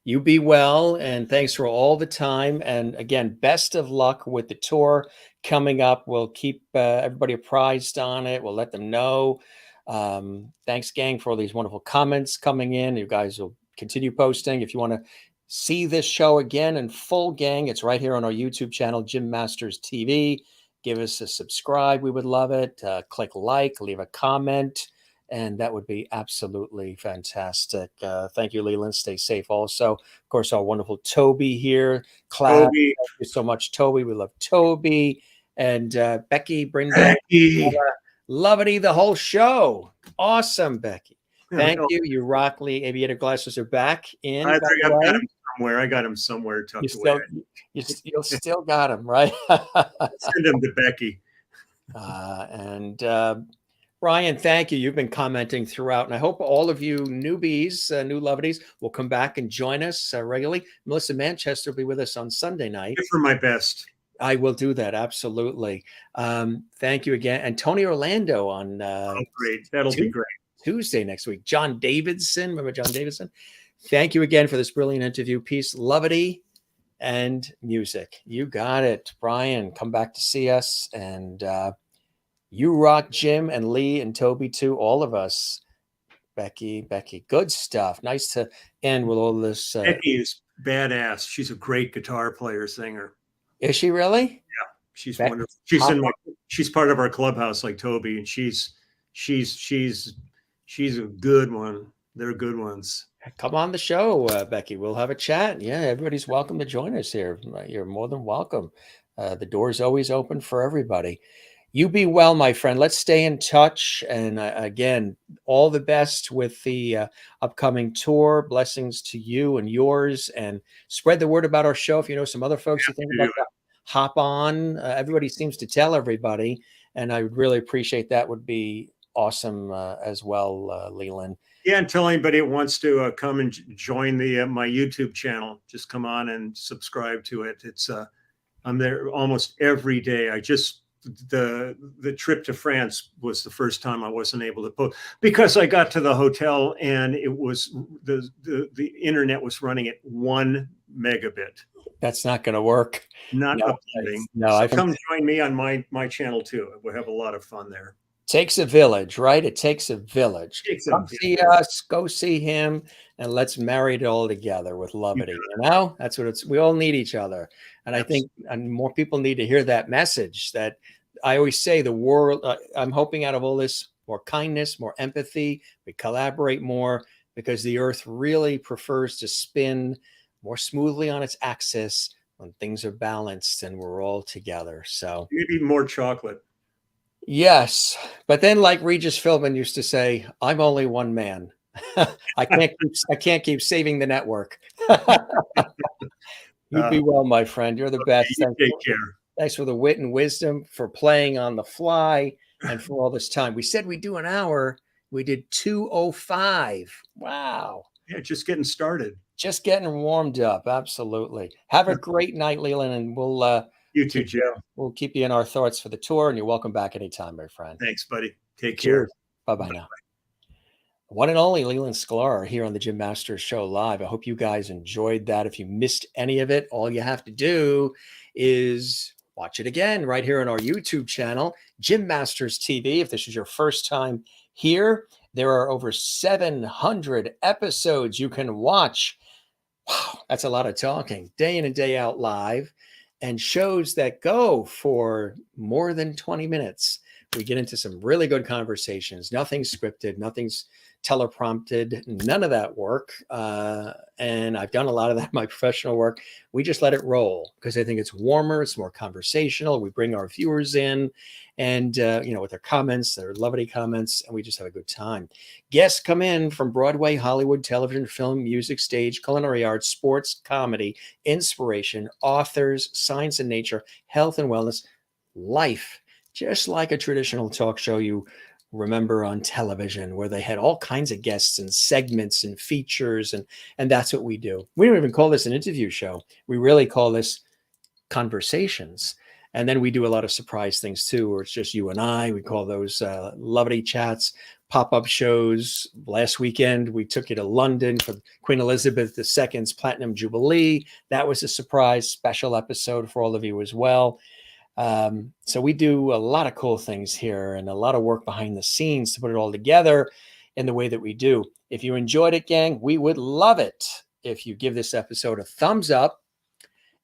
You be well, and thanks for all the time. And again, best of luck with the tour coming up. We'll keep everybody apprised on it. We'll let them know. Thanks, gang, for all these wonderful comments coming in. You guys will continue posting. If you want to see this show again in full, gang, it's right here on our YouTube channel, Jim Masters TV. Give us a subscribe. We would love it. Click like, leave a comment, and that would be absolutely fantastic. Thank you, Leland. Stay safe also. Of course, our wonderful Toby here. Clap. Thank you so much, Toby. We love Toby. And Becky, Brindle, Lovety, the whole show. Awesome, Becky. Thank you. You rock. Lee Aviator glasses are back in.
I got them somewhere tucked away.
You still got them, right?
Send them to Becky.
And Brian, thank you. You've been commenting throughout, and I hope all of you newbies, new Loveties, will come back and join us regularly. Melissa Manchester will be with us on Sunday night.
Give her my best.
I will do that. Absolutely. Thank you again. And Tony Orlando on
great. That'll be great.
Tuesday next week. John Davidson. Remember John Davidson? Thank you again for this brilliant interview. Peace, Lovety, and music. You got it. Brian, come back to see us. And you rock, Jim and Lee and Toby too. All of us. Becky. Good stuff. Nice to end with all this.
Becky is badass. She's a great guitar player, singer.
Is she really?
Yeah, she's wonderful. She's part of our clubhouse like Toby, and she's a good one. They're good ones.
Come on the show, Becky. We'll have a chat. Yeah, everybody's welcome to join us here. You're more than welcome. The door's always open for everybody. You be well, my friend. Let's stay in touch. And again, all the best with the upcoming tour. Blessings to you and yours. And spread the word about our show. If you know some other folks you think about to hop on. Everybody seems to tell everybody. And I would really appreciate that. Would be awesome as well, Leland.
Yeah, and tell anybody that wants to come and join the my YouTube channel. Just come on and subscribe to it. It's I'm there almost every day. I just the trip to France was the first time I wasn't able to post because I got to the hotel and it was the internet was running at 1 megabit.
That's not going to work.
Not uploading. No, so come join me on my channel too. We'll have a lot of fun there.
Takes a village, right? It takes a village. Come see us, go see him, and let's marry it all together with Lovett. You know, that's what it's. We all need each other, and I think more people need to hear that message. That I always say, the world. I'm hoping out of all this, more kindness, more empathy. We collaborate more because the Earth really prefers to spin more smoothly on its axis when things are balanced and we're all together. So
maybe more chocolate.
Yes, but then, like Regis Philbin used to say, "I'm only one man. I can't keep saving the network." You be well, my friend. You're the best.
Take care.
Thanks for the wit and wisdom, for playing on the fly, and for all this time. We said we'd do an hour. We did 2:05. Wow.
Yeah, just getting started.
Just getting warmed up. Absolutely. Have a great night, Leland, and we'll.
You too, Joe.
We'll keep you in our thoughts for the tour, and you're welcome back anytime, my friend.
Thanks, buddy. Take care.
Bye-bye now. One and only Leland Sklar here on the Jim Masters Show Live. I hope you guys enjoyed that. If you missed any of it, all you have to do is watch it again right here on our YouTube channel, Jim Masters TV. If this is your first time here, there are over 700 episodes you can watch. Wow, that's a lot of talking. Day in and day out live. And shows that go for more than 20 minutes. We get into some really good conversations. Nothing's scripted, nothing's teleprompted, none of that work. And I've done a lot of that in my professional work. We just let it roll because I think it's warmer, it's more conversational. We bring our viewers in and, with their comments, their lovely comments, and we just have a good time. Guests come in from Broadway, Hollywood, television, film, music, stage, culinary arts, sports, comedy, inspiration, authors, science and nature, health and wellness, life, just like a traditional talk show you remember on television, where they had all kinds of guests and segments and features, and that's what we do. We don't even call this an interview show. We really call this conversations. And then we do a lot of surprise things too, where it's just you and I. We call those lovely chats, pop-up shows. Last weekend, we took you to London for Queen Elizabeth II's Platinum Jubilee. That was a surprise special episode for all of you as well. So we do a lot of cool things here and a lot of work behind the scenes to put it all together in the way that we do. If you enjoyed it, gang, we would love it if you give this episode a thumbs up.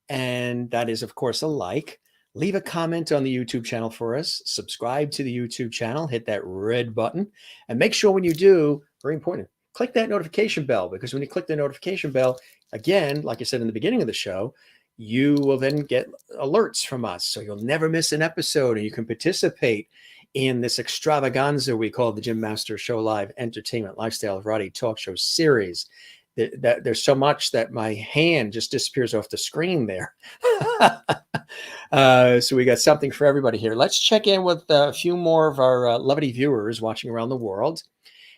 And that is, of course, a like. Leave a comment on the YouTube channel for us. Subscribe to the YouTube channel. Hit that red button. And make sure when you do, very important, click that notification bell. Because when you click the notification bell, again, like I said in the beginning of the show, you will then get alerts from us. So you'll never miss an episode. And you can participate in this extravaganza we call the Jim Masters Show Live Entertainment, Lifestyle, Variety, Talk Show Series. There's so much that my hand just disappears off the screen there. So we got something for everybody here. Let's check in with a few more of our lovely viewers watching around the world.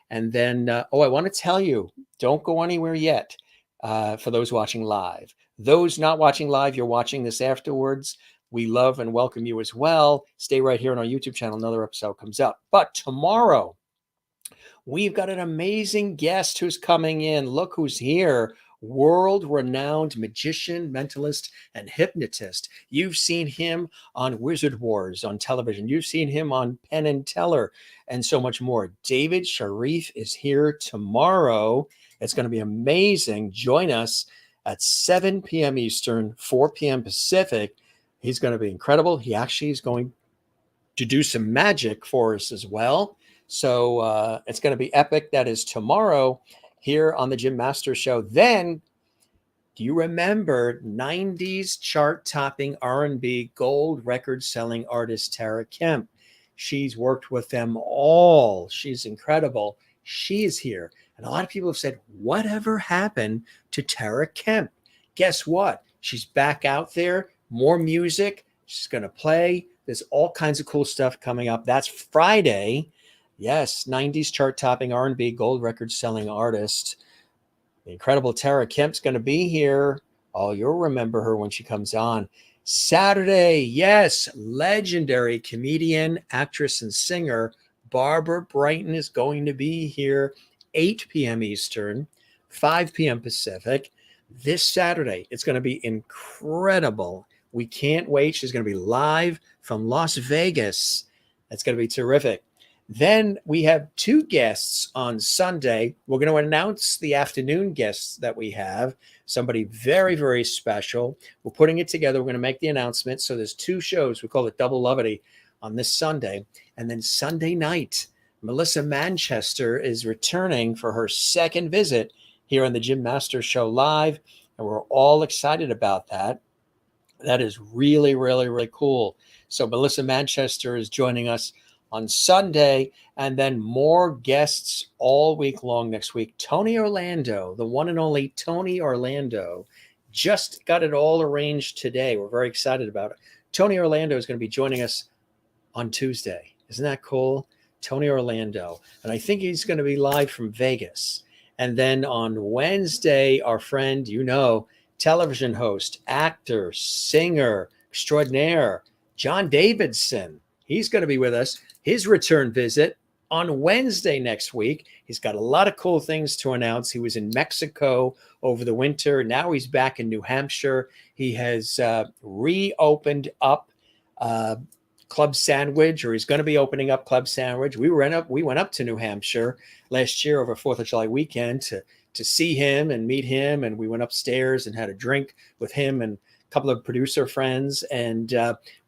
And then, I want to tell you, don't go anywhere yet for those watching live. Those not watching live, you're watching this afterwards. We love and welcome you as well. Stay right here on our YouTube channel. Another episode comes up. But tomorrow, we've got an amazing guest who's coming in. Look who's here. World-renowned magician, mentalist, and hypnotist. You've seen him on Wizard Wars on television. You've seen him on Penn and Teller and so much more. David Sharif is here tomorrow. It's going to be amazing. Join us at 7 p.m. Eastern, 4 p.m. Pacific. He's going to be incredible. He actually is going to do some magic for us as well. So it's going to be epic. That is tomorrow. here on the Jim Masters Show. Then, do you remember 90s chart-topping R&B gold record-selling artist Tara Kemp? She's worked with them all. She's incredible. She is here. And a lot of people have said, whatever happened to Tara Kemp? Guess what? She's back out there. More music. She's going to play. There's all kinds of cool stuff coming up. That's Friday. Yes, 90s chart-topping R&B gold record-selling artist. The incredible Tara Kemp's going to be here. Oh, you'll remember her when she comes on. Saturday, yes, legendary comedian, actress, and singer Barbara Brighton is going to be here, 8 p.m. Eastern, 5 p.m. Pacific. This Saturday, it's going to be incredible. We can't wait. She's going to be live from Las Vegas. That's going to be terrific. Then we have 2 guests on Sunday. We're going to announce the afternoon guests that we have. Somebody very, very special. We're putting it together. We're going to make the announcement. So there's 2 shows. We call it Double Lovety on this Sunday. And then Sunday night, Melissa Manchester is returning for her second visit here on the Jim Masters Show Live. And we're all excited about that. That is really, really, really cool. So Melissa Manchester is joining us on Sunday, and then more guests all week long next week. Tony Orlando, the one and only Tony Orlando, just got it all arranged today. We're very excited about it. Tony Orlando is going to be joining us on Tuesday. Isn't that cool? Tony Orlando. And I think he's going to be live from Vegas. And then on Wednesday, our friend, television host, actor, singer, extraordinaire, John Davidson. He's going to be with us. His return visit on Wednesday next week. He's got a lot of cool things to announce. He was in Mexico over the winter. Now he's back in New Hampshire. He has reopened up Club Sandwich, or he's going to be opening up Club Sandwich. We went up to New Hampshire last year over 4th of July weekend to see him and meet him. And we went upstairs and had a drink with him and a couple of producer friends. And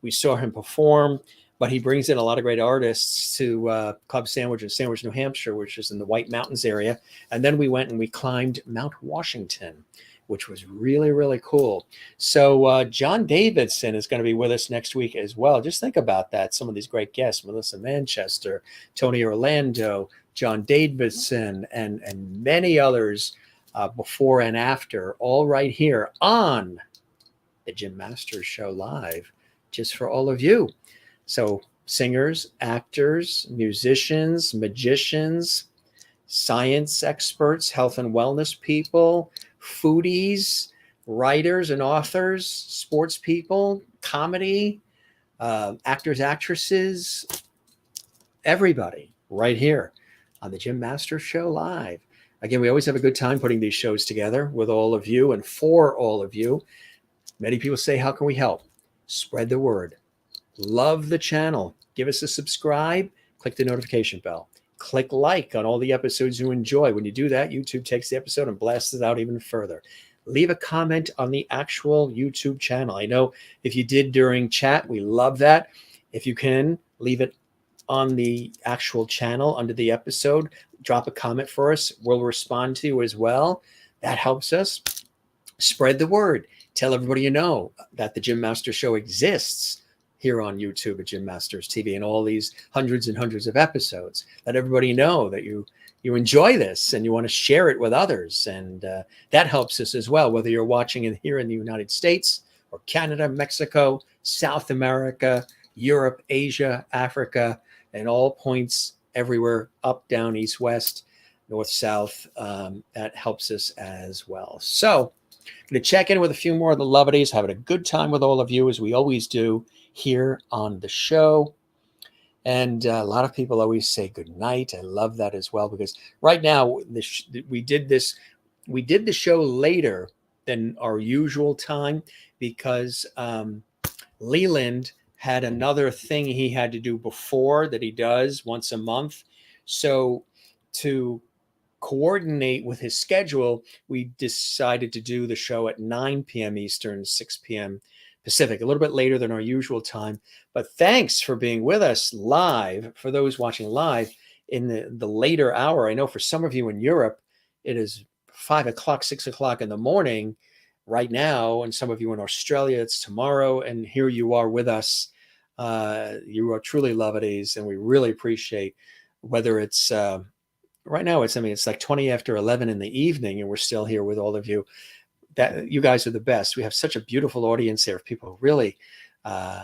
we saw him perform. But he brings in a lot of great artists to Club Sandwich in Sandwich, New Hampshire, which is in the White Mountains area. And then we went and we climbed Mount Washington, which was really, really cool. So John Davidson is going to be with us next week as well. Just think about that. Some of these great guests, Melissa Manchester, Tony Orlando, John Davidson, and many others before and after, all right here on the Jim Masters Show Live, just for all of you. So singers, actors, musicians, magicians, science experts, health and wellness people, foodies, writers and authors, sports people, comedy, actors, actresses, everybody right here on the Jim Masters Show Live. Again, we always have a good time putting these shows together with all of you and for all of you. Many people say, how can we help? Spread the word. Love the channel. Give us a subscribe. Click the notification bell. Click like on all the episodes you enjoy. When you do that, YouTube takes the episode and blasts it out even further. Leave a comment on the actual YouTube channel. I know if you did during chat, we love that. If you can, leave it on the actual channel under the episode. Drop a comment for us. We'll respond to you as well. That helps us. Spread the word. Tell everybody you know that the Jim Masters Show exists here on YouTube at Jim Masters TV and all these hundreds and hundreds of episodes. Let everybody know that you enjoy this and you want to share it with others. And that helps us as well, whether you're watching it here in the United States or Canada, Mexico, South America, Europe, Asia, Africa, and all points everywhere, up, down, east, west, north, south. That helps us as well. So I'm going to check in with a few more of the Loveties, having a good time with all of you as we always do here on the show. And a lot of people always say good night. I love that as well, because right now we did the show later than our usual time because Leland had another thing he had to do before that he does once a month. So to coordinate with his schedule, we decided to do the show at 9 p.m. Eastern, 6 p.m. Pacific, a little bit later than our usual time. But thanks for being with us live. For those watching live in the later hour, I know for some of you in Europe, it is 5 o'clock, 6 o'clock in the morning right now. And some of you in Australia, it's tomorrow. And here you are with us. You are truly Lovetties, and we really appreciate whether it's right now, it's like 20 after 11 in the evening, and we're still here with all of you. That you guys are the best. We have such a beautiful audience here of people who really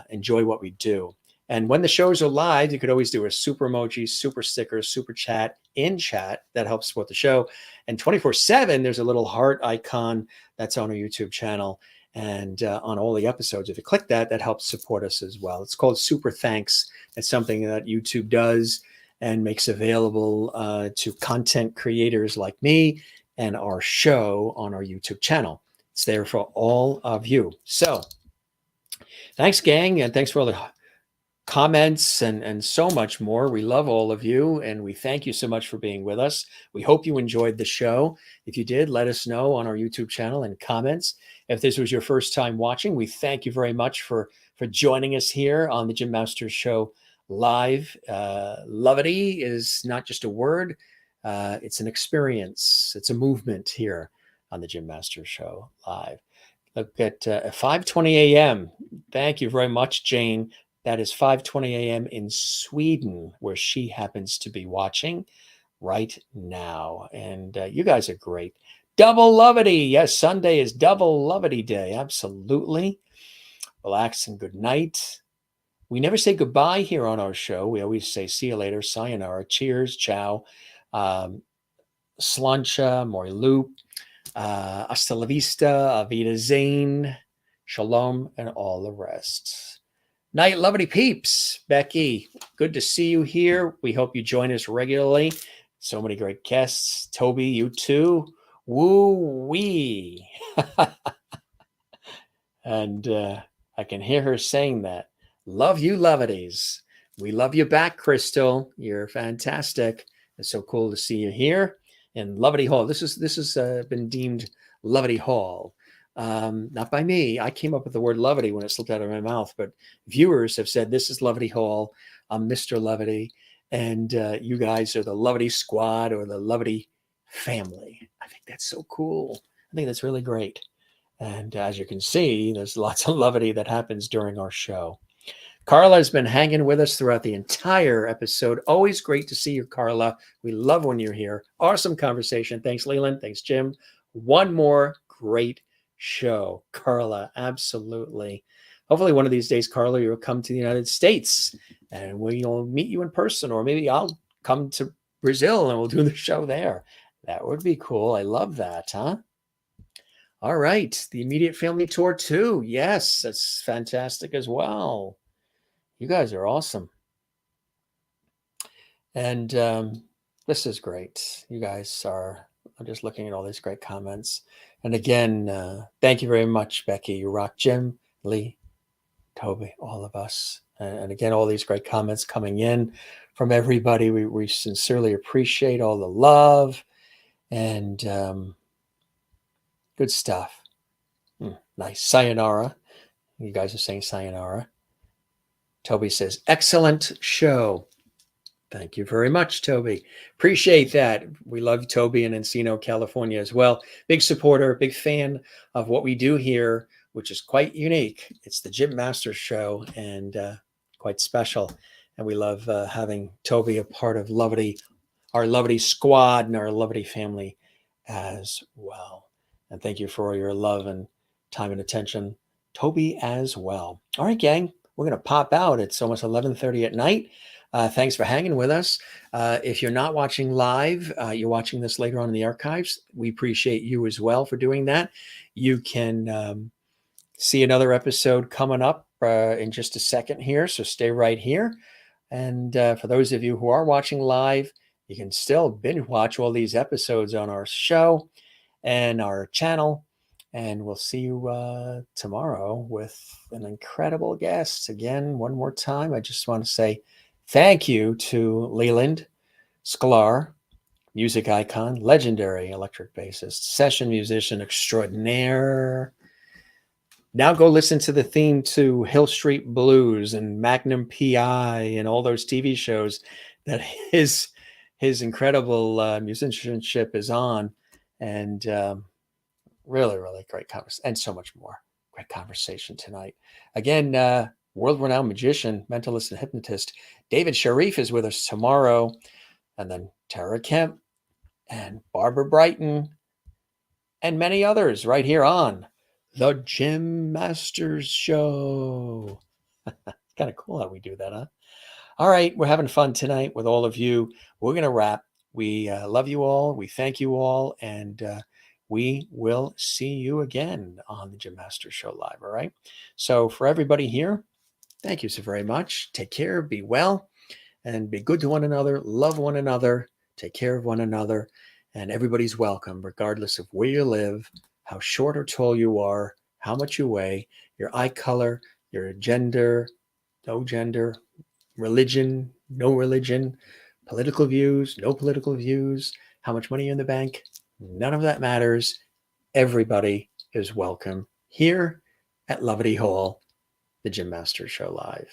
enjoy what we do. And when the shows are live, you could always do a super emoji, super sticker, super chat in chat. That helps support the show. And 24/7, there's a little heart icon that's on our YouTube channel and on all the episodes. If you click that, that helps support us as well. It's called Super Thanks. It's something that YouTube does and makes available to content creators like me and our show on our YouTube channel. It's there for all of you. So thanks, gang, and thanks for all the comments and so much more. We love all of you, and we thank you so much for being with us. We hope you enjoyed the show. If you did, let us know on our YouTube channel in comments. If this was your first time watching, we thank you very much for joining us here on the Jim Masters Show live. Lovety is not just a word. It's an experience. It's a movement here on the Jim Masters Show live. Look at 5:20 a.m. Thank you very much, Jane. That is 5:20 a.m. in Sweden, where she happens to be watching right now. And you guys are great. Double Lovety. Yes, Sunday is Double Lovety Day. Absolutely. Relax and good night. We never say goodbye here on our show. We always say see you later, sayonara, cheers, ciao, slancha, morilup, hasta la vista, avida zane, shalom, and all the rest. Night, Lovety peeps. Becky, good to see you here. We hope you join us regularly. So many great guests. Toby, you too. Woo-wee. And I can hear her saying that. Love you, Loveties. We love you back, Crystal. You're fantastic. It's so cool to see you here in Lovety Hall. This has been deemed Lovety Hall. Not by me. I came up with the word Lovety when it slipped out of my mouth, but viewers have said this is Lovety Hall. I'm Mr. Lovety, and you guys are the Lovety Squad or the Lovety family. I think that's so cool. I think that's really great. And as you can see, there's lots of Lovety that happens during our show. Carla has been hanging with us throughout the entire episode. Always great to see you, Carla. We love when you're here. Awesome conversation. Thanks, Leland. Thanks, Jim. One more great show. Carla, absolutely. Hopefully one of these days, Carla, you'll come to the United States and we'll meet you in person, or maybe I'll come to Brazil and we'll do the show there. That would be cool. I love that, huh? All right. The Immediate Family Tour too. Yes, that's fantastic as well. You guys are awesome. And this is great. You guys are, I'm just looking at all these great comments. And again, thank you very much, Becky. You rock. Jim, Lee, Toby, all of us. And again, all these great comments coming in from everybody. We sincerely appreciate all the love and good stuff. Nice. Sayonara. You guys are saying sayonara. Toby says, excellent show. Thank you very much, Toby. Appreciate that. We love Toby in Encino, California as well. Big supporter, big fan of what we do here, which is quite unique. It's the Jim Masters Show and quite special. And we love having Toby a part of Lovety, our Lovety squad and our Lovety family as well. And thank you for your love and time and attention, Toby, as well. All right, gang, we're going to pop out. It's almost 11:30 at night. Thanks for hanging with us. If you're not watching live, you're watching this later on in the archives. We appreciate you as well for doing that. You can see another episode coming up in just a second here, so stay right here. And for those of you who are watching live, you can still binge watch all these episodes on our show and our channel. And we'll see you tomorrow with an incredible guest. Again, one more time, I just want to say thank you to Leland Sklar, music icon, legendary electric bassist, session musician extraordinaire. Now go listen to the theme to Hill Street Blues and Magnum PI and all those TV shows that his incredible musicianship is on. And really, really great conversation, and so much more. Great conversation tonight. Again, world-renowned magician, mentalist, and hypnotist David Sharif is with us tomorrow. And then Tara Kemp and Barbara Brighton and many others right here on The Jim Masters Show. Kind of cool how we do that, huh? All right, we're having fun tonight with all of you. We're going to wrap. We love you all. We thank you all. And we will see you again on the Jim Masters Show Live, all right? So for everybody here, thank you so very much. Take care, be well, and be good to one another. Love one another. Take care of one another. And everybody's welcome, regardless of where you live, how short or tall you are, how much you weigh, your eye color, your gender, no gender, religion, no religion, political views, no political views, how much money in the bank. None of that matters. Everybody is welcome here at Lovety Hall, the Jim Masters Show Live.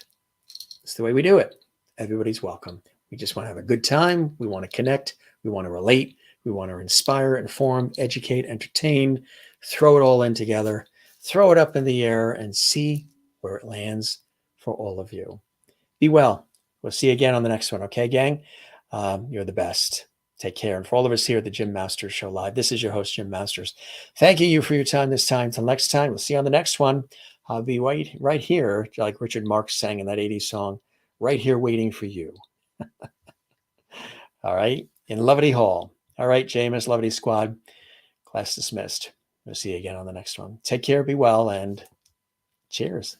It's the way we do it. Everybody's welcome. We just want to have a good time. We want to connect. We want to relate. We want to inspire, inform, educate, entertain, throw it all in together, throw it up in the air and see where it lands for all of you. Be well. We'll see you again on the next one. Okay, gang? You're the best. Take care. And for all of us here at the Jim Masters Show Live, this is your host, Jim Masters. Thanking you for your time this time. Till next time, we'll see you on the next one. I'll be right here, like Richard Marx sang in that 80s song, right here waiting for you. All right? In Lovety Hall. All right, Jameis, Lovety Squad. Class dismissed. We'll see you again on the next one. Take care, be well, and cheers.